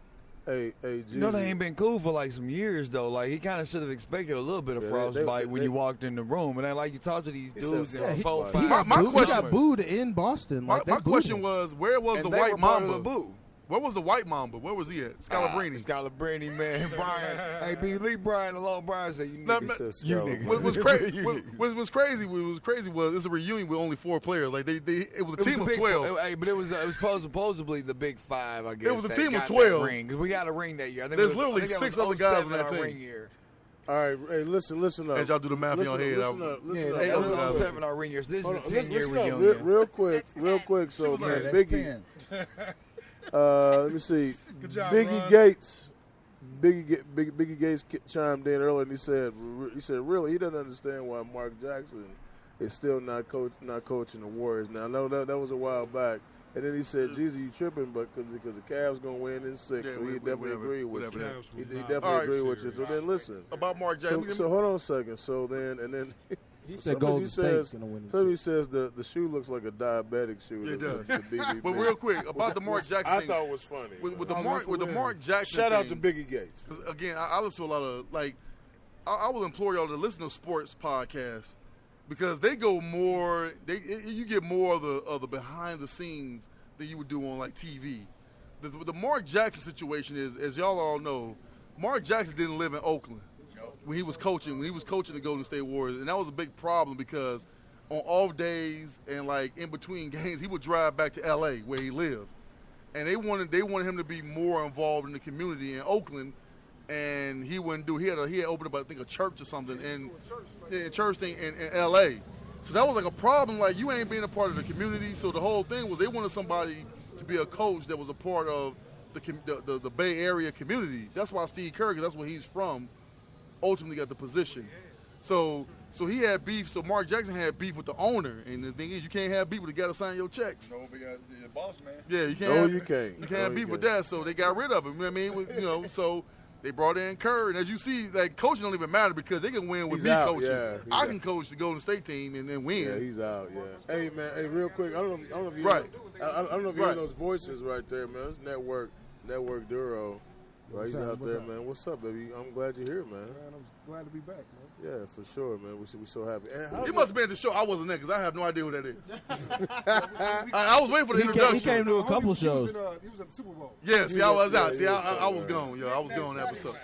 [SPEAKER 3] Hey,
[SPEAKER 13] You know, they
[SPEAKER 3] Jeezy.
[SPEAKER 13] ain't been cool for like some years, though. Like, he kind of should have expected a little bit of
[SPEAKER 3] Yeah,
[SPEAKER 13] frostbite
[SPEAKER 3] they-
[SPEAKER 13] when you walked in the room. And then, like, you talk to these
[SPEAKER 3] He said
[SPEAKER 13] dudes in
[SPEAKER 3] frostbite.
[SPEAKER 13] 4,
[SPEAKER 3] He
[SPEAKER 13] 5,
[SPEAKER 2] My
[SPEAKER 4] He
[SPEAKER 2] question-
[SPEAKER 4] got booed in Boston.
[SPEAKER 2] My
[SPEAKER 4] Like, they booed
[SPEAKER 2] question
[SPEAKER 4] him.
[SPEAKER 2] was, where was
[SPEAKER 13] and
[SPEAKER 2] the
[SPEAKER 13] they
[SPEAKER 2] white
[SPEAKER 13] were part of
[SPEAKER 2] mamba?
[SPEAKER 13] the boo.
[SPEAKER 2] Where was the white mamba? Where was he at? Scalabrine.
[SPEAKER 13] Scalabrine, man. Brian. Hey, B. Lee Brian alone. Brian said, you
[SPEAKER 2] No,
[SPEAKER 13] niggas.
[SPEAKER 3] He said
[SPEAKER 13] You
[SPEAKER 3] Scalabrine.
[SPEAKER 13] niggas.
[SPEAKER 2] What was
[SPEAKER 13] You
[SPEAKER 2] crazy?
[SPEAKER 13] niggas.
[SPEAKER 2] What was crazy? What was crazy was it's a reunion with only 4 players. Like it was a
[SPEAKER 13] It was
[SPEAKER 2] team
[SPEAKER 13] a
[SPEAKER 2] of
[SPEAKER 13] big
[SPEAKER 2] 12.
[SPEAKER 13] Hey, but it was supposedly the big 5, I guess.
[SPEAKER 2] It was a
[SPEAKER 13] that
[SPEAKER 2] team of
[SPEAKER 13] got that
[SPEAKER 2] 12.
[SPEAKER 13] ring, 'cause we got a ring that year. I think
[SPEAKER 2] There's
[SPEAKER 13] it was-
[SPEAKER 2] literally
[SPEAKER 13] I think that
[SPEAKER 2] 6
[SPEAKER 13] was
[SPEAKER 2] other guys on
[SPEAKER 13] 07
[SPEAKER 2] that
[SPEAKER 13] our
[SPEAKER 2] team.
[SPEAKER 13] ring year.
[SPEAKER 3] All right, hey, listen up.
[SPEAKER 2] As y'all do the math in your head,
[SPEAKER 3] Listen up.
[SPEAKER 13] Yeah,
[SPEAKER 3] Listen
[SPEAKER 13] that
[SPEAKER 2] Hey,
[SPEAKER 3] up.
[SPEAKER 13] was
[SPEAKER 2] other guys.
[SPEAKER 13] 07 our ring years. This
[SPEAKER 3] Hold
[SPEAKER 13] is
[SPEAKER 3] on,
[SPEAKER 13] a 10-year
[SPEAKER 3] listen up.
[SPEAKER 13] reunion.
[SPEAKER 3] Real quick. So,
[SPEAKER 2] was
[SPEAKER 3] man,
[SPEAKER 2] like,
[SPEAKER 3] Biggie. Let me see.
[SPEAKER 6] Good job,
[SPEAKER 3] Biggie
[SPEAKER 6] Ron.
[SPEAKER 3] Gates. Biggie Gates chimed in earlier and he said, really, he doesn't understand why Mark Jackson is still not coaching the Warriors. Now, I know that was a while back. And then he said, Jeezy, you tripping, but because the Cavs going to win in 6,
[SPEAKER 2] Yeah,
[SPEAKER 3] so he definitely agreed with you.
[SPEAKER 6] Cavs
[SPEAKER 3] He
[SPEAKER 6] was not
[SPEAKER 3] definitely agreed with you. So then listen.
[SPEAKER 2] About Mark Jackson.
[SPEAKER 3] So hold on a second. So then, and then
[SPEAKER 4] He said Golden State's
[SPEAKER 3] says,
[SPEAKER 4] gonna win.
[SPEAKER 3] Somebody says the shoe looks like a diabetic shoe.
[SPEAKER 2] It
[SPEAKER 3] the-
[SPEAKER 2] does.
[SPEAKER 3] the BB
[SPEAKER 2] But real quick about the Mark Jackson
[SPEAKER 3] I
[SPEAKER 2] thing.
[SPEAKER 3] thought was funny.
[SPEAKER 2] with the Mark Jackson.
[SPEAKER 3] Shout out to
[SPEAKER 2] thing,
[SPEAKER 3] Biggie Gates.
[SPEAKER 2] 'cause again, I listen to a lot of like. I will implore y'all to listen to sports podcasts because they go more. You get more of the behind the scenes than you would do on like TV. The Mark Jackson situation is, as y'all all know, Mark Jackson didn't live in Oakland when he was coaching the Golden State Warriors, and that was a big problem because on off days and like in between games, he would drive back to LA where he lived, and they wanted him to be more involved in the community in Oakland. and he wouldn't do. He had opened up, I think, a church or something in church thing in L.A. So that was like a problem. Like, you ain't being a part of the community. So the whole thing was they wanted somebody to be a coach that was a part of the Bay Area community. That's why Steve Kerr, 'cause that's where he's from, ultimately got the position. So he had beef. So Mark Jackson had beef with the owner. And the thing is, you can't have beef with the guy to sign your checks.
[SPEAKER 14] No, because the boss man.
[SPEAKER 2] Yeah, you can't.
[SPEAKER 3] No,
[SPEAKER 2] have,
[SPEAKER 3] you can't.
[SPEAKER 2] You can't have beef with that. So they got rid of him. You know what I mean? It was, so they brought in Kerr. And as you see, like, coaching don't even matter because they can win with
[SPEAKER 3] He's
[SPEAKER 2] me
[SPEAKER 3] out,
[SPEAKER 2] coaching.
[SPEAKER 3] yeah,
[SPEAKER 2] I can coach the Golden State team and then win.
[SPEAKER 3] Yeah, he's out. Yeah. Hey man, real quick. I don't know if you
[SPEAKER 2] Right.
[SPEAKER 3] I don't know if you hear
[SPEAKER 2] Right.
[SPEAKER 3] those voices right there, man. It's Network Duro. Right, he's out there, man. What's up, baby? I'm glad you're here, man.
[SPEAKER 6] I'm glad to be back, man.
[SPEAKER 3] Yeah, for sure, man. We so happy.
[SPEAKER 2] You must have been at the show. I wasn't there because I have no idea who that is. I was waiting for the introduction.
[SPEAKER 4] He came to a couple shows.
[SPEAKER 6] He was at the Super Bowl.
[SPEAKER 2] Yeah, see, I was out. See, I was gone. Yeah, I was gone that episode.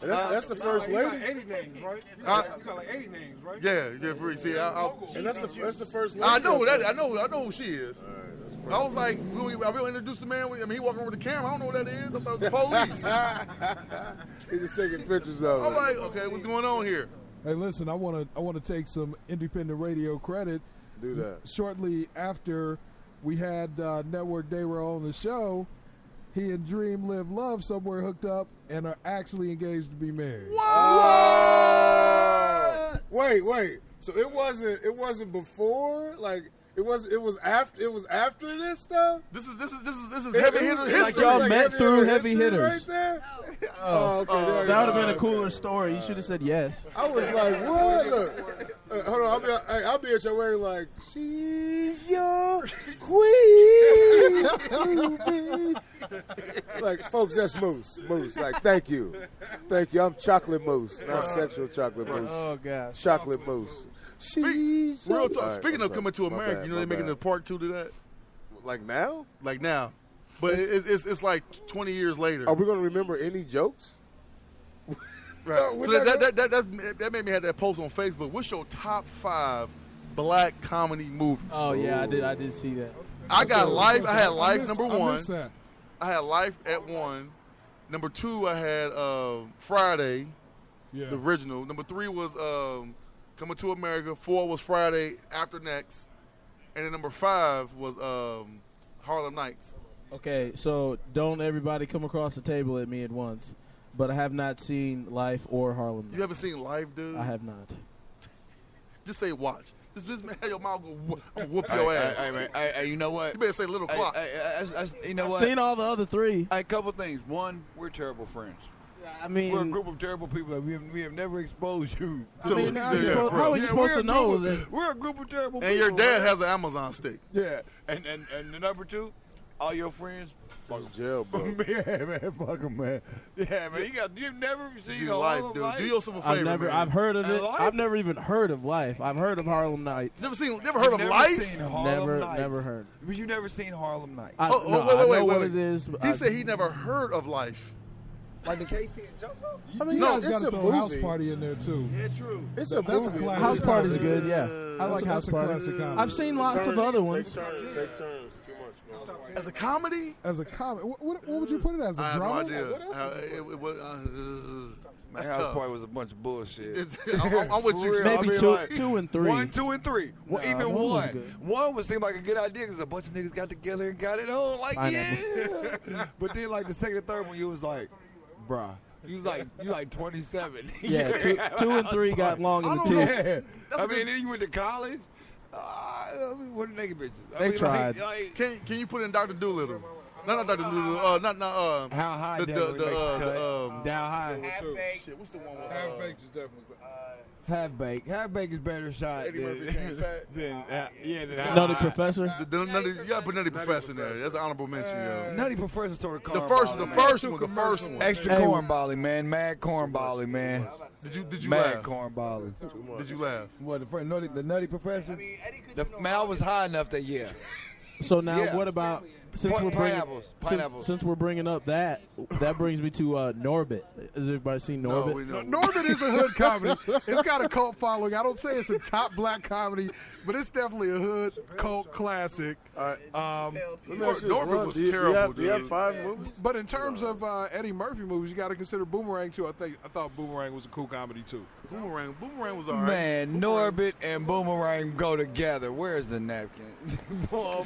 [SPEAKER 3] And that's the first
[SPEAKER 6] You
[SPEAKER 3] lady.
[SPEAKER 6] got 80 names, right? You got like 80 names, right?
[SPEAKER 2] Yeah, free. See,
[SPEAKER 3] And that's the first lady.
[SPEAKER 2] I know that. I know who she is. I was like, I will introduce the man. I mean, he walking over the camera. I don't know what that is. I thought it was the police.
[SPEAKER 3] He's just taking pictures of
[SPEAKER 2] I'm
[SPEAKER 3] it.
[SPEAKER 2] like, okay, what's going on here?
[SPEAKER 6] Hey, listen, I want to take some independent radio credit.
[SPEAKER 3] Do that.
[SPEAKER 6] Shortly after we had Network Dayro on the show, he and Dream Live Love somewhere hooked up and are actually engaged to be married.
[SPEAKER 3] What? Wait. So it wasn't before, like it was after this stuff.
[SPEAKER 2] This is heavy hitter history.
[SPEAKER 4] Like y'all met through heavy hitters.
[SPEAKER 3] right there. Oh, okay. There
[SPEAKER 4] That would have
[SPEAKER 3] you
[SPEAKER 4] been a
[SPEAKER 3] go.
[SPEAKER 4] cooler story. You should have said yes.
[SPEAKER 3] I was like, what? Look, hold on. I'll be at your wedding like, she's your queen to be. Like, folks, that's Moose. Like, thank you. I'm chocolate mousse, not sexual chocolate mousse.
[SPEAKER 4] Oh, gosh.
[SPEAKER 3] Chocolate mousse. She's
[SPEAKER 2] Real talk.
[SPEAKER 3] All right,
[SPEAKER 2] Speaking of coming to
[SPEAKER 3] my
[SPEAKER 2] America,
[SPEAKER 3] bad,
[SPEAKER 2] you know they're
[SPEAKER 3] my
[SPEAKER 2] making
[SPEAKER 3] bad.
[SPEAKER 2] the part 2 to that.
[SPEAKER 3] Like now?
[SPEAKER 2] Like now, but it's like 20 years later.
[SPEAKER 3] Are we going to remember any jokes?
[SPEAKER 2] Right.
[SPEAKER 3] No,
[SPEAKER 2] So
[SPEAKER 3] we're not
[SPEAKER 2] that made me have that post on Facebook. What's your top 5 black comedy movies?
[SPEAKER 4] Oh yeah, I did see that.
[SPEAKER 2] I got Life. I had Life number
[SPEAKER 6] I
[SPEAKER 2] 1.
[SPEAKER 6] missed that.
[SPEAKER 2] I had Life at 1. Number 2, I had Friday,
[SPEAKER 6] Yeah.
[SPEAKER 2] the original. Number 3 was Coming to America. 4 was Friday After Next, and then number 5 was Harlem Nights.
[SPEAKER 4] Okay, so don't everybody come across the table at me at once. But I have not seen Life or Harlem.
[SPEAKER 2] You haven't seen Life, dude?
[SPEAKER 4] I have not.
[SPEAKER 2] Just say watch. Just have your mouth go whoop your ass.
[SPEAKER 13] Hey, you know what?
[SPEAKER 2] You better say Little Clock.
[SPEAKER 13] You know
[SPEAKER 4] I've
[SPEAKER 13] what?
[SPEAKER 4] seen all the other 3.
[SPEAKER 13] A couple things. One, we're terrible friends.
[SPEAKER 4] I mean,
[SPEAKER 13] We're a group of terrible people that we have never exposed you.
[SPEAKER 4] I mean, how are you supposed to know that?
[SPEAKER 13] We're a group of terrible
[SPEAKER 2] And
[SPEAKER 13] people.
[SPEAKER 2] your dad
[SPEAKER 13] man.
[SPEAKER 2] has an Amazon stick.
[SPEAKER 13] Yeah, and the number 2, all your friends.
[SPEAKER 3] Jail, bro.
[SPEAKER 13] Yeah, man, fuck 'em, man. Yeah, man, you've never seen
[SPEAKER 2] See Life,
[SPEAKER 13] Harlem
[SPEAKER 2] dude.
[SPEAKER 13] Nights?
[SPEAKER 2] Do yourself a favor, man.
[SPEAKER 4] I've heard of it.
[SPEAKER 13] Life?
[SPEAKER 4] I've never even heard of Life. I've heard of Harlem Nights.
[SPEAKER 2] Never heard of
[SPEAKER 13] Never
[SPEAKER 2] Life?
[SPEAKER 13] seen Harlem Nights.
[SPEAKER 4] Never heard.
[SPEAKER 13] But you never seen Harlem Nights.
[SPEAKER 4] I,
[SPEAKER 2] Oh,
[SPEAKER 4] no,
[SPEAKER 2] wait,
[SPEAKER 4] I know
[SPEAKER 2] wait.
[SPEAKER 4] what it is.
[SPEAKER 2] He said he never heard of Life.
[SPEAKER 14] Like the Casey and Jumbo?
[SPEAKER 6] I mean,
[SPEAKER 3] No,
[SPEAKER 6] you guys
[SPEAKER 3] it's
[SPEAKER 6] got to
[SPEAKER 3] a
[SPEAKER 6] throw House
[SPEAKER 3] movie.
[SPEAKER 6] Party in there too.
[SPEAKER 14] Yeah, true.
[SPEAKER 3] It's
[SPEAKER 6] That's
[SPEAKER 3] a
[SPEAKER 6] a
[SPEAKER 3] movie.
[SPEAKER 6] classic.
[SPEAKER 4] House Party's good, yeah. I like House
[SPEAKER 6] That's a
[SPEAKER 4] Party.
[SPEAKER 6] classic comedy.
[SPEAKER 4] I've seen lots of other ones.
[SPEAKER 3] Take turns. Too much.
[SPEAKER 2] As a comedy?
[SPEAKER 6] As a comedy, what would you put it as? A
[SPEAKER 2] I have no
[SPEAKER 6] drama?
[SPEAKER 2] idea.
[SPEAKER 6] What else?
[SPEAKER 2] It was,
[SPEAKER 13] My
[SPEAKER 2] that's
[SPEAKER 13] house
[SPEAKER 2] tough.
[SPEAKER 13] party was a bunch of bullshit.
[SPEAKER 2] I'm with you.
[SPEAKER 4] Maybe
[SPEAKER 13] I mean,
[SPEAKER 4] 2
[SPEAKER 13] like,
[SPEAKER 4] 2 and 3.
[SPEAKER 13] 1, 2, and 3. Well,
[SPEAKER 4] Nah,
[SPEAKER 13] even
[SPEAKER 4] one was
[SPEAKER 13] one.
[SPEAKER 4] good.
[SPEAKER 13] One would seem like a good idea because a bunch of niggas got together and got it on. Like,
[SPEAKER 4] Pineapple.
[SPEAKER 13] yeah. But then, like, the second and third one, you was like, bruh. You like 27.
[SPEAKER 4] Yeah, 2 and 3 got long in the
[SPEAKER 2] I don't
[SPEAKER 4] tooth.
[SPEAKER 2] know.
[SPEAKER 13] Yeah. I mean, then you went to college. I mean, what are naked bitches? I
[SPEAKER 4] They
[SPEAKER 13] mean,
[SPEAKER 4] tried.
[SPEAKER 13] Like,
[SPEAKER 2] Can you put in Dr. Doolittle? Not Dr. Doolittle. Not
[SPEAKER 13] how high Down high.
[SPEAKER 14] Half-baked.
[SPEAKER 2] shit. What's the one with
[SPEAKER 6] Half-baked is definitely.
[SPEAKER 13] Half baked is better shot
[SPEAKER 2] Eddie Murphy came fat?
[SPEAKER 13] than
[SPEAKER 4] Nutty Professor.
[SPEAKER 2] You gotta put Nutty Professor in there. That's an honorable mention, yo.
[SPEAKER 13] Nutty Professor sort of
[SPEAKER 2] The first one.
[SPEAKER 13] extra
[SPEAKER 4] Hey,
[SPEAKER 13] cornbally, man. Mad cornbally, man.
[SPEAKER 2] Did you
[SPEAKER 13] Mad
[SPEAKER 2] laugh?
[SPEAKER 13] cornbally.
[SPEAKER 2] Did you laugh?
[SPEAKER 13] What the Nutty Professor?
[SPEAKER 14] I mean, Eddie could do no
[SPEAKER 13] Man, I
[SPEAKER 14] wrong.
[SPEAKER 13] was high enough that year.
[SPEAKER 4] So now,
[SPEAKER 13] Yeah.
[SPEAKER 4] what about Since we're bringing up that brings me to Norbit. Has everybody seen Norbit?
[SPEAKER 6] No, Norbit is a hood comedy. It's got a cult following. I don't say it's a top black comedy, but it's definitely a hood cult classic.
[SPEAKER 3] Norbit was terrible. Do you have 5 movies?
[SPEAKER 6] But in terms of Eddie Murphy movies, you got to consider Boomerang too. I thought Boomerang was a cool comedy too.
[SPEAKER 2] Boomerang was all right.
[SPEAKER 13] Man, Norbit and Boomerang go together. Where's the napkin? boy,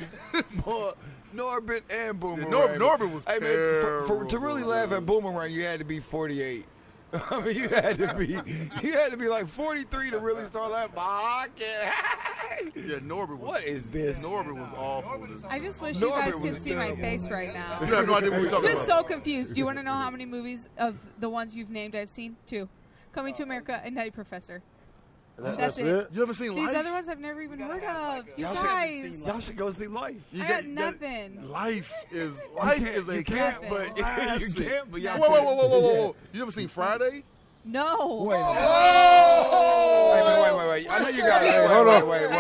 [SPEAKER 13] Norbit and Boomerang.
[SPEAKER 2] Norbit was terrible.
[SPEAKER 13] To really laugh at Boomerang, you had to be 48. I mean, you had to be like 43 to really start laughing.
[SPEAKER 2] Yeah, Norbit was.
[SPEAKER 13] What is this?
[SPEAKER 2] Norbit was awful.
[SPEAKER 5] I just wish you guys could see my face right now.
[SPEAKER 2] You have no idea what we're talking
[SPEAKER 5] Just
[SPEAKER 2] about.
[SPEAKER 5] so confused. Do you want to know how many movies of the ones you've named I've seen? 2. Coming to America and Nutty Professor. That's it.
[SPEAKER 2] You haven't seen
[SPEAKER 5] These
[SPEAKER 2] Life?
[SPEAKER 5] other ones I've never even heard of. You
[SPEAKER 13] Y'all
[SPEAKER 5] guys.
[SPEAKER 13] Y'all should go see Life.
[SPEAKER 5] I got nothing.
[SPEAKER 2] Life is a
[SPEAKER 13] you can't, but you
[SPEAKER 2] classic.
[SPEAKER 13] can't. But y'all
[SPEAKER 2] Whoa. You ever seen Friday?
[SPEAKER 5] No.
[SPEAKER 13] Wait.
[SPEAKER 2] Oh!
[SPEAKER 13] Wait. I know you got it.
[SPEAKER 3] Hold on.
[SPEAKER 13] Wait.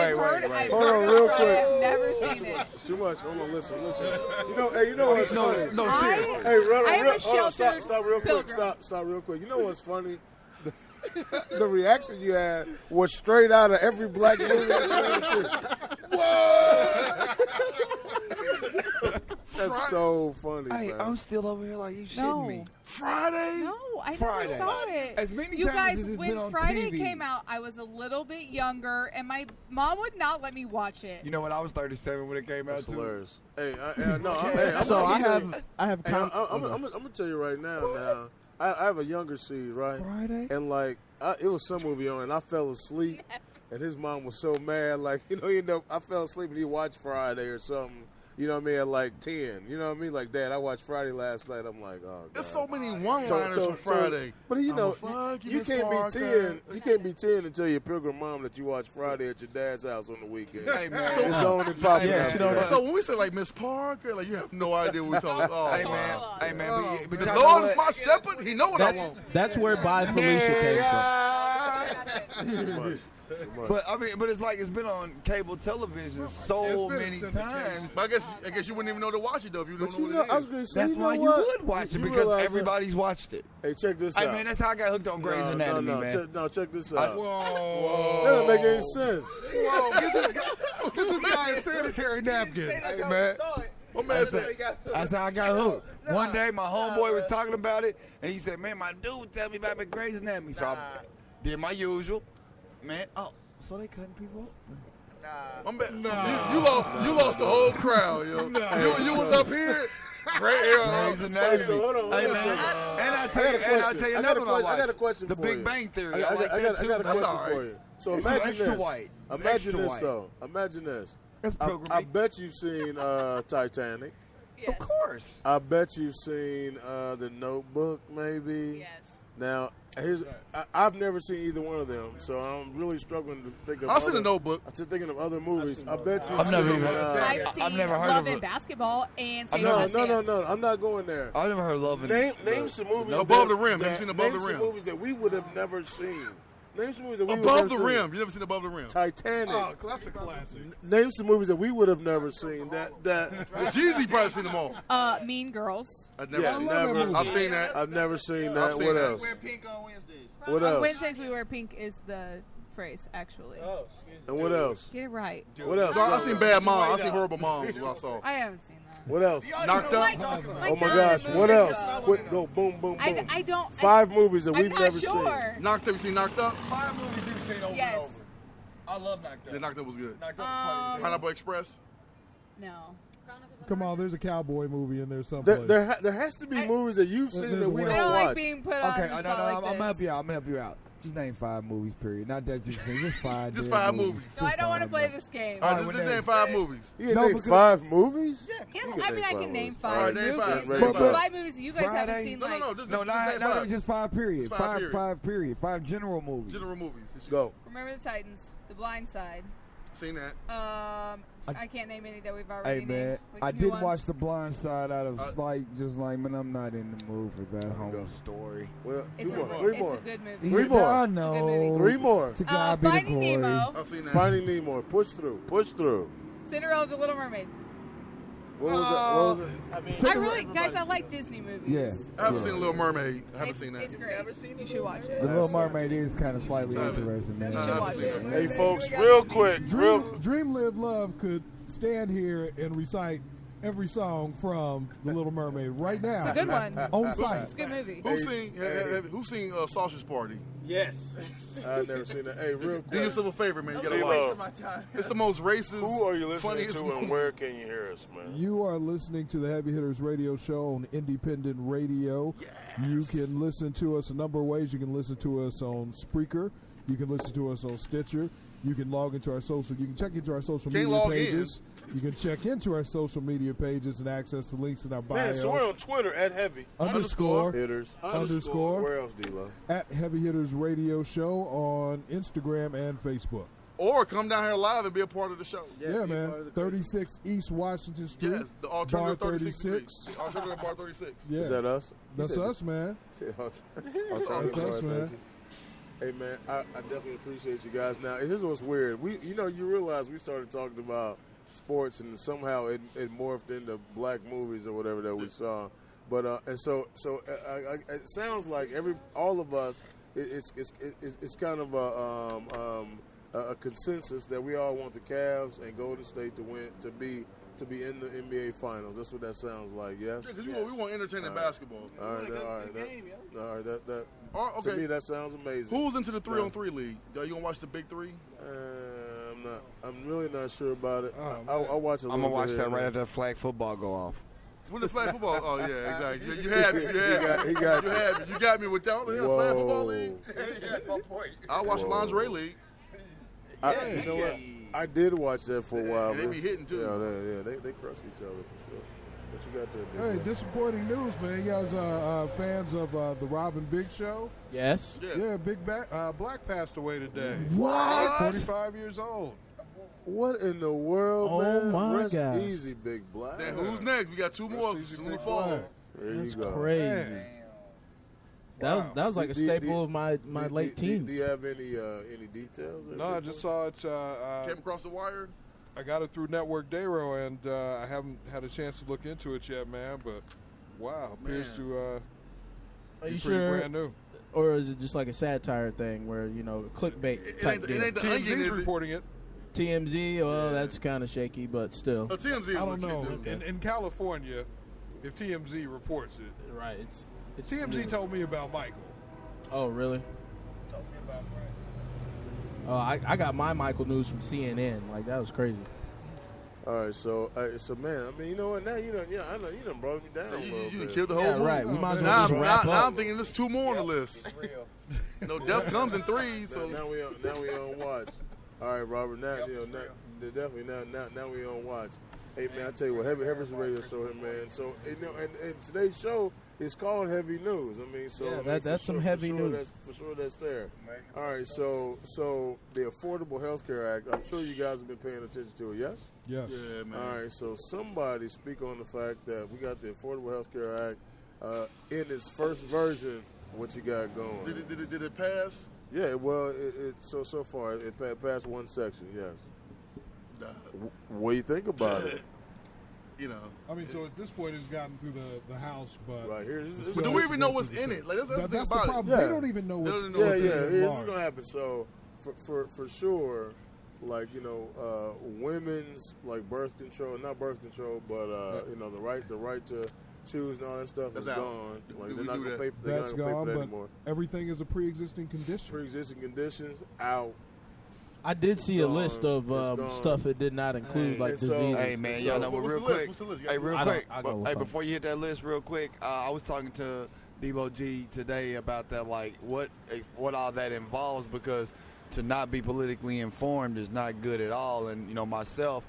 [SPEAKER 3] Hold on, real quick.
[SPEAKER 5] I've never seen it.
[SPEAKER 3] It's too much. Hold on, listen. You know what's funny?
[SPEAKER 13] No, seriously.
[SPEAKER 3] Hey,
[SPEAKER 5] I am a
[SPEAKER 3] hold on,
[SPEAKER 5] sheltered
[SPEAKER 3] stop real quick.
[SPEAKER 5] pilgrim.
[SPEAKER 3] Stop real quick. You know what's funny? The reaction you had was straight out of every black movie that you ever seen. Whoa! That's so funny, man.
[SPEAKER 13] I'm still over here like you shitting
[SPEAKER 5] No.
[SPEAKER 13] me.
[SPEAKER 2] Friday?
[SPEAKER 5] No, I
[SPEAKER 13] Friday.
[SPEAKER 5] never saw it.
[SPEAKER 13] As many
[SPEAKER 5] you
[SPEAKER 13] times
[SPEAKER 5] guys,
[SPEAKER 13] as it's
[SPEAKER 5] when
[SPEAKER 13] been on
[SPEAKER 5] Friday
[SPEAKER 13] TV.
[SPEAKER 5] came out, I was a little bit younger, and my mom would not let me watch it.
[SPEAKER 13] You know when I was 37 when it came out
[SPEAKER 3] That's
[SPEAKER 13] too.
[SPEAKER 3] hilarious. Hey, I'm gonna tell you right now. I have a younger seed, right?
[SPEAKER 13] Friday?
[SPEAKER 3] And like, it was some movie on, and I fell asleep, and his mom was so mad. Like, I fell asleep and he watched Friday or something. You know what I mean? At like 10. You know what I mean? Like, Dad, I watched Friday last night. I'm like, oh, God.
[SPEAKER 2] There's so many one-liners from Friday.
[SPEAKER 3] But you know, you can't be 10. You can't be 10 and tell your pilgrim mom that you watch Friday at your dad's house on the weekend.
[SPEAKER 13] Hey, man.
[SPEAKER 3] So it's only popping out.
[SPEAKER 2] So when we say like Miss Parker, like you have no idea what we're talking about.
[SPEAKER 13] Hey man, but
[SPEAKER 2] The
[SPEAKER 13] y'all
[SPEAKER 2] Lord
[SPEAKER 13] know
[SPEAKER 2] is
[SPEAKER 13] what?
[SPEAKER 2] my shepherd. He know what I want.
[SPEAKER 4] That's where Bye Felicia came from.
[SPEAKER 13] But it's like it's been on cable television so many times.
[SPEAKER 2] But I guess you wouldn't even know to watch it though if you don't know what
[SPEAKER 3] I
[SPEAKER 2] it
[SPEAKER 3] was
[SPEAKER 2] is.
[SPEAKER 3] going to say,
[SPEAKER 13] That's why you would watch it because everybody's watched it.
[SPEAKER 3] Hey, check this out.
[SPEAKER 13] Hey man, that's how I got hooked on Grey's Anatomy, man.
[SPEAKER 3] Check this out.
[SPEAKER 2] Whoa.
[SPEAKER 3] That doesn't make any sense.
[SPEAKER 6] Whoa, get this guy a sanitary napkin.
[SPEAKER 13] Hey man.
[SPEAKER 2] What man said?
[SPEAKER 13] That's how I got hooked. One day my homeboy was talking about it, and he said, "Man, my dude tell me about the Grey's Anatomy." So I did my usual. Man, so they cutting people up.
[SPEAKER 2] You lost the whole crowd, yo. You was up here. Great
[SPEAKER 13] Grey's Anatomy.
[SPEAKER 3] So hold on.
[SPEAKER 13] Hey man, and I'll tell you another one.
[SPEAKER 3] I got a question
[SPEAKER 13] The
[SPEAKER 3] for
[SPEAKER 13] Big
[SPEAKER 3] you.
[SPEAKER 13] Bang Theory.
[SPEAKER 3] I got a question
[SPEAKER 2] That's
[SPEAKER 3] for you. So
[SPEAKER 13] It's
[SPEAKER 3] imagine
[SPEAKER 13] extra
[SPEAKER 3] this.
[SPEAKER 13] white. It's
[SPEAKER 3] Imagine
[SPEAKER 13] extra
[SPEAKER 3] this
[SPEAKER 13] white.
[SPEAKER 3] though. Imagine this.
[SPEAKER 13] That's
[SPEAKER 3] I
[SPEAKER 13] programming.
[SPEAKER 3] bet you've seen Titanic.
[SPEAKER 13] Of course.
[SPEAKER 3] I bet you've seen The Notebook, maybe.
[SPEAKER 5] Yes.
[SPEAKER 3] Now, I've never seen either one of them, so I'm really struggling to think of.
[SPEAKER 2] I've seen The Notebook.
[SPEAKER 3] I'm thinking of other movies. I bet you've
[SPEAKER 13] I've never
[SPEAKER 3] seen.
[SPEAKER 13] even-
[SPEAKER 5] I've seen
[SPEAKER 13] I've never heard
[SPEAKER 5] Love
[SPEAKER 13] of
[SPEAKER 5] and
[SPEAKER 13] it.
[SPEAKER 5] Basketball and St.
[SPEAKER 3] No.
[SPEAKER 5] Augustine.
[SPEAKER 3] I'm not going there.
[SPEAKER 13] I've never heard of Love and
[SPEAKER 3] Name some movies
[SPEAKER 2] Above the Rim. Have you seen Above
[SPEAKER 3] name
[SPEAKER 2] the
[SPEAKER 3] some
[SPEAKER 2] Rim?
[SPEAKER 3] movies that we would have never seen. Name some movies that we would
[SPEAKER 2] Above
[SPEAKER 3] have
[SPEAKER 2] the
[SPEAKER 3] never seen.
[SPEAKER 2] Rim. You never seen Above the Rim?
[SPEAKER 3] Titanic.
[SPEAKER 6] Oh, that's a classic.
[SPEAKER 3] Name some movies that we would have never seen. That
[SPEAKER 2] Jeezy probably seen them all.
[SPEAKER 5] Mean Girls.
[SPEAKER 2] I've never
[SPEAKER 3] Yeah,
[SPEAKER 2] seen
[SPEAKER 3] never.
[SPEAKER 2] that. I've seen that.
[SPEAKER 3] I've never seen
[SPEAKER 2] I've
[SPEAKER 3] that.
[SPEAKER 2] seen
[SPEAKER 3] What
[SPEAKER 2] that.
[SPEAKER 3] else?
[SPEAKER 7] Wear pink on Wednesdays.
[SPEAKER 3] What
[SPEAKER 5] On
[SPEAKER 3] else?
[SPEAKER 5] Wednesdays we wear pink is the phrase, actually.
[SPEAKER 11] Oh, excuse me.
[SPEAKER 3] And what else?
[SPEAKER 5] Get it right.
[SPEAKER 3] What else?
[SPEAKER 2] No, I seen Bad Moms. I seen Horrible Moms. Is what I saw.
[SPEAKER 5] I haven't seen that.
[SPEAKER 3] What else?
[SPEAKER 2] Knocked Up.
[SPEAKER 3] Oh my gosh! What else? Quick, go boom, boom, boom.
[SPEAKER 5] I don't.
[SPEAKER 3] 5 movies that
[SPEAKER 5] I'm
[SPEAKER 3] we've
[SPEAKER 5] not
[SPEAKER 3] never
[SPEAKER 5] sure.
[SPEAKER 2] Knocked Up. You seen Knocked Up?
[SPEAKER 13] 5 movies you've seen over and
[SPEAKER 5] Yes.
[SPEAKER 13] over. I love Knocked Up.
[SPEAKER 2] Yeah, Knocked Up was good.
[SPEAKER 13] Knocked Up was funny.
[SPEAKER 2] Pineapple Express.
[SPEAKER 5] No.
[SPEAKER 6] Come on, there's a cowboy movie in there someplace.
[SPEAKER 3] There has to be movies that you've seen that we
[SPEAKER 5] I
[SPEAKER 3] don't
[SPEAKER 5] don't
[SPEAKER 3] watch.
[SPEAKER 5] like being put on
[SPEAKER 13] Okay,
[SPEAKER 5] the
[SPEAKER 13] no,
[SPEAKER 5] spot
[SPEAKER 13] I'm
[SPEAKER 5] like
[SPEAKER 13] gonna help
[SPEAKER 5] this.
[SPEAKER 13] you out. I'm gonna help you out. Just name 5 movies, period. Not that you've seen. Just 5.
[SPEAKER 2] Just
[SPEAKER 13] damn
[SPEAKER 2] 5 movies.
[SPEAKER 5] No, I don't want to play this game.
[SPEAKER 2] All right,
[SPEAKER 13] Alright,
[SPEAKER 2] this
[SPEAKER 13] well,
[SPEAKER 2] ain't 5 movies.
[SPEAKER 3] You can
[SPEAKER 13] No,
[SPEAKER 3] name
[SPEAKER 13] because-
[SPEAKER 3] 5 movies?
[SPEAKER 5] Yes,
[SPEAKER 3] You
[SPEAKER 5] I mean I
[SPEAKER 3] name
[SPEAKER 5] can name
[SPEAKER 3] movies.
[SPEAKER 5] 5
[SPEAKER 2] All right, name
[SPEAKER 5] movies.
[SPEAKER 2] 5.
[SPEAKER 3] Name five.
[SPEAKER 5] 5 movies you guys haven't
[SPEAKER 13] Friday-
[SPEAKER 5] seen.
[SPEAKER 2] No,
[SPEAKER 5] Like,
[SPEAKER 2] no, just
[SPEAKER 13] No,
[SPEAKER 2] name
[SPEAKER 13] not
[SPEAKER 2] 5.
[SPEAKER 13] just 5 period.
[SPEAKER 2] Just 5 period.
[SPEAKER 13] 5 period. 5 general movies.
[SPEAKER 2] General movies. That you
[SPEAKER 3] Go.
[SPEAKER 5] Remember the Titans, The Blind Side.
[SPEAKER 2] Seen that.
[SPEAKER 5] I can't name any that we've already
[SPEAKER 13] Hey
[SPEAKER 5] named.
[SPEAKER 13] man,
[SPEAKER 5] Like
[SPEAKER 13] I
[SPEAKER 5] new
[SPEAKER 13] did
[SPEAKER 5] ones.
[SPEAKER 13] watch The Blind Side out of slight, just like man, I'm not in the mood for that whole story.
[SPEAKER 3] Well,
[SPEAKER 5] It's
[SPEAKER 3] 2 more.
[SPEAKER 5] a,
[SPEAKER 3] 3
[SPEAKER 5] it's
[SPEAKER 3] more.
[SPEAKER 5] a good movie.
[SPEAKER 3] 3 more.
[SPEAKER 13] I
[SPEAKER 5] It's a good
[SPEAKER 13] know.
[SPEAKER 5] movie.
[SPEAKER 3] 3 more.
[SPEAKER 13] To God be the
[SPEAKER 5] Finding
[SPEAKER 13] glory.
[SPEAKER 5] Nemo,
[SPEAKER 2] I've seen that.
[SPEAKER 3] Finding Nemo. Push through. Push through.
[SPEAKER 5] Cinderella, The Little Mermaid.
[SPEAKER 3] What was it?
[SPEAKER 5] I really, guys, I like Disney movies.
[SPEAKER 12] Yeah.
[SPEAKER 2] I haven't seen Little Mermaid. I haven't
[SPEAKER 5] It's,
[SPEAKER 2] seen that.
[SPEAKER 5] it's great. You should watch it.
[SPEAKER 12] The Little Mermaid is kind of slightly
[SPEAKER 2] Have it.
[SPEAKER 12] interesting, man.
[SPEAKER 5] You should watch it.
[SPEAKER 3] Hey, folks, real quick.
[SPEAKER 6] Dream Live Love could stand here and recite every song from The Little Mermaid right now.
[SPEAKER 5] It's a good one.
[SPEAKER 6] On site.
[SPEAKER 5] It's a good movie.
[SPEAKER 2] Who's seen Sausage Party?
[SPEAKER 11] Yes.
[SPEAKER 3] I've never seen that. Hey, real
[SPEAKER 2] Do
[SPEAKER 3] quick.
[SPEAKER 2] yourself a favor, man. You gotta
[SPEAKER 3] D-Lo,
[SPEAKER 2] watch it. It's the most racist.
[SPEAKER 3] Who are you listening
[SPEAKER 2] funniest
[SPEAKER 3] to,
[SPEAKER 2] movie.
[SPEAKER 3] and where can you hear us, man?
[SPEAKER 6] You are listening to the Heavy Hitters Radio Show on Independent Radio.
[SPEAKER 2] Yes.
[SPEAKER 6] You can listen to us a number of ways. You can listen to us on Spreaker. You can listen to us on Stitcher. You can log into our social. You can check into our social
[SPEAKER 2] Can't
[SPEAKER 6] media
[SPEAKER 2] log
[SPEAKER 6] pages. You can check into our social media pages and access the links in our bio.
[SPEAKER 3] Man, so we're on Twitter at Heavy
[SPEAKER 6] _
[SPEAKER 3] Hitters
[SPEAKER 6] _
[SPEAKER 3] Where else, D-Lo?
[SPEAKER 6] at Heavy Hitters Radio Show on Instagram and Facebook.
[SPEAKER 2] Or come down here live and be a part of the show.
[SPEAKER 6] Yeah, man. 36 East Washington Street.
[SPEAKER 2] Yes, the alternative
[SPEAKER 6] Bar
[SPEAKER 2] 36.
[SPEAKER 6] 36.
[SPEAKER 2] Alternative bar 36.
[SPEAKER 6] Yeah.
[SPEAKER 3] Is that us?
[SPEAKER 6] That's us, man.
[SPEAKER 3] That's
[SPEAKER 6] That's us, man.
[SPEAKER 3] Hey, man, I definitely appreciate you guys. Now, here's what's weird. You realize we started talking about sports, and somehow it morphed into black movies or whatever that we saw. But it sounds like all of us, it's kind of a consensus that we all want the Cavs and Golden State to win, to be in the NBA Finals. That's what that sounds like. Yes.
[SPEAKER 2] Yeah, because we want entertaining basketball.
[SPEAKER 3] All right. That
[SPEAKER 2] Okay.
[SPEAKER 3] to me that sounds amazing.
[SPEAKER 2] Who's into the 3-on-3 league? Are you gonna watch the Big Three?
[SPEAKER 3] I'm not. I'm really not sure about it. I'll watch a little
[SPEAKER 13] I'm gonna watch
[SPEAKER 3] bit
[SPEAKER 13] that
[SPEAKER 3] here
[SPEAKER 13] right
[SPEAKER 3] and
[SPEAKER 13] after the flag football go off.
[SPEAKER 2] When the flag football? Oh yeah, exactly. You had me.
[SPEAKER 3] He got you.
[SPEAKER 2] had me. You got me with that. The flag football league.
[SPEAKER 13] That's my point.
[SPEAKER 2] I watch the
[SPEAKER 3] Whoa.
[SPEAKER 2] lingerie league.
[SPEAKER 3] You know what? I did watch that for a while.
[SPEAKER 2] They be hitting too.
[SPEAKER 3] Yeah, they crush each other for sure. What you got there, big
[SPEAKER 6] Hey,
[SPEAKER 3] man?
[SPEAKER 6] disappointing news, man. You guys are fans of the Robin Big Show?
[SPEAKER 4] Yes.
[SPEAKER 6] Yeah, Black passed away today.
[SPEAKER 4] What?
[SPEAKER 6] 45 years old.
[SPEAKER 3] What in the world,
[SPEAKER 4] Oh,
[SPEAKER 3] man?
[SPEAKER 4] my
[SPEAKER 3] Rest
[SPEAKER 4] gosh.
[SPEAKER 3] easy, Big Black.
[SPEAKER 2] Then who's next? We got two more
[SPEAKER 6] Rest easy,
[SPEAKER 2] soon to
[SPEAKER 6] Big
[SPEAKER 2] fall.
[SPEAKER 6] Black.
[SPEAKER 3] There
[SPEAKER 4] That's
[SPEAKER 3] you go.
[SPEAKER 4] crazy.
[SPEAKER 6] Man.
[SPEAKER 4] That was like a staple of my late teens.
[SPEAKER 3] Do you have any details?
[SPEAKER 6] No, I just saw it.
[SPEAKER 2] Came across the wire.
[SPEAKER 6] I got it through Network Dayro, and I haven't had a chance to look into it yet, man. But wow, appears
[SPEAKER 2] Man.
[SPEAKER 6] to
[SPEAKER 4] Are
[SPEAKER 6] be
[SPEAKER 4] you
[SPEAKER 6] pretty
[SPEAKER 4] sure?
[SPEAKER 6] brand new.
[SPEAKER 4] Or is it just like a satire thing where, clickbait
[SPEAKER 2] It
[SPEAKER 4] type
[SPEAKER 2] ain't
[SPEAKER 4] deal?
[SPEAKER 2] the onion,
[SPEAKER 6] TMZ's
[SPEAKER 2] is it?
[SPEAKER 6] reporting it.
[SPEAKER 4] TMZ, that's kind of shaky, but still.
[SPEAKER 2] Oh, TMZ is
[SPEAKER 6] I don't know.
[SPEAKER 2] legit,
[SPEAKER 6] In California, if TMZ reports it,
[SPEAKER 4] Right. It's
[SPEAKER 6] TMZ
[SPEAKER 4] new.
[SPEAKER 6] told me about Michael.
[SPEAKER 4] Oh, really?
[SPEAKER 6] Told me about Brad.
[SPEAKER 4] Oh, I got my Michael news from CNN. Like, that was crazy.
[SPEAKER 3] All right, so man, I mean, you know what? Now you know, I know you done brought me down a little
[SPEAKER 2] You
[SPEAKER 3] bit.
[SPEAKER 2] killed the whole
[SPEAKER 4] Yeah,
[SPEAKER 2] movie.
[SPEAKER 4] right. We might as
[SPEAKER 2] Now,
[SPEAKER 4] well just wrap
[SPEAKER 2] now
[SPEAKER 4] up.
[SPEAKER 2] I'm thinking there's two more on the list. Death comes in threes. So
[SPEAKER 3] Now we on watch. All right, Robert. Now definitely now we on watch. Hey man, I tell you what, Heavy Hitters Radio Show here, man. So and today's show is called Heavy News. I mean, so
[SPEAKER 4] Yeah,
[SPEAKER 3] I mean,
[SPEAKER 4] that's some heavy news.
[SPEAKER 3] For sure, that's there. All right, so the Affordable Health Care Act. I'm sure you guys have been paying attention to it. Yes.
[SPEAKER 6] Yes.
[SPEAKER 2] yeah, man.
[SPEAKER 3] All right, so somebody speak on the fact that we got the Affordable Health Care Act in its first version. What you got going?
[SPEAKER 2] Did it pass?
[SPEAKER 3] Yeah, well, it so far it passed one section. Yes. What do you think about it?
[SPEAKER 6] I mean, so at this point, it's gotten through the House, but
[SPEAKER 3] Right here,
[SPEAKER 2] But do we even know what's in it? Like that's the thing
[SPEAKER 6] that's the
[SPEAKER 2] about
[SPEAKER 6] problem.
[SPEAKER 2] it.
[SPEAKER 6] They don't even know
[SPEAKER 2] They
[SPEAKER 6] what's.
[SPEAKER 2] don't know what's in it.
[SPEAKER 3] Here's
[SPEAKER 6] large.
[SPEAKER 3] what's gonna happen. So, for sure, like women's like birth control, not birth control, but the right to choose and all that stuff
[SPEAKER 2] That's
[SPEAKER 3] is
[SPEAKER 2] out.
[SPEAKER 3] gone. Like
[SPEAKER 2] We
[SPEAKER 3] they're not
[SPEAKER 2] do
[SPEAKER 3] gonna
[SPEAKER 2] that.
[SPEAKER 3] pay for. They're not
[SPEAKER 6] That's
[SPEAKER 3] gonna pay
[SPEAKER 6] gone,
[SPEAKER 3] for that
[SPEAKER 6] but
[SPEAKER 3] anymore.
[SPEAKER 6] everything is a pre-existing condition.
[SPEAKER 3] Pre-existing conditions out.
[SPEAKER 4] I did see a
[SPEAKER 3] Gone.
[SPEAKER 4] list of
[SPEAKER 3] It's gone.
[SPEAKER 4] stuff it did not include, like
[SPEAKER 3] and so-
[SPEAKER 4] diseases.
[SPEAKER 13] Hey man,
[SPEAKER 3] So,
[SPEAKER 13] y'all know what?
[SPEAKER 2] what's
[SPEAKER 13] Real
[SPEAKER 2] the list?
[SPEAKER 13] quick.
[SPEAKER 2] What's the list?
[SPEAKER 13] Hey, real
[SPEAKER 4] I don't-
[SPEAKER 13] quick.
[SPEAKER 4] I go with
[SPEAKER 13] Hey,
[SPEAKER 4] them.
[SPEAKER 13] before you hit that list, real quick, I was talking to D-Lo G today about that, like what all that involves, because to not be politically informed is not good at all. And myself,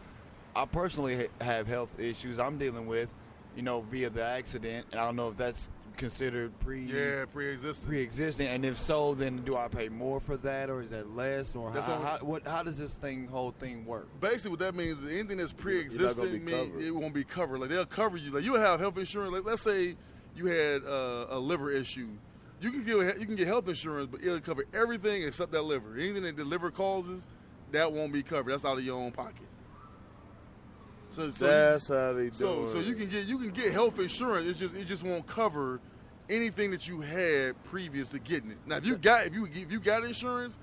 [SPEAKER 13] I personally have health issues I'm dealing with, via the accident, and I don't know if that's considered pre-existing, and if so, then do I pay more for that, or is that less, or how does this whole thing work?
[SPEAKER 2] Basically, what that means is anything that's pre-existing,
[SPEAKER 3] be covered.
[SPEAKER 2] it won't be covered. Like they'll cover you. Like you have health insurance. Like let's say you had a liver issue, you can get health insurance, but it'll cover everything except that liver. Anything that the liver causes, that won't be covered. That's out of your own pocket. So
[SPEAKER 3] That's how they do
[SPEAKER 2] So
[SPEAKER 3] it.
[SPEAKER 2] you can get health insurance. It just won't cover anything that you had previous to getting it. Now, if you got insurance,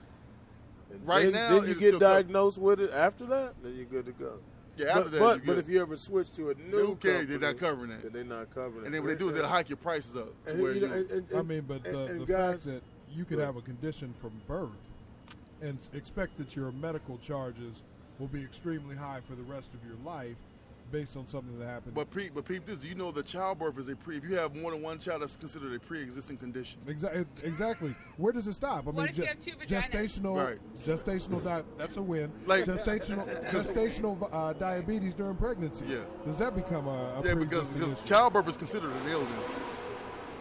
[SPEAKER 3] then you get diagnosed with it after that, then you're good to go.
[SPEAKER 2] Yeah, after that,
[SPEAKER 3] but if you ever switch to a new company,
[SPEAKER 2] they're not covering that.
[SPEAKER 3] Then they're not covering it.
[SPEAKER 2] And then what they do is they'll hike your prices up. To where
[SPEAKER 6] The fact that you could have a condition from birth and expect that your medical charges will be extremely high for the rest of your life based on something that happened.
[SPEAKER 2] But peep this, you know that childbirth is if you have more than one child, that's considered a pre-existing condition.
[SPEAKER 6] Exactly. Where does it stop? I
[SPEAKER 5] What if you have two vaginas?
[SPEAKER 6] Gestational that's a win.
[SPEAKER 2] Like-
[SPEAKER 6] gestational diabetes during pregnancy.
[SPEAKER 2] Yeah.
[SPEAKER 6] Does that become a
[SPEAKER 2] Yeah,
[SPEAKER 6] pre-existing
[SPEAKER 2] because
[SPEAKER 6] issue?
[SPEAKER 2] childbirth is considered an illness.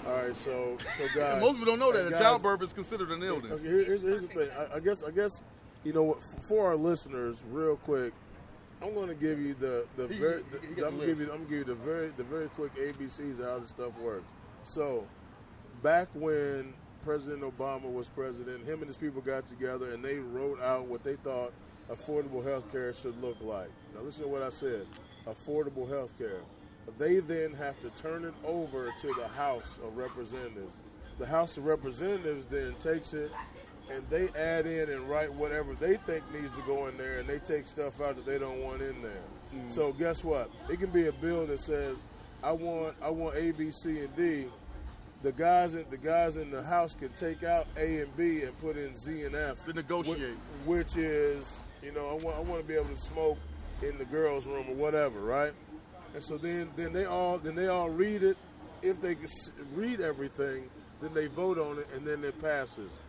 [SPEAKER 3] All right, so guys,
[SPEAKER 2] Most people don't know that.
[SPEAKER 3] and
[SPEAKER 2] And
[SPEAKER 3] guys-
[SPEAKER 2] childbirth is considered an illness.
[SPEAKER 3] Okay, here's the thing. I guess you know what? For our listeners, real quick, I'm going to give you the very quick ABCs of how this stuff works. So, back when President Obama was president, him and his people got together and they wrote out what they thought affordable health care should look like. Now, listen to what I said: affordable health care. They then have to turn it over to the House of Representatives. The House of Representatives then takes it and they add in and write whatever they think needs to go in there, and they take stuff out that they don't want in there. So guess what? It can be a bill that says, I want A, B, C, and D. The guys in the House can take out A and B and put in Z and F.
[SPEAKER 2] To negotiate.
[SPEAKER 3] Which is, I want to be able to smoke in the girls' room or whatever, right? And so then they all read it. If they can read everything, then they vote on it, and then it passes.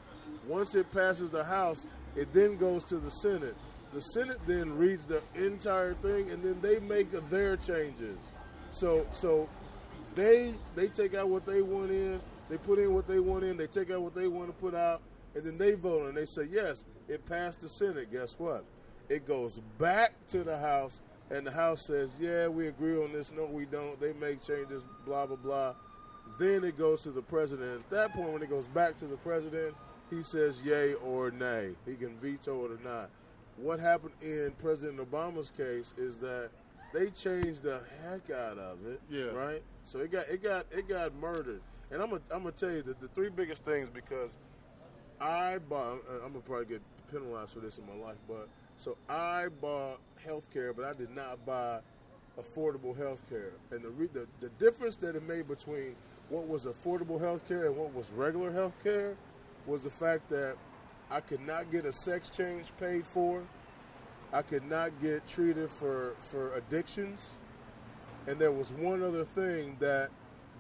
[SPEAKER 3] Once it passes the House, it then goes to the Senate. The Senate then reads the entire thing, and then they make their changes. So they take out what they want in, they put in what they want in, they take out what they want to put out, and then they vote and they say, yes, it passed the Senate. Guess what? It goes back to the House, and the House says, yeah, we agree on this. No, we don't. They make changes, blah, blah, blah. Then it goes to the president. At that point, when it goes back to the president, he says yay or nay. He can veto it or not. What happened in President Obama's case is that they changed the heck out of it.
[SPEAKER 2] Yeah.
[SPEAKER 3] Right. So it got murdered. And I'm gonna tell you that the three biggest things, because I'm gonna probably get penalized for this in my life, but so I bought health care, but I did not buy affordable health care. And the difference that it made between what was affordable health care and what was regular health care was the fact that I could not get a sex change paid for. I could not get treated for addictions. And there was one other thing that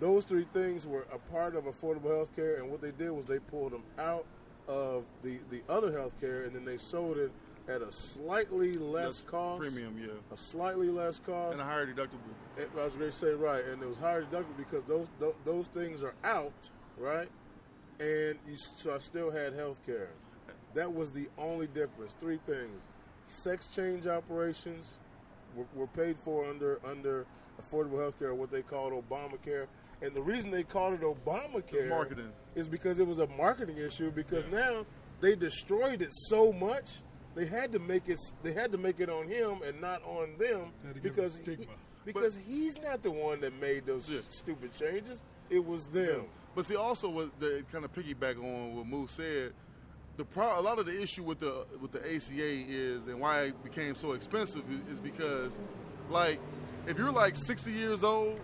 [SPEAKER 3] those three things were a part of affordable health care, and what they did was they pulled them out of the other health care, and then they sold it at a slightly less cost.
[SPEAKER 2] Premium, yeah.
[SPEAKER 3] A slightly less cost.
[SPEAKER 2] And a higher deductible.
[SPEAKER 3] I was going to say, right, and it was higher deductible because those things are out, right? And so I still had health care. That was the only difference. Three things. Sex change operations were paid for under affordable health care, what they called Obamacare. And the reason they called it Obamacare is because it was a marketing issue, because now they destroyed it so much they had to make it on him and not on them, because he's not the one that made those stupid changes. It was them.
[SPEAKER 2] Yeah. But see, also what the kind of piggyback on what Moose said, a lot of the issue with the ACA is, and why it became so expensive, is because, like, if you're like 60 years old,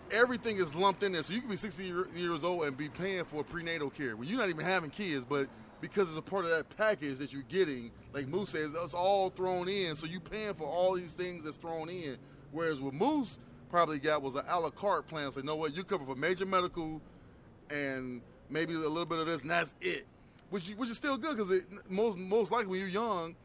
[SPEAKER 2] everything is lumped in there. So you can be 60 years old and be paying for prenatal care when you're not even having kids, but because it's a part of that package that you're getting, like Moose says, it's all thrown in. So you paying for all these things that's thrown in. Whereas what Moose probably got was an a la carte plan. So you know what, you cover for major medical and maybe a little bit of this, and that's it. Which is still good, because most likely when you're young,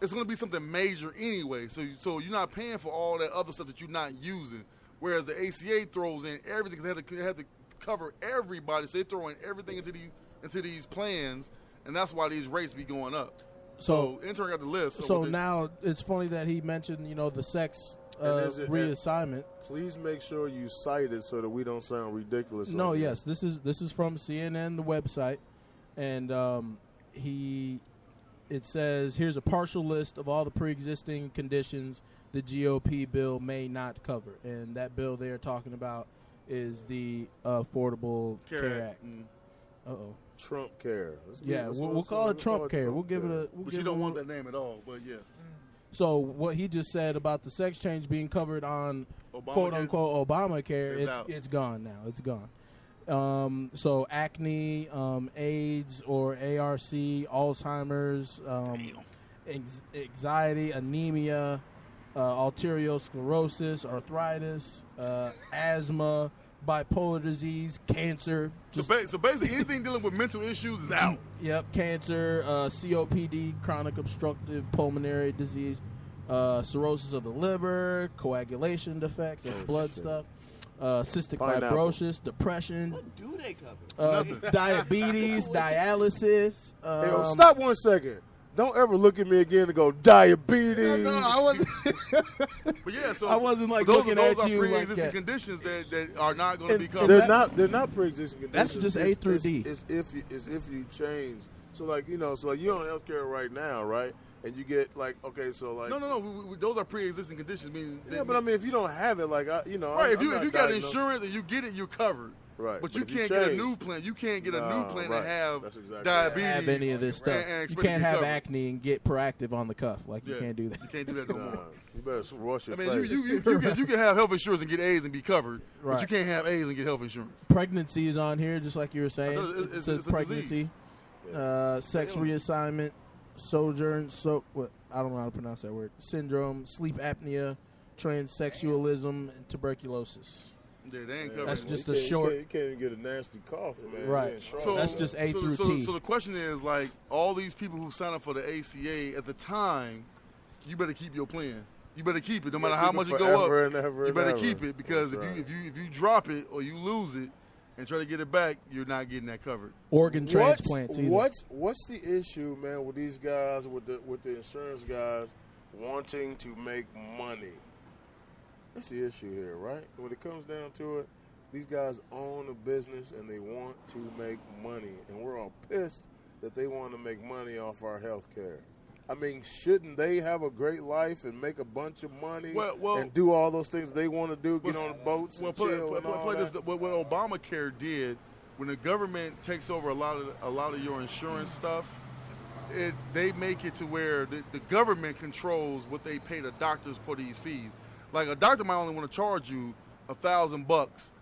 [SPEAKER 2] it's going to be something major anyway. So you're not paying for all that other stuff that you're not using. Whereas the ACA throws in everything, because they have to cover everybody. So they're throwing everything into these plans, and that's why these rates be going up. So intern got the list.
[SPEAKER 4] So now it's funny that he mentioned, the sex reassignment.
[SPEAKER 3] Please make sure you cite it so that we don't sound ridiculous.
[SPEAKER 4] No, yes, this is from CNN, the website, and it says, here's a partial list of all the pre-existing conditions the GOP bill may not cover. And that bill they're talking about is the Affordable Care Act. Uh-oh.
[SPEAKER 3] Trump Care.
[SPEAKER 4] We'll call it Trump Care. We'll give it a.
[SPEAKER 2] But you don't want that name at all. But yeah.
[SPEAKER 4] So what he just said about the sex change being covered on
[SPEAKER 2] Obamacare?
[SPEAKER 4] quote unquote Obamacare,
[SPEAKER 2] It's out.
[SPEAKER 4] it's gone now. It's gone. So acne, AIDS or ARC, Alzheimer's, anxiety, anemia, arteriosclerosis, arthritis, asthma, bipolar disease, cancer.
[SPEAKER 2] So basically, anything dealing with mental issues is out.
[SPEAKER 4] Yep, cancer, COPD, chronic obstructive pulmonary disease, cirrhosis of the liver, coagulation defects, that's blood stuff, cystic fibrosis, depression.
[SPEAKER 7] What do they cover?
[SPEAKER 4] Diabetes, dialysis.
[SPEAKER 3] Hey, stop 1 second. Don't ever look at me again and go diabetes.
[SPEAKER 4] No, I wasn't.
[SPEAKER 2] But yeah, so
[SPEAKER 4] I wasn't like
[SPEAKER 2] those,
[SPEAKER 4] looking
[SPEAKER 2] those
[SPEAKER 4] at
[SPEAKER 2] are
[SPEAKER 4] you like
[SPEAKER 2] pre-existing
[SPEAKER 4] that.
[SPEAKER 2] conditions that are not going to be covered.
[SPEAKER 3] They're not pre-existing conditions.
[SPEAKER 4] That's just A through D.
[SPEAKER 3] It's if you change. So like you're on healthcare right now, right? And you get like
[SPEAKER 2] No. Those are pre-existing conditions.
[SPEAKER 3] But I mean, if you don't have it, right?
[SPEAKER 2] If you got insurance and you get it, you're covered.
[SPEAKER 3] Right.
[SPEAKER 2] But you can't get a new plan. You can't get a new plan to have diabetes.
[SPEAKER 4] Have any of this stuff.
[SPEAKER 2] and
[SPEAKER 4] You
[SPEAKER 2] expect
[SPEAKER 4] can't
[SPEAKER 2] to be
[SPEAKER 4] have
[SPEAKER 2] covered.
[SPEAKER 4] acne and get proactive on the cuff. Like you can't do that.
[SPEAKER 2] You can't do that no more.
[SPEAKER 3] You better wash your
[SPEAKER 2] I mean,
[SPEAKER 3] face.
[SPEAKER 2] you can have health insurance and get AIDS and be covered,
[SPEAKER 4] Right.
[SPEAKER 2] but you can't have AIDS and get health insurance.
[SPEAKER 4] Pregnancy is on here, just like you were saying.
[SPEAKER 2] It's
[SPEAKER 4] says
[SPEAKER 2] a
[SPEAKER 4] pregnancy, sex reassignment, sojourn. I don't know how to pronounce that word. Syndrome, sleep apnea, transsexualism, and tuberculosis.
[SPEAKER 2] Yeah, they ain't covering
[SPEAKER 4] That's
[SPEAKER 2] it.
[SPEAKER 4] just
[SPEAKER 3] You
[SPEAKER 4] a
[SPEAKER 3] can't-
[SPEAKER 4] short.
[SPEAKER 3] You can't even get a nasty cough, man.
[SPEAKER 4] Right.
[SPEAKER 3] You're in trouble.
[SPEAKER 4] So that's just A through T.
[SPEAKER 2] So the question is, like, all these people who sign up for the ACA at the time, you better keep your plan. You better keep it, no matter
[SPEAKER 3] Yeah,
[SPEAKER 2] how
[SPEAKER 3] keep
[SPEAKER 2] much
[SPEAKER 3] it
[SPEAKER 2] it go
[SPEAKER 3] forever
[SPEAKER 2] up.
[SPEAKER 3] and ever
[SPEAKER 2] You
[SPEAKER 3] and
[SPEAKER 2] better
[SPEAKER 3] ever.
[SPEAKER 2] keep it because
[SPEAKER 3] That's
[SPEAKER 2] if you drop it or you lose it and try to get it back, you're not getting that covered.
[SPEAKER 4] Organ transplants. Either.
[SPEAKER 3] What's the issue, man, with these guys, with the insurance guys wanting to make money? That's the issue here, right? When it comes down to it, these guys own a business and they want to make money, and we're all pissed that they want to make money off our health care. I mean, shouldn't they have a great life and make a bunch of money and do all those things they want to do, get on boats and chill and all that?
[SPEAKER 2] What Obamacare did, when the government takes over a lot of your insurance stuff, they make it to where the government controls what they pay the doctors for these fees. Like a doctor might only want to charge you $1,000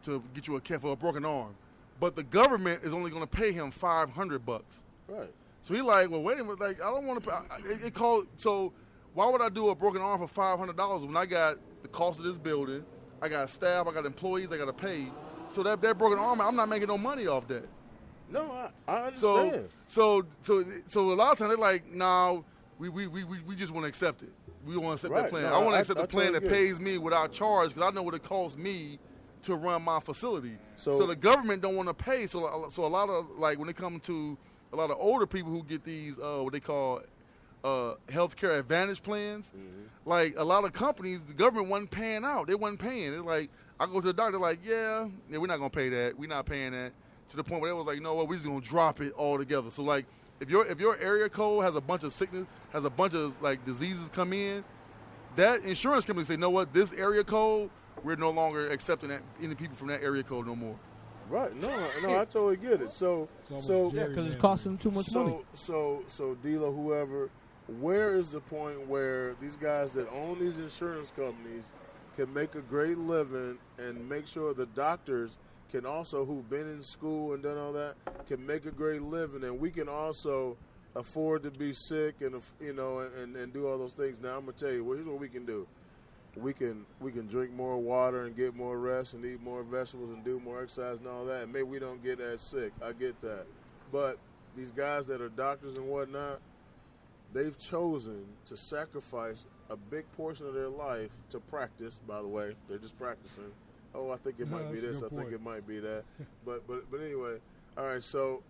[SPEAKER 2] to get you a care for a broken arm, but the government is only going to pay him $500.
[SPEAKER 3] Right.
[SPEAKER 2] So he's like, well, wait a minute, like I don't want to. So why would I do a broken arm for $500 when I got the cost of this building, I got staff, I got employees, I got to pay. So that broken arm, I'm not making no money off that.
[SPEAKER 3] No, I understand.
[SPEAKER 2] So a lot of times they're like, no, we just want to accept it. We want to accept that plan.
[SPEAKER 3] No,
[SPEAKER 2] I want to accept the plan
[SPEAKER 3] totally
[SPEAKER 2] that pays me without charge because I know what it costs me to run my facility.
[SPEAKER 3] So
[SPEAKER 2] So the government don't want to pay. So a lot of, like, when it comes to a lot of older people who get these what they call healthcare advantage plans, like a lot of companies, the government wasn't paying out. They wasn't paying. It's like I go to the doctor, like, yeah, we're not gonna pay that. We're not paying that. To the point where they was like, you know what, we're just gonna drop it altogether. So like, if your area code has a bunch of sickness, has a bunch of like diseases come in, that insurance company say, you know what, this area code, we're no longer accepting any people from that area code no more.
[SPEAKER 3] Right. No, I totally get it. So
[SPEAKER 4] because it's costing them too much money.
[SPEAKER 3] So D'Lo, whoever, where is the point where these guys that own these insurance companies can make a great living and make sure the doctors can also, who've been in school and done all that, can make a great living, and we can also afford to be sick and and do all those things. Now I'm gonna tell you, here's what we can do. We can drink more water and get more rest and eat more vegetables and do more exercise and all that. And maybe we don't get as sick. I get that. But these guys that are doctors and whatnot, they've chosen to sacrifice a big portion of their life to practice. By the way, they're just practicing. Oh, I think it might be this. I think it might be that. But anyway, all right. So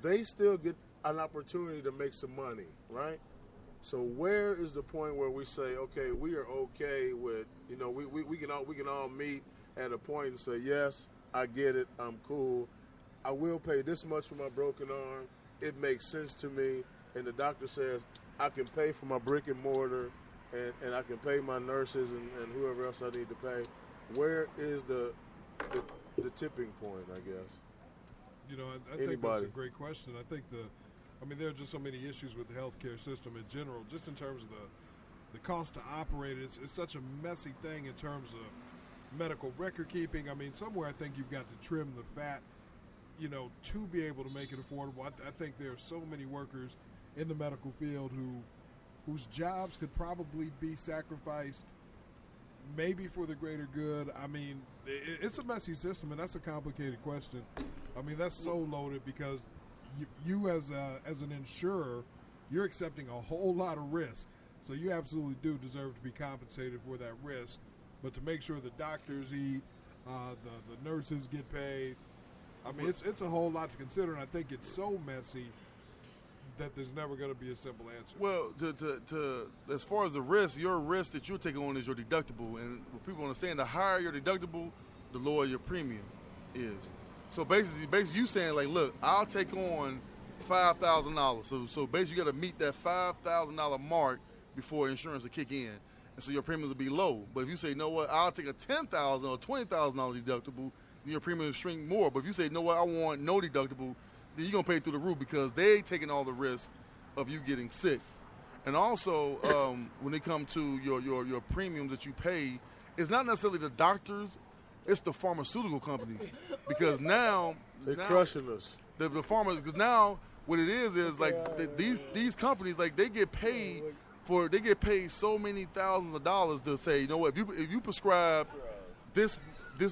[SPEAKER 3] they still get an opportunity to make some money, right? So where is the point where we say, okay, we are okay with, we can all meet at a point and say, yes, I get it, I'm cool. I will pay this much for my broken arm. It makes sense to me. And the doctor says, I can pay for my brick and mortar and I can pay my nurses and whoever else I need to pay. Where is the tipping point, I guess?
[SPEAKER 6] You know, I think that's a great question. I think there are just so many issues with the healthcare system in general, just in terms of the cost to operate. It's such a messy thing in terms of medical record keeping. I mean, somewhere I think you've got to trim the fat, you know, to be able to make it affordable. I think there are so many workers in the medical field whose jobs could probably be sacrificed maybe for the greater good. I mean, it's a messy system, and that's a complicated question. I mean, that's so loaded because you as an insurer, you're accepting a whole lot of risk. So you absolutely do deserve to be compensated for that risk. But to make sure the doctors eat, the nurses get paid, I mean, it's a whole lot to consider, and I think it's so messy that there's never going to be a simple answer.
[SPEAKER 2] Well, to as far as the risk, your risk that you're taking on is your deductible. And what people understand, the higher your deductible, the lower your premium is. So basically you saying, like, look, I'll take on $5,000. So basically you got to meet that $5,000 mark before insurance will kick in. And so your premiums will be low. But if you say, you know what, I'll take a $10,000 or $20,000 deductible, then your premium will shrink more. But if you say, you know what, I want no deductible, then you're going to pay through the roof because they taking all the risk of you getting sick. And also, when it comes to your premiums that you pay, it's not necessarily the doctors, it's the pharmaceutical companies. Because now
[SPEAKER 3] they're crushing us.
[SPEAKER 2] The pharma, because now what it is like these companies, like they get paid so many thousands of dollars to say, you know what, if you prescribe this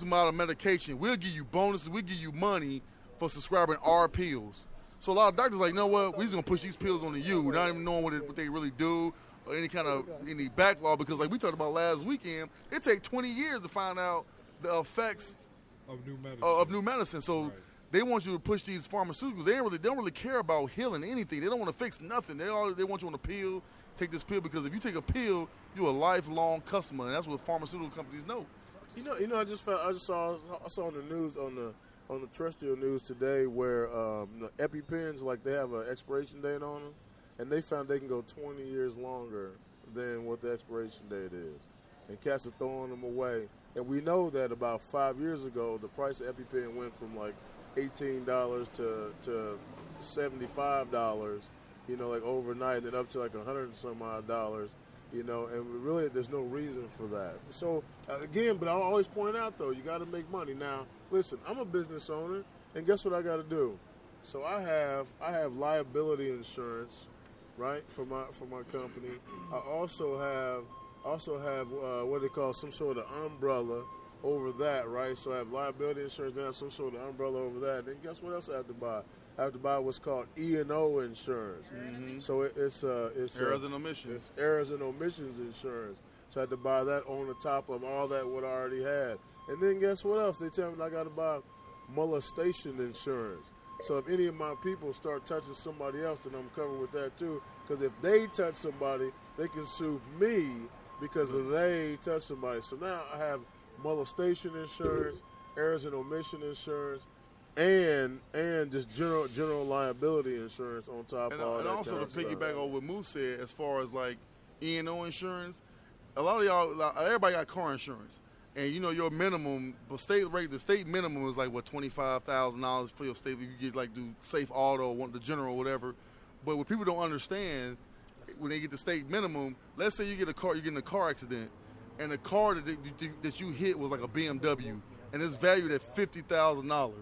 [SPEAKER 2] amount of medication, we'll give you bonuses, we'll give you money for subscribing our pills. So a lot of doctors are like, you know what, we're just going to push these pills onto you, not even knowing what they really do or any backlog, because like we talked about last weekend, it takes 20 years to find out the effects of new medicine. So they want you to push these pharmaceuticals. They don't really care about healing anything. They don't want to fix nothing. They want you on a pill. Take this pill, because if you take a pill, you're a lifelong customer, and that's what pharmaceutical companies know.
[SPEAKER 3] You know, I saw on the news on the terrestrial news today where the EpiPens, like, they have an expiration date on them, and they found they can go 20 years longer than what the expiration date is, and cats are throwing them away. And we know that about 5 years ago, the price of EpiPen went from like $18 to $75. You know, like overnight, then up to like $100 and some odd dollars, you know, and really there's no reason for that. So, again, but I always point out, though, you got to make money. Now, listen, I'm a business owner, and guess what I got to do? So I have liability insurance, right, for my company. I also have what they call some sort of umbrella over that, right? So I have liability insurance, then I have some sort of umbrella over that. Then guess what else I have to buy? I have to buy what's called E&O insurance. Mm-hmm. So it's
[SPEAKER 2] errors and omissions.
[SPEAKER 3] It's errors and omissions insurance. So I had to buy that on the top of all that what I already had. And then guess what else? They tell me I got to buy molestation insurance. So if any of my people start touching somebody else, then I'm covered with that too. Because if they touch somebody, they can sue me because they touched somebody. So now I have molestation insurance, errors and omission insurance, and just general liability insurance on top of all that. And also
[SPEAKER 2] to piggyback on what Moose said, as far as like E&O insurance, a lot of y'all, everybody got car insurance, and you know your minimum, the state minimum is like what, $25,000 for your state if you get like do Safe Auto, the general, whatever. But what people don't understand, when they get the state minimum, let's say you get in a car accident, and the car that you hit was like a BMW, and it's valued at $50,000.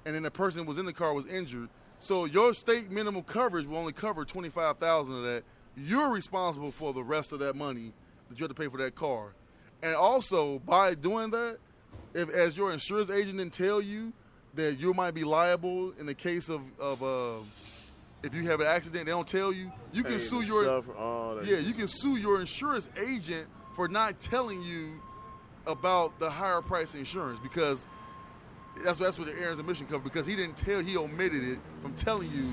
[SPEAKER 2] And then the person who was in the car was injured. So your state minimum coverage will only cover $25,000 of that. You're responsible for the rest of that money that you have to pay for that car. And also, by doing that, as your insurance agent didn't tell you that you might be liable in the case of if you have an accident, they don't tell you, you can sue you can sue your insurance agent for not telling you about the higher price insurance, because that's what the errors and omission cover, because he omitted it from telling you.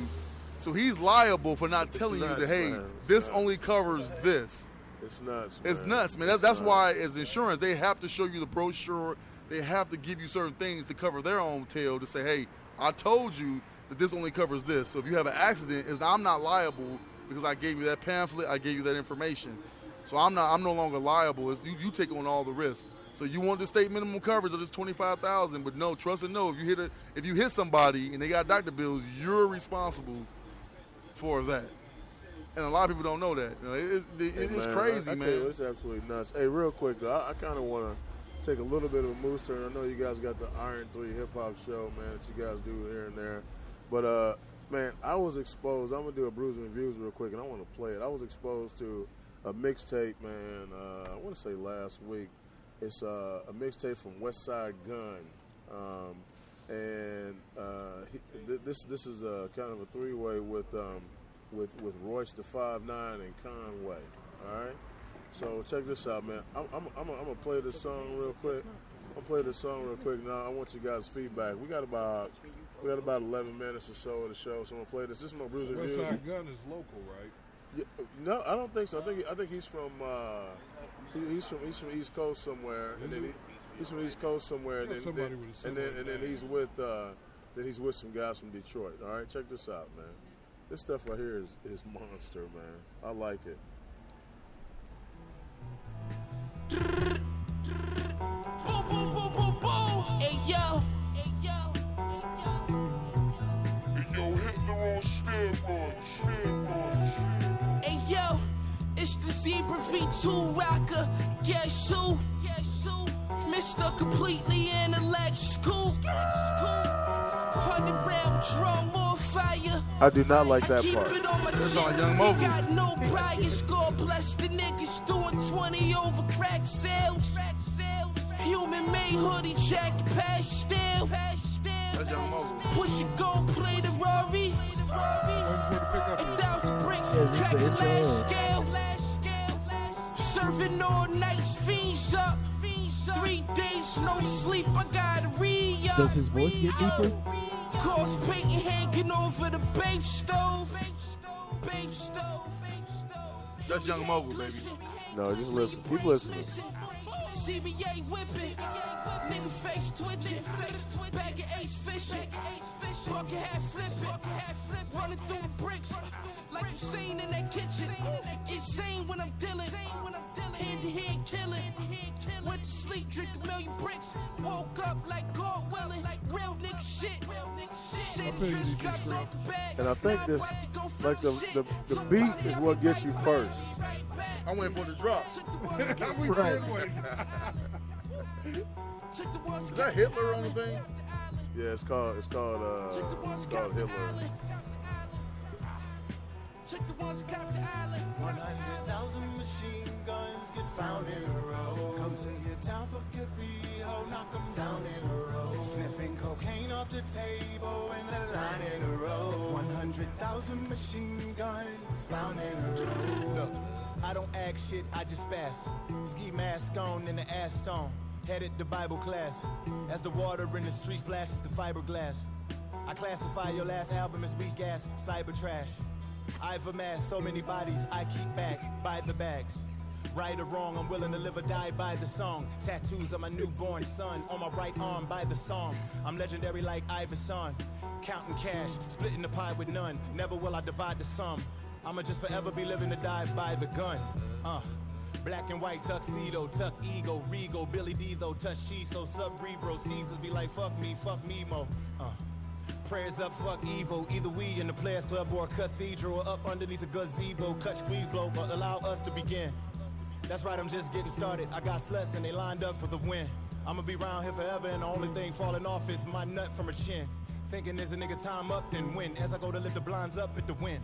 [SPEAKER 2] So he's liable for not telling you that, hey, this only covers this.
[SPEAKER 3] It's nuts, man.
[SPEAKER 2] It's nuts, man. That's why, as insurance, they have to show you the brochure. They have to give you certain things to cover their own tail to say, hey, I told you that this only covers this. So if you have an accident, I'm not liable because I gave you that pamphlet, I gave you that information. So I'm no longer liable. You take on all the risks. So you want the state minimum coverage of this $25,000, but no, trust and know, if you hit somebody and they got doctor bills, you're responsible for that. And a lot of people don't know that. It's crazy, man.
[SPEAKER 3] I tell you, it's absolutely nuts. Hey, real quick though, I kind of want to take a little bit of a moose turn. I know you guys got the Iron 3 hip hop show, man, that you guys do here and there. But man, I was exposed. I'm gonna do a Bruising Reviews real quick, and I want to play it. I was exposed to a mixtape, man. I want to say last week. It's a mixtape from Westside Gun, and this is a kind of a three-way with Royce the 5'9" and Conway. All right, so check this out, man. I'm gonna play this song real quick. Now I want you guys' feedback. We got about 11 minutes or so of the show, so I'm gonna play this. This is my Bruising Reviews.
[SPEAKER 6] Westside Gun is local, right?
[SPEAKER 3] Yeah, no, I don't think so. I think he's from he's from East Coast somewhere, and then he's from East Coast somewhere, and then he's with some guys from Detroit. All right, check this out, man. This stuff right here is monster, man. I like it.
[SPEAKER 15] Hey yo, Hitler on steroids. Hey yo, it's the Zebra V2 rocker. Guess who? Mr. Completely Intellectual. 100 round drum on fire.
[SPEAKER 3] I do not like that
[SPEAKER 15] Keep
[SPEAKER 3] part.
[SPEAKER 15] it on my
[SPEAKER 2] That's
[SPEAKER 15] chin.
[SPEAKER 2] on Young Mogul.
[SPEAKER 15] Got no priors. God bless the niggas doing 20 over crack sales. Human made hoodie jacket pastel.
[SPEAKER 2] That's Young Mogul.
[SPEAKER 15] Push it, go play the Rory. 1,000 bricks, crack the last scale. Serving all nights, fiends up. 3 days, no sleep, I gotta re-up.
[SPEAKER 4] Does his voice get deeper?
[SPEAKER 15] Cause painting hanging over the babe stove.
[SPEAKER 2] That's Young Mogul, baby.
[SPEAKER 3] No, just listen. Keep listening.
[SPEAKER 15] CBA whipping, nigga face twitching, bag of ace fishing, bucket hat flipping, running through the bricks, like you seen in that kitchen. Insane when I'm dealing, hand to hand killing. Went to sleep, drink a million bricks, woke up like God willing, like real nigga shit.
[SPEAKER 3] And I think this, like the beat is what gets you first.
[SPEAKER 2] I'm waiting for the drop.
[SPEAKER 6] Right.
[SPEAKER 2] Is that Hitler on the thing?
[SPEAKER 3] Yeah, it's called Hitler.
[SPEAKER 15] Check the ones cop the island. 100,000 machine guns get found in a row. Come to your town for your free ho, knock them down in a row. Sniffing cocaine off the table in a line in a row. 100,000 machine guns found in a row.
[SPEAKER 16] Look, I don't act shit, I just spaz. Ski mask on and the ass stone. Headed to Bible class. As the water in the street splashes the fiberglass. I classify your last album as weak ass cyber trash. I've amassed so many bodies, I keep bags by the bags. Right or wrong, I'm willing to live or die by the song. Tattoos of my newborn son on my right arm by the song. I'm legendary like Iverson. Counting cash, splitting the pie with none. Never will I divide the sum. I'ma just forever be living to die by the gun. Black and white tuxedo, tuck ego, regal, Billy D though, touch cheese, so cerebral. Sneezes be like, fuck me, mo. Prayers up, fuck evil. Either we in the Players Club or a cathedral, or up underneath a gazebo. Cut, squeeze, blow, but allow us to begin. That's right, I'm just getting started. I got sluts and they lined up for the win. I'ma be around here forever and the only thing falling off is my nut from her chin. Thinking there's a nigga time up, then win. As I go to lift the blinds up at the wind.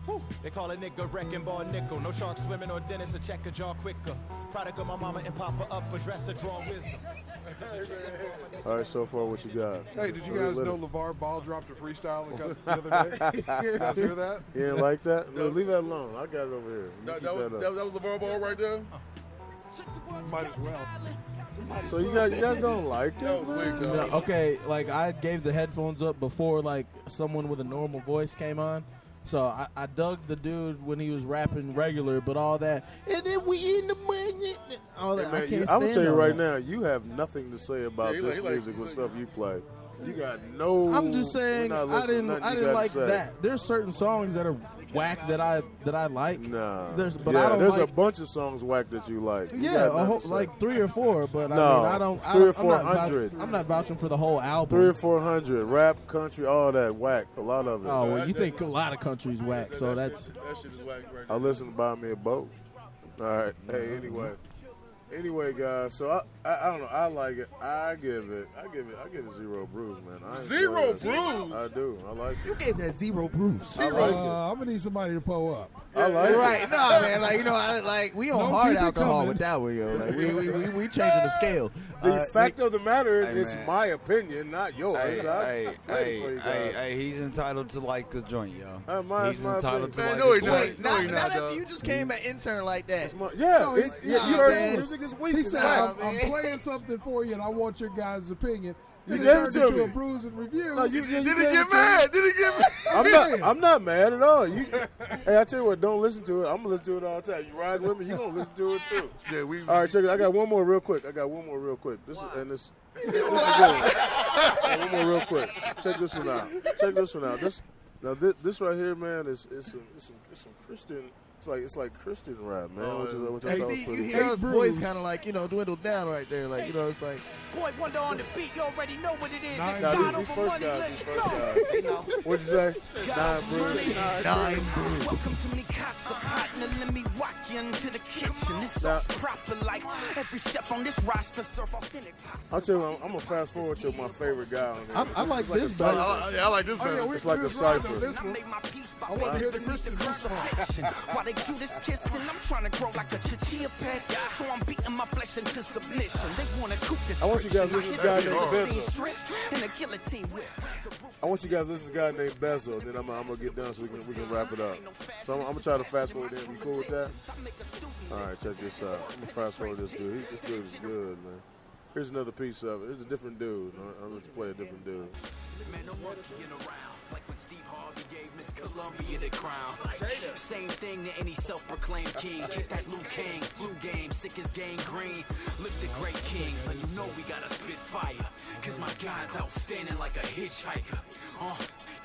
[SPEAKER 16] Whew. They call a nigga wrecking ball nickel. No shark swimming or dentist, a check a jaw quicker. Product of my mama and papa up, a dresser, draw wisdom.
[SPEAKER 3] All right, so far what you got?
[SPEAKER 6] Hey, did you guys know LeVar Ball dropped a freestyle the other day? You guys hear that?
[SPEAKER 3] You didn't like that? No, leave that alone. I got it over here.
[SPEAKER 2] That was LeVar Ball right there?
[SPEAKER 6] Might as well.
[SPEAKER 3] So you guys don't like it?
[SPEAKER 2] That was weak, though.
[SPEAKER 4] No, okay, like I gave the headphones up before like someone with a normal voice came on. So I dug the dude when he was rapping regular, but all that, and then we in the money. All that,
[SPEAKER 3] Hey, man,
[SPEAKER 4] I can't
[SPEAKER 3] I'm gonna
[SPEAKER 4] stand
[SPEAKER 3] tell you
[SPEAKER 4] all
[SPEAKER 3] right
[SPEAKER 4] that.
[SPEAKER 3] now, you have nothing to say about
[SPEAKER 2] Yeah,
[SPEAKER 3] this
[SPEAKER 2] he like-
[SPEAKER 3] music with stuff you play. You got no.
[SPEAKER 4] I'm just saying
[SPEAKER 3] we're not
[SPEAKER 4] I
[SPEAKER 3] listening to
[SPEAKER 4] didn't
[SPEAKER 3] nothing you gotta
[SPEAKER 4] like
[SPEAKER 3] say.
[SPEAKER 4] that. There's certain songs that are whack that I like.
[SPEAKER 3] Nah.
[SPEAKER 4] There's
[SPEAKER 3] yeah,
[SPEAKER 4] I don't
[SPEAKER 3] there's
[SPEAKER 4] like,
[SPEAKER 3] a bunch of songs whack that you like. You
[SPEAKER 4] yeah,
[SPEAKER 3] got
[SPEAKER 4] a
[SPEAKER 3] nothing
[SPEAKER 4] whole,
[SPEAKER 3] to say.
[SPEAKER 4] like 3 or 4, but
[SPEAKER 3] No,
[SPEAKER 4] I mean I don't
[SPEAKER 3] 300 or
[SPEAKER 4] I'm not
[SPEAKER 3] 400.
[SPEAKER 4] I'm not vouching for the whole album.
[SPEAKER 3] 300 or 400, rap, country, all that whack. A lot of it.
[SPEAKER 4] Oh well, you think a lot of countries whack, so that's.
[SPEAKER 2] That shit is whack right
[SPEAKER 3] I listen to Buy Me a Boat. All right. Hey, anyway, guys. So I don't know. I like it. I give it zero bruise, man. I enjoy
[SPEAKER 2] Zero
[SPEAKER 3] that.
[SPEAKER 2] bruise?
[SPEAKER 3] I do. I like it.
[SPEAKER 7] You gave that 0 bruise.
[SPEAKER 3] I like it.
[SPEAKER 6] I'm gonna need somebody to pull up.
[SPEAKER 3] I like it.
[SPEAKER 7] Right, no, man. Like we on
[SPEAKER 6] No,
[SPEAKER 7] hard
[SPEAKER 6] keep it
[SPEAKER 7] alcohol
[SPEAKER 6] coming.
[SPEAKER 7] with that one, yo. Like we changing the scale.
[SPEAKER 3] The fact of the matter is,
[SPEAKER 13] Hey,
[SPEAKER 3] it's
[SPEAKER 13] man.
[SPEAKER 3] my opinion, not yours. I'm ready for you guys.
[SPEAKER 13] Hey, he's entitled to like the joint, yo.
[SPEAKER 3] Mine's
[SPEAKER 13] He's
[SPEAKER 3] my
[SPEAKER 13] entitled to
[SPEAKER 3] opinion.
[SPEAKER 13] like
[SPEAKER 2] Man, no,
[SPEAKER 13] the
[SPEAKER 2] he
[SPEAKER 13] joint.
[SPEAKER 7] Wait,
[SPEAKER 2] No,
[SPEAKER 7] not
[SPEAKER 2] you're not,
[SPEAKER 7] after
[SPEAKER 2] dog.
[SPEAKER 7] you just came an intern like that.
[SPEAKER 3] Yeah,
[SPEAKER 6] No,
[SPEAKER 3] it's,
[SPEAKER 6] he's-
[SPEAKER 3] you heard
[SPEAKER 7] man.
[SPEAKER 3] his music is weak.
[SPEAKER 6] He
[SPEAKER 3] It's
[SPEAKER 6] said,
[SPEAKER 3] whack.
[SPEAKER 6] I'm playing something for you, and I want your guys' opinion.
[SPEAKER 3] You
[SPEAKER 6] And
[SPEAKER 3] gave
[SPEAKER 6] turned
[SPEAKER 3] it to
[SPEAKER 6] into
[SPEAKER 3] me.
[SPEAKER 6] a bruise and review.
[SPEAKER 3] No, you
[SPEAKER 2] Did
[SPEAKER 3] gave
[SPEAKER 2] he
[SPEAKER 3] it
[SPEAKER 2] get
[SPEAKER 3] to me.
[SPEAKER 2] mad? Did he get mad?
[SPEAKER 3] I'm not mad at all. Hey, I tell you what, don't listen to it. I'm gonna listen to it all the time. You ride with me, you gonna listen to it too.
[SPEAKER 2] Yeah,
[SPEAKER 3] All right, check it. I got one more real quick. This is good. This is good. One more real quick. Check this one out. This right here, man, is some Christian. It's like Christian rap, man. Which I
[SPEAKER 7] Hey,
[SPEAKER 3] thought was
[SPEAKER 7] see,
[SPEAKER 3] pretty
[SPEAKER 7] you
[SPEAKER 3] good.
[SPEAKER 7] hear his voice kind of like dwindled down right there. Like it's like.
[SPEAKER 15] Boy Wonder on the beat, you already know what it is.
[SPEAKER 6] Nine
[SPEAKER 15] It's
[SPEAKER 3] Now,
[SPEAKER 15] God
[SPEAKER 3] these
[SPEAKER 15] over
[SPEAKER 3] first
[SPEAKER 15] money,
[SPEAKER 3] guys.
[SPEAKER 15] let's go. You know.
[SPEAKER 3] What'd you say?
[SPEAKER 15] God
[SPEAKER 3] Nine
[SPEAKER 15] over
[SPEAKER 3] brews.
[SPEAKER 15] money.
[SPEAKER 7] Nine brews.
[SPEAKER 15] Welcome to me casa, partner. Let me walk you into the kitchen. This
[SPEAKER 3] Now-
[SPEAKER 15] sauce proper like every chef on this roster serve authentic pasta.
[SPEAKER 3] I'll tell you, I'm gonna fast forward to my favorite guy on here.
[SPEAKER 4] I like
[SPEAKER 3] It's like
[SPEAKER 4] this
[SPEAKER 3] a
[SPEAKER 4] better.
[SPEAKER 3] cipher.
[SPEAKER 2] I like this
[SPEAKER 6] Oh, yeah,
[SPEAKER 2] better.
[SPEAKER 6] we-
[SPEAKER 3] It's like
[SPEAKER 6] we
[SPEAKER 3] a
[SPEAKER 6] was riding
[SPEAKER 3] cipher.
[SPEAKER 6] on this
[SPEAKER 15] I
[SPEAKER 6] one.
[SPEAKER 15] made my peace by
[SPEAKER 6] I want to hear the
[SPEAKER 15] beneath
[SPEAKER 6] Christian rap part.
[SPEAKER 15] crucifixion. While they cutest kissing, I'm trying to grow like a chia pet. So I'm beating my flesh into submission. They want to cook this.
[SPEAKER 3] I want you guys to listen to this guy named Bezos.
[SPEAKER 15] And a guillotine whip.
[SPEAKER 3] I want you guys to listen to this guy named Bezel, and then I'm gonna get done so we can wrap it up. So I'm gonna try to fast forward in. You cool with that? All right, check this out. I'm gonna fast forward this dude. This dude is good, man. Here's another piece of it. Here's a different dude. I'm gonna play a different dude.
[SPEAKER 17] Man, no one can get around. Like when Steve Harvey gave Miss Columbia the crown. Same thing to any self-proclaimed king. Get that Liu Kang, flu game, sick as gangrene. Lift the great king, so you know we gotta spit fire. Cause my God's outstanding like a hitchhiker.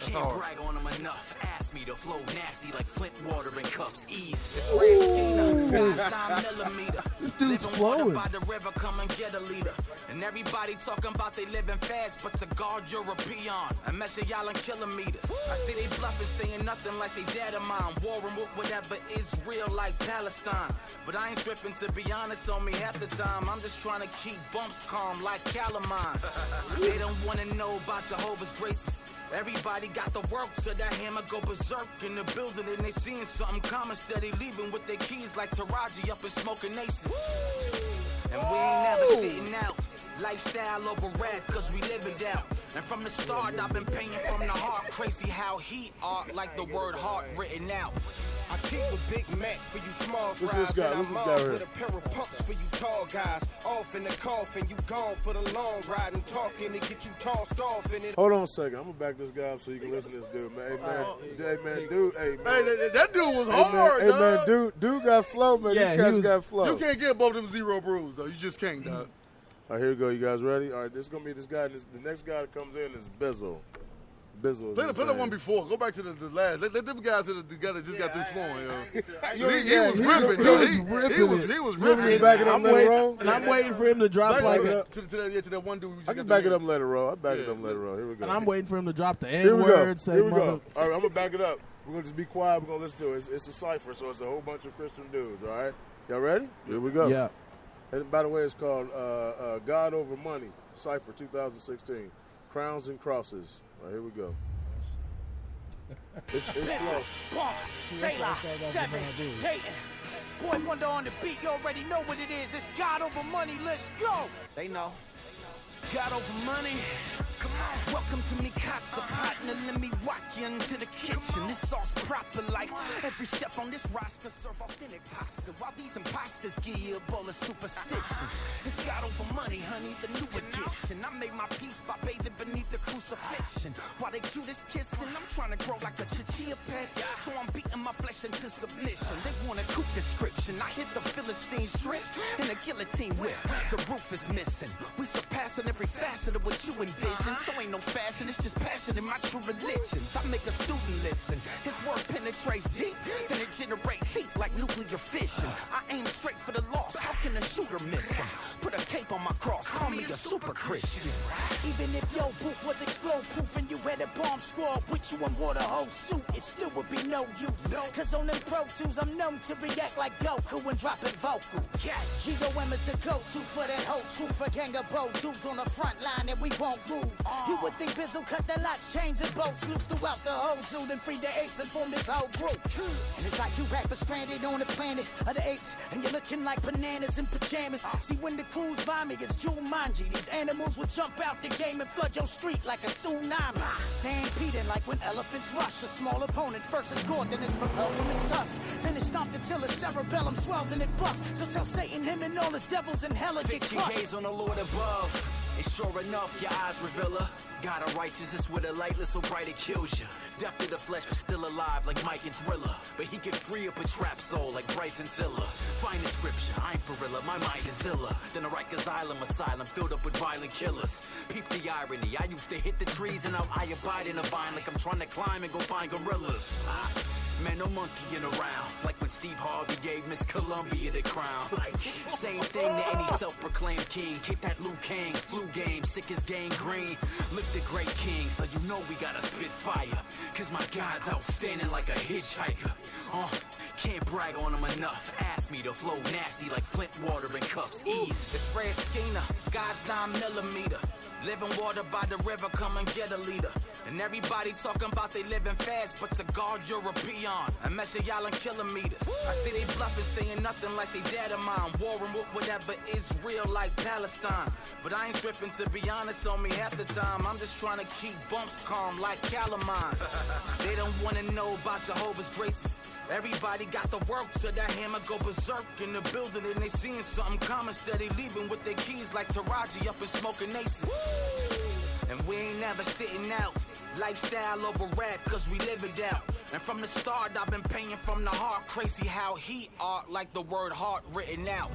[SPEAKER 17] Can't brag on him enough. Ask me to flow nasty like Flint water in cups. Ease. This red skeeter, God's 9mm.
[SPEAKER 4] This dude's
[SPEAKER 17] Living water
[SPEAKER 4] flowing.
[SPEAKER 17] by the river, come and get a leader. And everybody talking about they living fast, but to God you're a peon. I measure y'all in kilometers. I see they bluffing, saying nothing like they dead of mine. Warring with whatever is real like Palestine. But I ain't tripping, to be honest on me half the time. I'm just trying to keep bumps calm like calamine. They don't want to know about Jehovah's Graces. Everybody got the work, so that hammer go berserk in the building, and they seeing something common, steady leaving with their keys like Taraji up and smoking aces. And we ain't never sitting out. Lifestyle over rap, cause we live it out. And from the start, I've been painting from the heart. Crazy how he art like the word heart written out.
[SPEAKER 16] I keep a Big Mac for you small fries.
[SPEAKER 3] Listen to this guy,
[SPEAKER 16] and
[SPEAKER 3] listen to
[SPEAKER 16] I'm
[SPEAKER 3] this guy
[SPEAKER 16] on
[SPEAKER 3] right
[SPEAKER 16] with a pair of pumps for you tall guys. Off in the coffin, you gone for the long ride and talking to get you tossed off in it.
[SPEAKER 3] Hold on a second. I'm gonna back this guy up so you can listen to this dude, man. Hey man, dude. Hey man,
[SPEAKER 2] Hey, that dude was
[SPEAKER 3] Hey,
[SPEAKER 2] hard,
[SPEAKER 3] man,
[SPEAKER 2] dog.
[SPEAKER 3] dude got flow, man.
[SPEAKER 4] Yeah,
[SPEAKER 3] These guys
[SPEAKER 4] he was-
[SPEAKER 3] got flow.
[SPEAKER 2] You can't get both of them zero brews, though. You just can't, dog.
[SPEAKER 3] All right, here we go. You guys ready? All right, this is gonna be this guy. The next guy that comes in is Bezel. Bezel.
[SPEAKER 2] Play the one before. Go back to the last. Let them guys that just got through flowing, yo. He was ripping, though. He was ripping.
[SPEAKER 3] Just back it up,
[SPEAKER 4] I'm
[SPEAKER 3] let it
[SPEAKER 4] waiting,
[SPEAKER 3] roll.
[SPEAKER 4] and I'm waiting for him to drop
[SPEAKER 2] Back
[SPEAKER 4] like
[SPEAKER 2] it
[SPEAKER 4] a,
[SPEAKER 2] up to that one dude. We just
[SPEAKER 3] I can
[SPEAKER 2] got
[SPEAKER 3] back
[SPEAKER 2] through
[SPEAKER 3] it up and let it roll. I back it
[SPEAKER 2] Yeah.
[SPEAKER 3] up and let it roll. Here we go.
[SPEAKER 4] and I'm waiting for him to drop the
[SPEAKER 3] Here
[SPEAKER 4] N
[SPEAKER 3] we go.
[SPEAKER 4] word. Say
[SPEAKER 3] Here we
[SPEAKER 4] mother.
[SPEAKER 3] go. All right, I'm gonna back it up. We're gonna just be quiet. We're gonna listen to it. It's a cipher, so it's a whole bunch of Christian dudes. All right, y'all ready? Here we go.
[SPEAKER 4] Yeah.
[SPEAKER 3] And by the way, it's called God Over Money Cipher 2016. Crowns and Crosses. All right, here we go. It's slow.
[SPEAKER 15] Boss, Sailor, 7, Dayton. Boy Wonder on the beat, you already know what it is. It's God over money, let's go. They know. God over money. Come on. Welcome to me casa, partner. Let me walk you into the kitchen. This sauce proper like every chef on this roster serve authentic pasta. While these imposters give you a bowl of superstition. It's God over money, honey, the new edition. I made my peace by bathing beneath the crucifixion. While they Judas kissing, I'm trying to grow like a chia pet. So I'm beating my flesh into submission. They want a coup description. I hit the Philistine strip in a guillotine whip. The roof is missing. We surpassing
[SPEAKER 18] in every facet of what you envision. So ain't no fashion, it's just passion in my true religions. I make a student listen. His work penetrates deep, then it generates heat like nuclear fission. I aim straight for the loss. How can a shooter miss him? Put a cape on my cross, call me a super Christian.
[SPEAKER 19] Even if your booth was explode-proof and you had a bomb squad with you in water hose suit, it still would be no use. Cause on them Pro Tools, I'm known to react like Goku and dropping vocal. GOM is the go-to for that whole truth. A gang of bold dudes on the front line and we won't move. You would think Bizzle cut the locks, chains, and bolts loose throughout the whole zoo, then free the apes and form this whole group. And it's like you rappers stranded on the planet of the apes, and you're looking like bananas in pajamas. See, when the crews by me, it's Jumanji. These animals would jump out the game and flood your street like a tsunami. Stampeding like when elephants rush. A small opponent first is gored, then it's propelled from its tusk. Then it's stomped until the cerebellum swells and it busts. So tell Satan, him and all his devils in hell get
[SPEAKER 17] Fix your
[SPEAKER 19] crushed.
[SPEAKER 17] gaze on the Lord above, and sure enough, your eyes reveal her. God of righteousness with a light lit so bright it kills you. Death to the flesh, but still alive like Mike and Thriller. But he can free up a trapped soul like Bryce and Zilla. Find the scripture, I'm Ferilla, my mind is illa than a Rikers asylum filled up with violent killers. Peep the irony, I used to hit the trees and now I abide in a vine like I'm trying to climb and go find gorillas. Man, no monkeying around. Like when Steve Harvey gave Miss Columbia the crown. Same thing to any self-proclaimed king. Kick that Liu Kang, flu game, sick as gangrene. Look the great king, so you know we gotta spit fire. Cause my God's outstanding like a hitchhiker. Can't brag on him enough. Ask me to flow nasty like Flint water in cups. Ease. It's Fred Skeena, God's 9mm. Living water by the river, come and get a leader. And everybody talking about they living fast, but to God you're a peon. I measure y'all in kilometers. I see they bluffing, saying nothing like they dead of mine. Warring with whatever is real like Palestine. But I ain't tripping, to be honest on me half the time. I'm just trying to keep bumps calm like calamine. They don't want to know about Jehovah's graces. Everybody got the work, so that hammer go berserk in the building, and they seeing something common, steady leaving with their keys like Taraji up and smoking aces. And we ain't never sitting out. Lifestyle over rap, cause we live it out. And from the start, I've been painting from the heart. Crazy how he art like the word heart written out.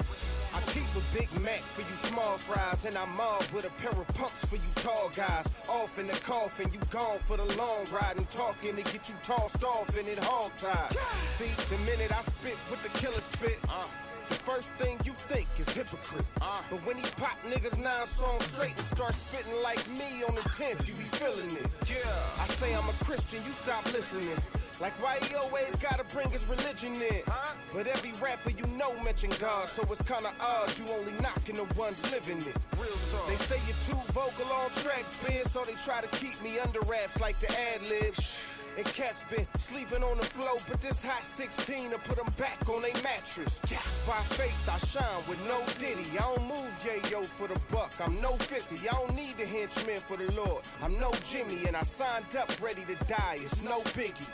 [SPEAKER 20] I keep a Big Mac for you small fries, and I'm mob with a pair of pumps for you tall guys. Off in the coffin, you gone for the long ride and talking to get you tossed off in it hog-tied. See, the minute I spit with the killer spit, the first thing you think is hypocrite. But when he pop niggas 9 songs straight and start spitting like me on the 10th, you be feeling it. I say I'm a Christian, you stop listening. Like why he always gotta bring his religion in? But every rapper you know mention God, so it's kinda odd you only knocking the ones living it. They say you're too vocal on track, Ben, so they try to keep me under wraps like the ad-libs. And cats been sleeping on the floor, but this hot 16 to put them back on they mattress. By faith I shine with no Diddy. I don't move yayo for the buck, I'm no 50. I don't need the henchmen for the Lord, I'm no Jimmy. And I signed up ready to die, it's no biggie.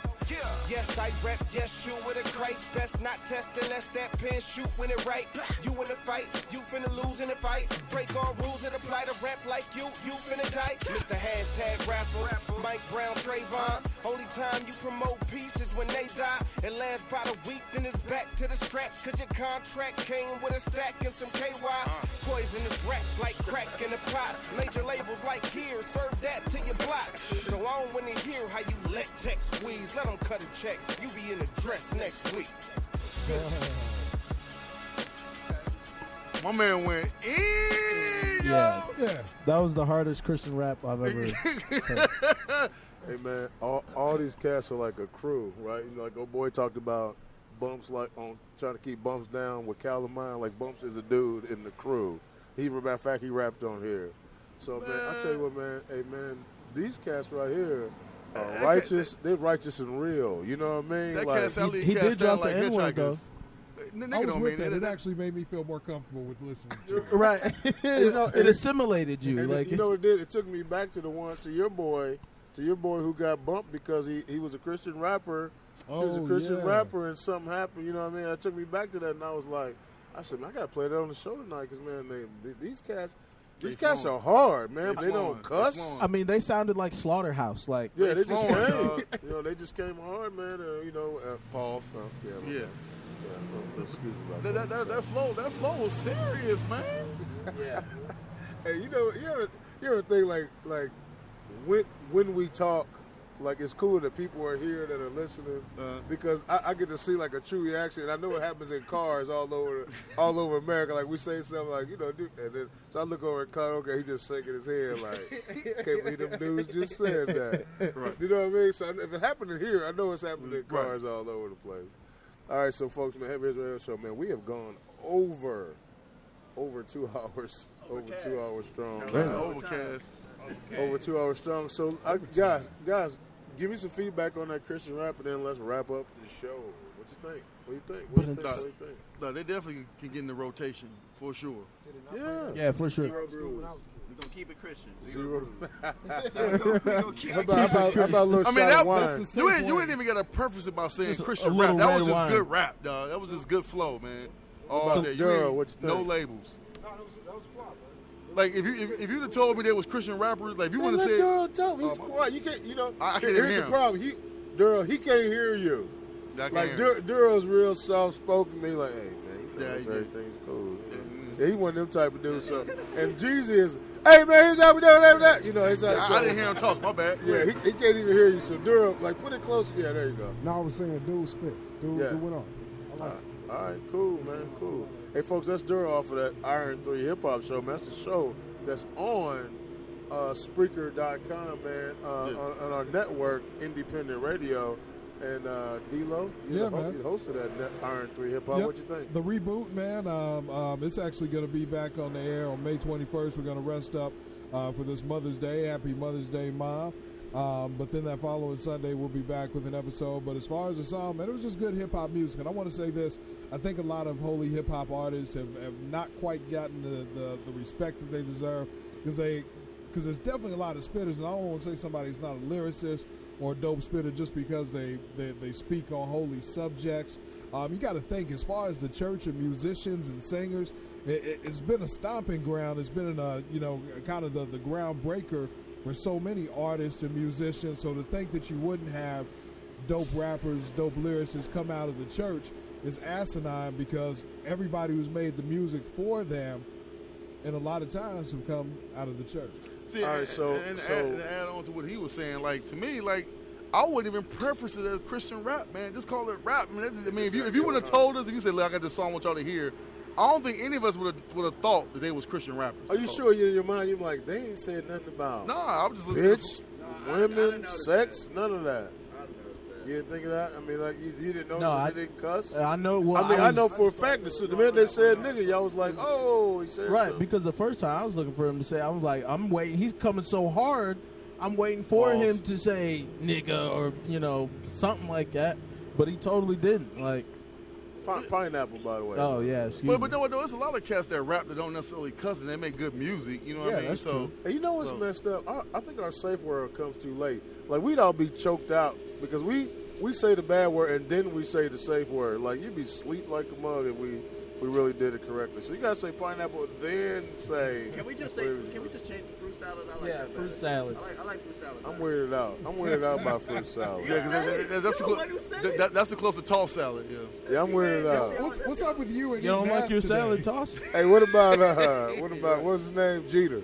[SPEAKER 20] Yes, I rep, yes, shoot with a Christ. Best not test unless that pen shoot when it right. You in the fight, you finna lose in the fight. Break all rules and apply to rap like you finna die. Mr. Hashtag rapper, Mike Brown, Trayvon. Only time you promote peace is when they die. It lasts about a week, then it's back to the straps. Cause your contract came with a stack and some KY. Poisonous rats like crack in a pot. Major labels like here, serve that to your block. So I don't wanna hear how you let tech squeeze. Let them cut a check, you be in a dress next week.
[SPEAKER 2] My man went in,
[SPEAKER 4] Yeah. That was the hardest Christian rap I've ever heard.
[SPEAKER 3] Hey man, all these cats are like a crew, right? You know, like old boy talked about Bumps, like on trying to keep Bumps down with Calamine. Like Bumps is a dude in the crew. Matter of fact, he rapped on here. So man, I tell you what, man. Hey man, these cats right here are righteous. They're righteous and real. You know what I mean?
[SPEAKER 2] That
[SPEAKER 3] like,
[SPEAKER 2] cat sound
[SPEAKER 4] he did drop the N-word though.
[SPEAKER 6] I was with that. It actually made me feel more comfortable with listening to it.
[SPEAKER 4] Right. It assimilated you.
[SPEAKER 3] And
[SPEAKER 4] like
[SPEAKER 3] you know what it did? It took me back to your boy who got bumped because he was a Christian rapper. He was a Christian rapper and something happened. You know what I mean? That took me back to that, and I was like, I said, man, I got to play that on the show tonight because, man, these cats are hard, man. They don't cuss.
[SPEAKER 4] I mean, they sounded like Slaughterhouse. Like
[SPEAKER 3] they just came. They just came hard, man. Pause. Yeah. Excuse me.
[SPEAKER 2] That flow was serious, man.
[SPEAKER 11] Yeah.
[SPEAKER 3] Hey, you ever think like when we talk, like it's cool that people are here that are listening because I get to see like a true reaction. And I know it happens in cars all over America. Like we say something like and then so I look over at Connor. Okay, he just shaking his head like can't believe them dudes just said that. Right. You know what I mean? So if it happened here, I know it's happening in cars all over the place. All right, so folks, man, Heavy Hits Radio Show, man, we have gone over 2 hours, over 2 hours strong.
[SPEAKER 2] Overcast.
[SPEAKER 3] Over 2 hours strong. So, guys, give me some feedback on that Christian rap, and then let's wrap up the show. What you think? What do you think?
[SPEAKER 2] No, they definitely can get in the rotation for sure.
[SPEAKER 4] Yeah, for sure.
[SPEAKER 7] We're gonna keep it Christian.
[SPEAKER 3] Zero.
[SPEAKER 7] How
[SPEAKER 3] about a little shot of wine?
[SPEAKER 2] You ain't even got a preface about saying
[SPEAKER 4] Just
[SPEAKER 2] Christian
[SPEAKER 4] a
[SPEAKER 2] rap.
[SPEAKER 4] little
[SPEAKER 2] That was
[SPEAKER 4] red
[SPEAKER 2] just
[SPEAKER 4] wine.
[SPEAKER 2] good rap, dog. That was just good flow, man.
[SPEAKER 3] About Daryl, what you think?
[SPEAKER 2] No labels.
[SPEAKER 6] No, that was flop, man.
[SPEAKER 2] Like if you'd have told me there was Christian rappers, like if you
[SPEAKER 3] Man,
[SPEAKER 2] want to
[SPEAKER 3] let
[SPEAKER 2] say,
[SPEAKER 3] Daryl talk. He's quiet. You can't.
[SPEAKER 2] I can't
[SPEAKER 3] here's
[SPEAKER 2] hear
[SPEAKER 3] the
[SPEAKER 2] him.
[SPEAKER 3] problem. Daryl, he can't hear you.
[SPEAKER 2] I can't
[SPEAKER 3] Like
[SPEAKER 2] hear him.
[SPEAKER 3] Daryl's real soft spoken. He like, hey man,
[SPEAKER 2] Yeah, he did.
[SPEAKER 3] everything's cool. Yeah, he one of them type of dudes. So, and Jeezy is, hey man, here's how we doing that. It's how, so,
[SPEAKER 2] I didn't hear him talk. My bad.
[SPEAKER 3] Yeah, he can't even hear you. So Daryl, like, put it closer. Yeah, there you go.
[SPEAKER 6] No, I was saying, dude spit. Dude went on. I like it.
[SPEAKER 3] All right, cool, man, cool. Hey, folks, that's Daryl off of that Iron 3 Hip Hop Show, man. That's a show that's on Spreaker.com, man, on our network, Independent Radio. And D-Lo, you hosted that Iron 3 Hip Hop.
[SPEAKER 6] Yep.
[SPEAKER 3] What you think?
[SPEAKER 6] The reboot, man, it's actually going to be back on the air on May 21st. We're going to rest up for this Mother's Day. Happy Mother's Day, Mom. But then that following Sunday, we'll be back with an episode. But as far as the song, man, it was just good hip-hop music. And I want to say this. I think a lot of holy hip-hop artists have not quite gotten the respect that they deserve because there's definitely a lot of spitters. And I don't want to say somebody's not a lyricist or a dope spitter just because they speak on holy subjects. You got to think, as far as the church of musicians and singers, it's been a stomping ground. It's been kind of the groundbreaker for so many artists and musicians. So to think that you wouldn't have dope rappers, dope lyricists come out of the church is asinine because everybody who's made the music for them and a lot of times have come out of the church.
[SPEAKER 2] See,
[SPEAKER 3] All right,
[SPEAKER 2] to add on to what he was saying, like to me, like I wouldn't even preface it as Christian rap, man. Just call it rap. I mean, if you would have told us, if you said, "Look, I got this song I want y'all to hear," I don't think any of us would have thought that they was Christian rappers.
[SPEAKER 3] Are you sure in your mind you're like, they ain't said nothing about
[SPEAKER 2] I was just listening.
[SPEAKER 3] Bitch, women, sex, none of that. You didn't think of that? I mean, like, you didn't know so they didn't cuss?
[SPEAKER 4] I know. Well,
[SPEAKER 3] I know for a fact that the minute they said nigga, y'all was like, oh, he said
[SPEAKER 4] right,
[SPEAKER 3] something.
[SPEAKER 4] because the first time I was looking for him to say, I was like, I'm waiting. He's coming so hard. I'm waiting for him to say nigga or, something like that. But he totally didn't. Like,
[SPEAKER 3] Pineapple, by the way.
[SPEAKER 4] Oh, yeah, excuse
[SPEAKER 2] But no, there's a lot of cats that rap that don't necessarily cuss and they make good music. You know what I mean?
[SPEAKER 3] That's true. And you know what's messed up? I think our safe word comes too late. Like, we'd all be choked out because we say the bad word and then we say the safe word. Like, you'd be sleep like a mug if we really did it correctly. So you gotta say pineapple, then say.
[SPEAKER 7] Can we just change the fruit salad? I like that
[SPEAKER 4] fruit
[SPEAKER 7] better.
[SPEAKER 4] salad.
[SPEAKER 7] I like fruit salad.
[SPEAKER 3] I'm weirded out. I'm weirded out by fruit salad.
[SPEAKER 2] Yeah, because that's the closest to toss salad.
[SPEAKER 3] Yeah, I'm weirded out.
[SPEAKER 6] What's up with you and
[SPEAKER 4] You don't like your salad tossed?
[SPEAKER 3] Hey, what about what's his name? Jeter.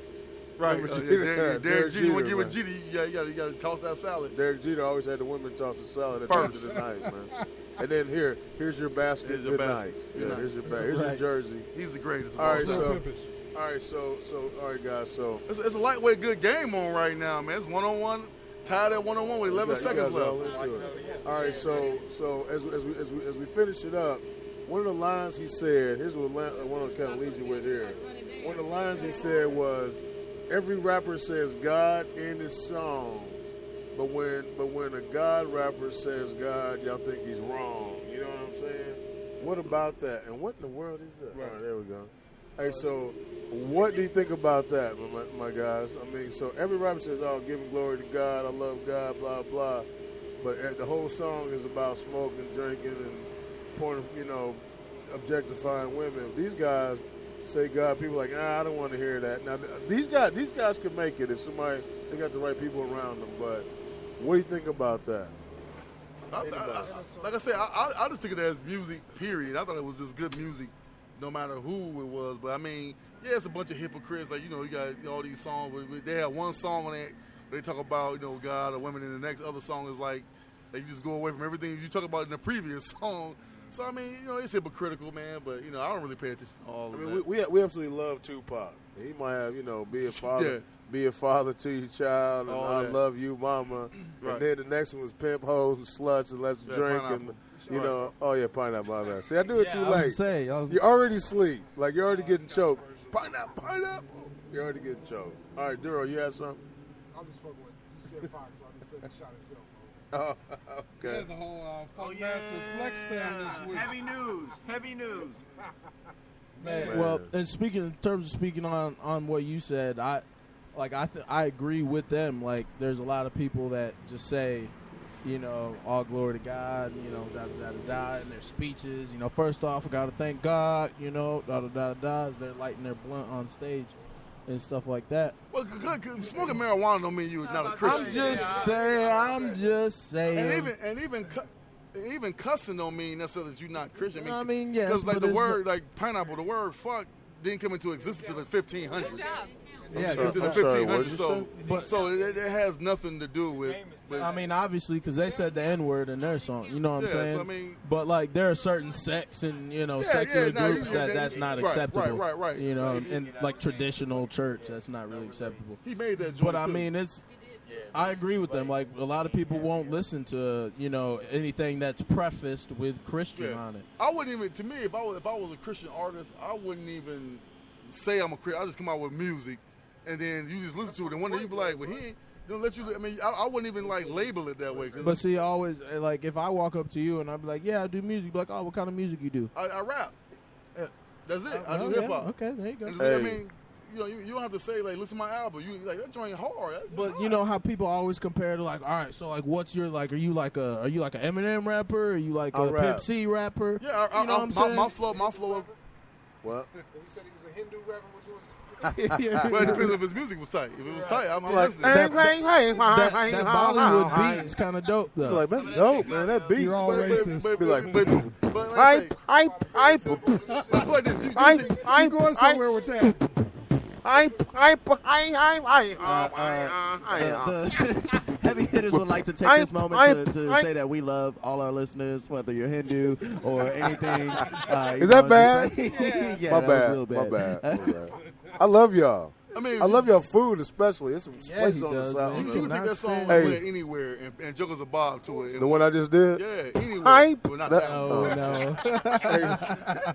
[SPEAKER 2] Right.
[SPEAKER 3] Remember
[SPEAKER 2] Derek Jeter. When you
[SPEAKER 3] man.
[SPEAKER 2] with Jeter, you got to toss that salad.
[SPEAKER 3] Derek Jeter always had the women toss the salad at the end of the night, man. And then here's your basket.
[SPEAKER 2] Here's your
[SPEAKER 3] Good
[SPEAKER 2] basket.
[SPEAKER 3] night. Yeah, here's your Here's your jersey.
[SPEAKER 2] He's the greatest.
[SPEAKER 3] All right,
[SPEAKER 2] so
[SPEAKER 3] all right, guys. So
[SPEAKER 2] it's a lightweight good game on right now, man. It's 1-on-1, tied at 1-on-1 with 11 seconds left.
[SPEAKER 3] All right, so as we finish it up, one of the lines he said. Here's what I want to kind of lead you with here. One of the lines he said was, "Every rapper says God in his song, but when a God rapper says God, y'all think he's wrong." You know what I'm saying? What about that? And what in the world is that? Right. All right, there we go. Hey, so what do you think about that, my guys? I mean, so every rapper says, "Oh, giving glory to God, I love God, blah blah," but the whole song is about smoking, drinking, and objectifying women. These guys say God, people are like, I don't want to hear that. Now these guys could make it if they got the right people around them. But what do you think about that?
[SPEAKER 2] Like I said, I just took it as music, period. I thought it was just good music. no matter who it was. But I mean, yeah, it's a bunch of hypocrites. Like, you know, you got all these songs. They have one song on it where they talk about, you know, God or women, and the next other song is like, they just go away from everything you talk about in the previous song. So, I mean, you know, it's hypocritical, man. But, you know, I don't really pay attention to all of that.
[SPEAKER 3] We absolutely love Tupac. He might have, you know, be a father to your child, and I love you, mama.
[SPEAKER 2] Right.
[SPEAKER 3] And then the next one was pimp hoes and sluts and let's drink
[SPEAKER 2] Pineapple.
[SPEAKER 3] and you know. Oh yeah, pineapple. My bad. See, I do it too
[SPEAKER 4] I was
[SPEAKER 3] late.
[SPEAKER 4] gonna say,
[SPEAKER 3] You're already asleep. Like you're already getting choked. Pineapple. You're already getting choked. All right, Duro, you had something?
[SPEAKER 6] I'm just fucking with you. Said Fox, so I just said the shot itself.
[SPEAKER 3] Oh, okay.
[SPEAKER 6] Yeah, the whole Funk Master Flex down this week.
[SPEAKER 7] Heavy news.
[SPEAKER 4] Man, well, and in terms of speaking on what you said, I agree with them. Like, there's a lot of people that just say, you know, all glory to God, you know, in their speeches. You know, first off, I got to thank God, you know, as they're lighting their blunt on stage and stuff like that.
[SPEAKER 2] Well, smoking marijuana don't mean you're not a Christian.
[SPEAKER 4] I'm just saying.
[SPEAKER 2] And even cussing don't mean necessarily that you're not Christian.
[SPEAKER 4] I mean, yes.
[SPEAKER 2] Because like
[SPEAKER 4] but
[SPEAKER 2] the word, like pineapple, the word fuck didn't come into existence until the 1500s.
[SPEAKER 4] Yeah,
[SPEAKER 2] to the 1500s. So it has nothing to do with.
[SPEAKER 4] I mean, obviously, because they said the N-word in their song. You know what I'm saying?
[SPEAKER 2] So, I mean,
[SPEAKER 4] but like, there are certain sects and secular groups that's not acceptable.
[SPEAKER 2] Right.
[SPEAKER 4] You know, and like traditional church, that's not really acceptable.
[SPEAKER 2] He made that joke.
[SPEAKER 4] But I mean, I agree with them. Like, a lot of people won't listen to anything that's prefaced with Christian on it.
[SPEAKER 2] I wouldn't even. To me, if I was a Christian artist, I wouldn't even say I'm a Christian. I just come out with music, and then you just listen to it, and one day you be like, "Well, he ain't." Don't let you. I mean, I wouldn't even like label it that way.
[SPEAKER 4] But see, always like if I walk up to you and I'd be like, "Yeah, I do music," be like, "Oh, what kind of music you do?"
[SPEAKER 2] I rap. That's it. I do hip hop.
[SPEAKER 4] Okay, there you go.
[SPEAKER 2] I mean, you don't have to say like, "Listen to my album." You like that joint hard.
[SPEAKER 4] But
[SPEAKER 2] hard.
[SPEAKER 4] You know how people always compare to like, all right, so like, what's your like? Are you like an Eminem rapper? Are you like a Pimp C rapper?
[SPEAKER 2] Yeah,
[SPEAKER 4] you know what I'm saying?
[SPEAKER 2] My flow is.
[SPEAKER 3] What?
[SPEAKER 6] He said he was a Hindu rapper.
[SPEAKER 2] Well, it depends if his music was tight. If it was tight, I'm listening.
[SPEAKER 4] That Bollywood beat is kind of dope, though.
[SPEAKER 3] Like, that's dope, man. That beat.
[SPEAKER 6] You're all racist.
[SPEAKER 3] Be like,
[SPEAKER 6] I'm going somewhere with that.
[SPEAKER 7] Heavy hitters would like to take this moment to say that we love all our listeners, whether you're Hindu or anything.
[SPEAKER 3] Is that bad?
[SPEAKER 7] Yeah,
[SPEAKER 3] My
[SPEAKER 7] that
[SPEAKER 3] bad.
[SPEAKER 7] was real bad.
[SPEAKER 3] I love y'all.
[SPEAKER 2] I mean,
[SPEAKER 3] I love your food, especially. There's some places on the
[SPEAKER 2] You
[SPEAKER 3] south.
[SPEAKER 2] can take that song anywhere and Jokers a Bob to it.
[SPEAKER 3] The one I just did?
[SPEAKER 2] Yeah, anywhere. Well, not that.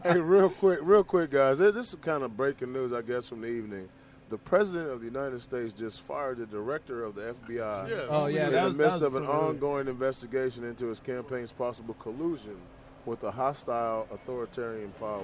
[SPEAKER 3] Hey, real quick, guys. This is kind of breaking news, I guess, from the evening. The President of the United States just fired the Director of the FBI in the midst of an ongoing investigation into his campaign's possible collusion with a hostile authoritarian power.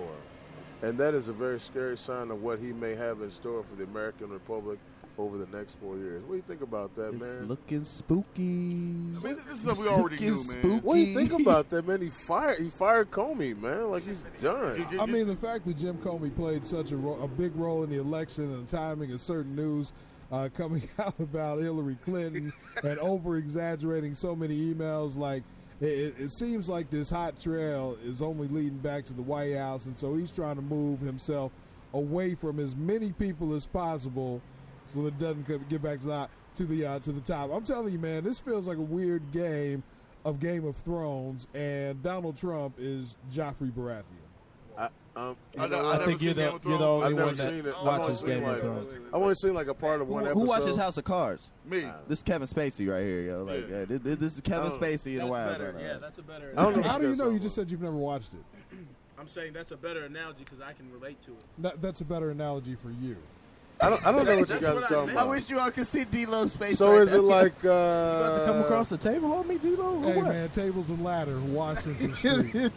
[SPEAKER 3] And that is a very scary sign of what he may have in store for the American Republic over the next 4 years. What do you think about that, man?
[SPEAKER 7] It's looking spooky.
[SPEAKER 2] I mean, this is what we already knew, man.
[SPEAKER 3] What do you think about that, man? He fired Comey, man. Like, he's done.
[SPEAKER 6] I mean, the fact that Jim Comey played such a big role in the election and the timing of certain news coming out about Hillary Clinton and over-exaggerating so many emails, like, it seems like this hot trail is only leading back to the White House, and so he's trying to move himself away from as many people as possible so that it doesn't get back to the top. I'm telling you, man, this feels like a weird game of Game of Thrones, and Donald Trump is Joffrey Baratheon.
[SPEAKER 4] I think you're the only one that watches Game of Thrones.
[SPEAKER 3] I've only seen like a part of one episode.
[SPEAKER 7] Who watches House of Cards?
[SPEAKER 2] Me.
[SPEAKER 7] This is Kevin Spacey right here, yo. Like, this is Kevin Spacey in the wild. Right
[SPEAKER 11] yeah, that's a better.
[SPEAKER 6] How do you know? You just said you've never watched it.
[SPEAKER 11] I'm saying that's a better analogy because I can relate to it.
[SPEAKER 6] That's a better analogy for you.
[SPEAKER 3] I don't know what you guys are talking about.
[SPEAKER 7] I wish you all could see D-Lo's face.
[SPEAKER 3] So
[SPEAKER 7] right
[SPEAKER 3] is it
[SPEAKER 7] now.
[SPEAKER 3] like
[SPEAKER 4] you about to come across the table on me, D-Lo?
[SPEAKER 6] Hey, man, tables and ladder, Washington Street.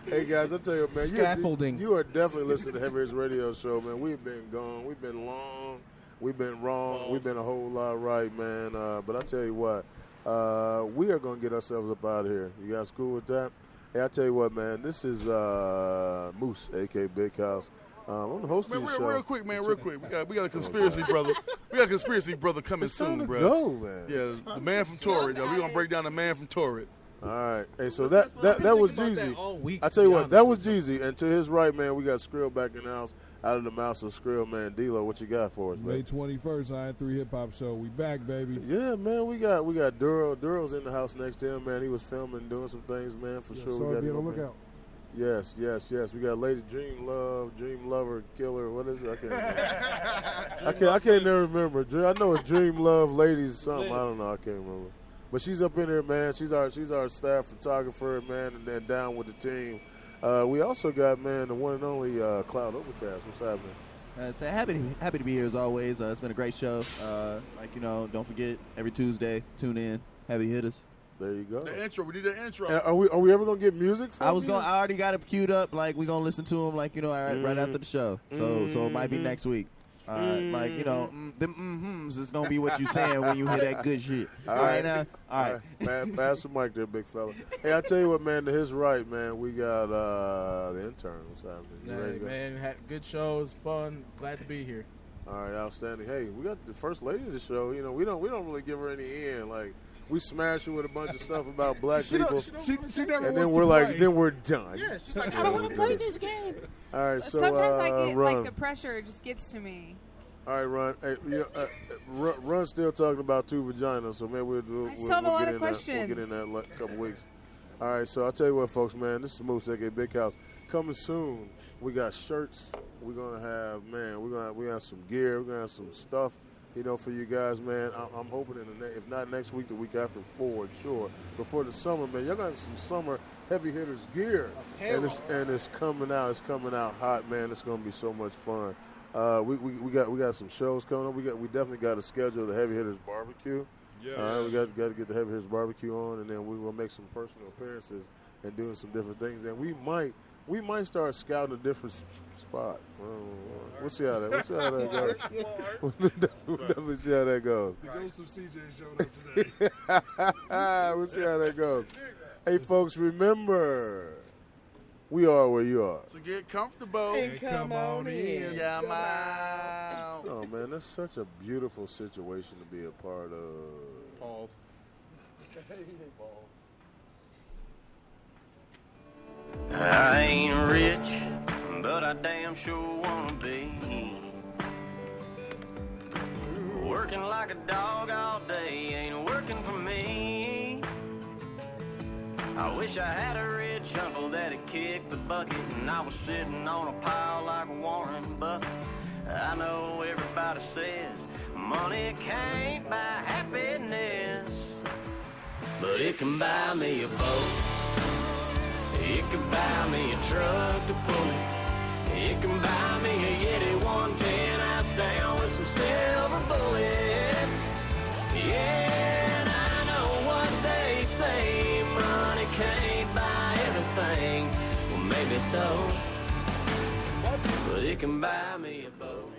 [SPEAKER 3] Hey, guys, I tell you, man.
[SPEAKER 4] Scaffolding.
[SPEAKER 3] You are definitely listening to Heavy Hits Radio Show, man. We've been gone. We've been long. We've been wrong. We've been a whole lot right, man. But I tell you what, we are going to get ourselves up out of here. You guys cool with that? Hey, I tell you what, man. This is Moose, a.k.a. Big House. I'm the host of the show.
[SPEAKER 2] Real quick. We got a conspiracy brother. We got a conspiracy brother coming soon, bro.
[SPEAKER 3] Go, man.
[SPEAKER 2] Yeah, the man from Torrid. We're gonna break down the man from Torrid.
[SPEAKER 3] All right. Hey, so
[SPEAKER 11] I've
[SPEAKER 3] that
[SPEAKER 11] been
[SPEAKER 3] was
[SPEAKER 11] thinking about
[SPEAKER 3] Jeezy.
[SPEAKER 11] that all week,
[SPEAKER 3] I
[SPEAKER 11] to
[SPEAKER 3] tell you
[SPEAKER 11] be
[SPEAKER 3] what,
[SPEAKER 11] honest
[SPEAKER 3] that was
[SPEAKER 11] with
[SPEAKER 3] Jeezy. And to his right, man, we got Skrill back in the house. Out of the mouth of Skrill, man. D-Lo, what you got for us, man?
[SPEAKER 6] May 21st, I had 3 Hip Hop Show. We back, baby.
[SPEAKER 3] Yeah, man, we got Duro. Duro's in the house next to him, man. He was filming and doing some things, man, for sure.
[SPEAKER 14] So
[SPEAKER 3] We got
[SPEAKER 14] be on
[SPEAKER 3] him
[SPEAKER 14] the
[SPEAKER 3] up there.
[SPEAKER 14] lookout.
[SPEAKER 3] Yes. We got Lady Dream Lover, Killer. What is it? I can't never remember. I know a Dream Love Ladies something. I don't know. I can't remember. But she's up in here, man. She's our staff photographer, man, and then down with the team. We also got, man, the one and only Cloud Overcast. What's happening?
[SPEAKER 7] So happy to be here as always. It's been a great show. Don't forget every Tuesday, tune in. Heavy hitters.
[SPEAKER 3] There you go.
[SPEAKER 2] The intro. We need the intro.
[SPEAKER 3] And are we ever gonna get music?
[SPEAKER 7] I already got it queued up. Like we gonna listen to them. Right after the show. So it might be next week. Them is gonna be what you saying when you hear that good shit. All right now. All right.
[SPEAKER 3] Man, pass the mic there, big fella. Hey, I tell you what, man. To his right, man, we got the intern. What's happening? You ready to go?
[SPEAKER 11] Man, had good shows, fun. Glad to be here.
[SPEAKER 3] All right, outstanding. Hey, we got the first lady of the show. You know, we don't really give her any end. Like we smash her with a bunch of stuff about black people.
[SPEAKER 6] She never
[SPEAKER 3] and
[SPEAKER 6] wants
[SPEAKER 3] then we're
[SPEAKER 6] to
[SPEAKER 3] like,
[SPEAKER 6] play.
[SPEAKER 3] then we're done.
[SPEAKER 11] Yeah, she's like, I don't want to play this game.
[SPEAKER 3] All right, so
[SPEAKER 5] Sometimes I get
[SPEAKER 3] Ron.
[SPEAKER 5] like the pressure just gets to me.
[SPEAKER 3] All right, Ron. Hey, Ron's still talking about 2 vaginas, so maybe we'll
[SPEAKER 5] still have a lot
[SPEAKER 3] get
[SPEAKER 5] of
[SPEAKER 3] in
[SPEAKER 5] questions.
[SPEAKER 3] We'll get in that in a couple weeks. All right, so I'll tell you what, folks, man. This is Moose aka Big House. Coming soon. We got shirts. We're gonna have, man. We have some gear. We're gonna have some stuff, for you guys, man. I'm hoping if not next week, the week after, forward, sure. Before the summer, man, y'all gonna have some summer heavy hitters gear, and it's coming out. It's coming out hot, man. It's gonna be so much fun. We got some shows coming up. We definitely got to schedule the Heavy Hitters Barbecue.
[SPEAKER 6] Yes.
[SPEAKER 3] All right, we got to get the Heavy Hitters Barbecue on, and then we will make some personal appearances and doing some different things. And we might start scouting a different spot. We'll see how that goes. We'll definitely see how that goes.
[SPEAKER 6] The ghost of CJ showed up today.
[SPEAKER 3] We'll see how that goes. Hey, folks, remember. We are where you are.
[SPEAKER 2] So get comfortable.
[SPEAKER 6] And come on in.
[SPEAKER 2] Yeah, I'm out.
[SPEAKER 3] Oh, man, that's such a beautiful situation to be a part of.
[SPEAKER 2] Pause.
[SPEAKER 1] I ain't rich, but I damn sure wanna be. Working like a dog all day ain't working for me. I wish I had a rich uncle that'd kick the bucket and I was sitting on a pile like Warren Buffett. I know everybody says money can't buy happiness, but it can buy me a boat. It can buy me a truck to pull it. It can buy me a Yeti 110 ice down with some silver bullets. Yeah, and I know what they say, money can't buy everything. Well, maybe so, but it can buy me a boat.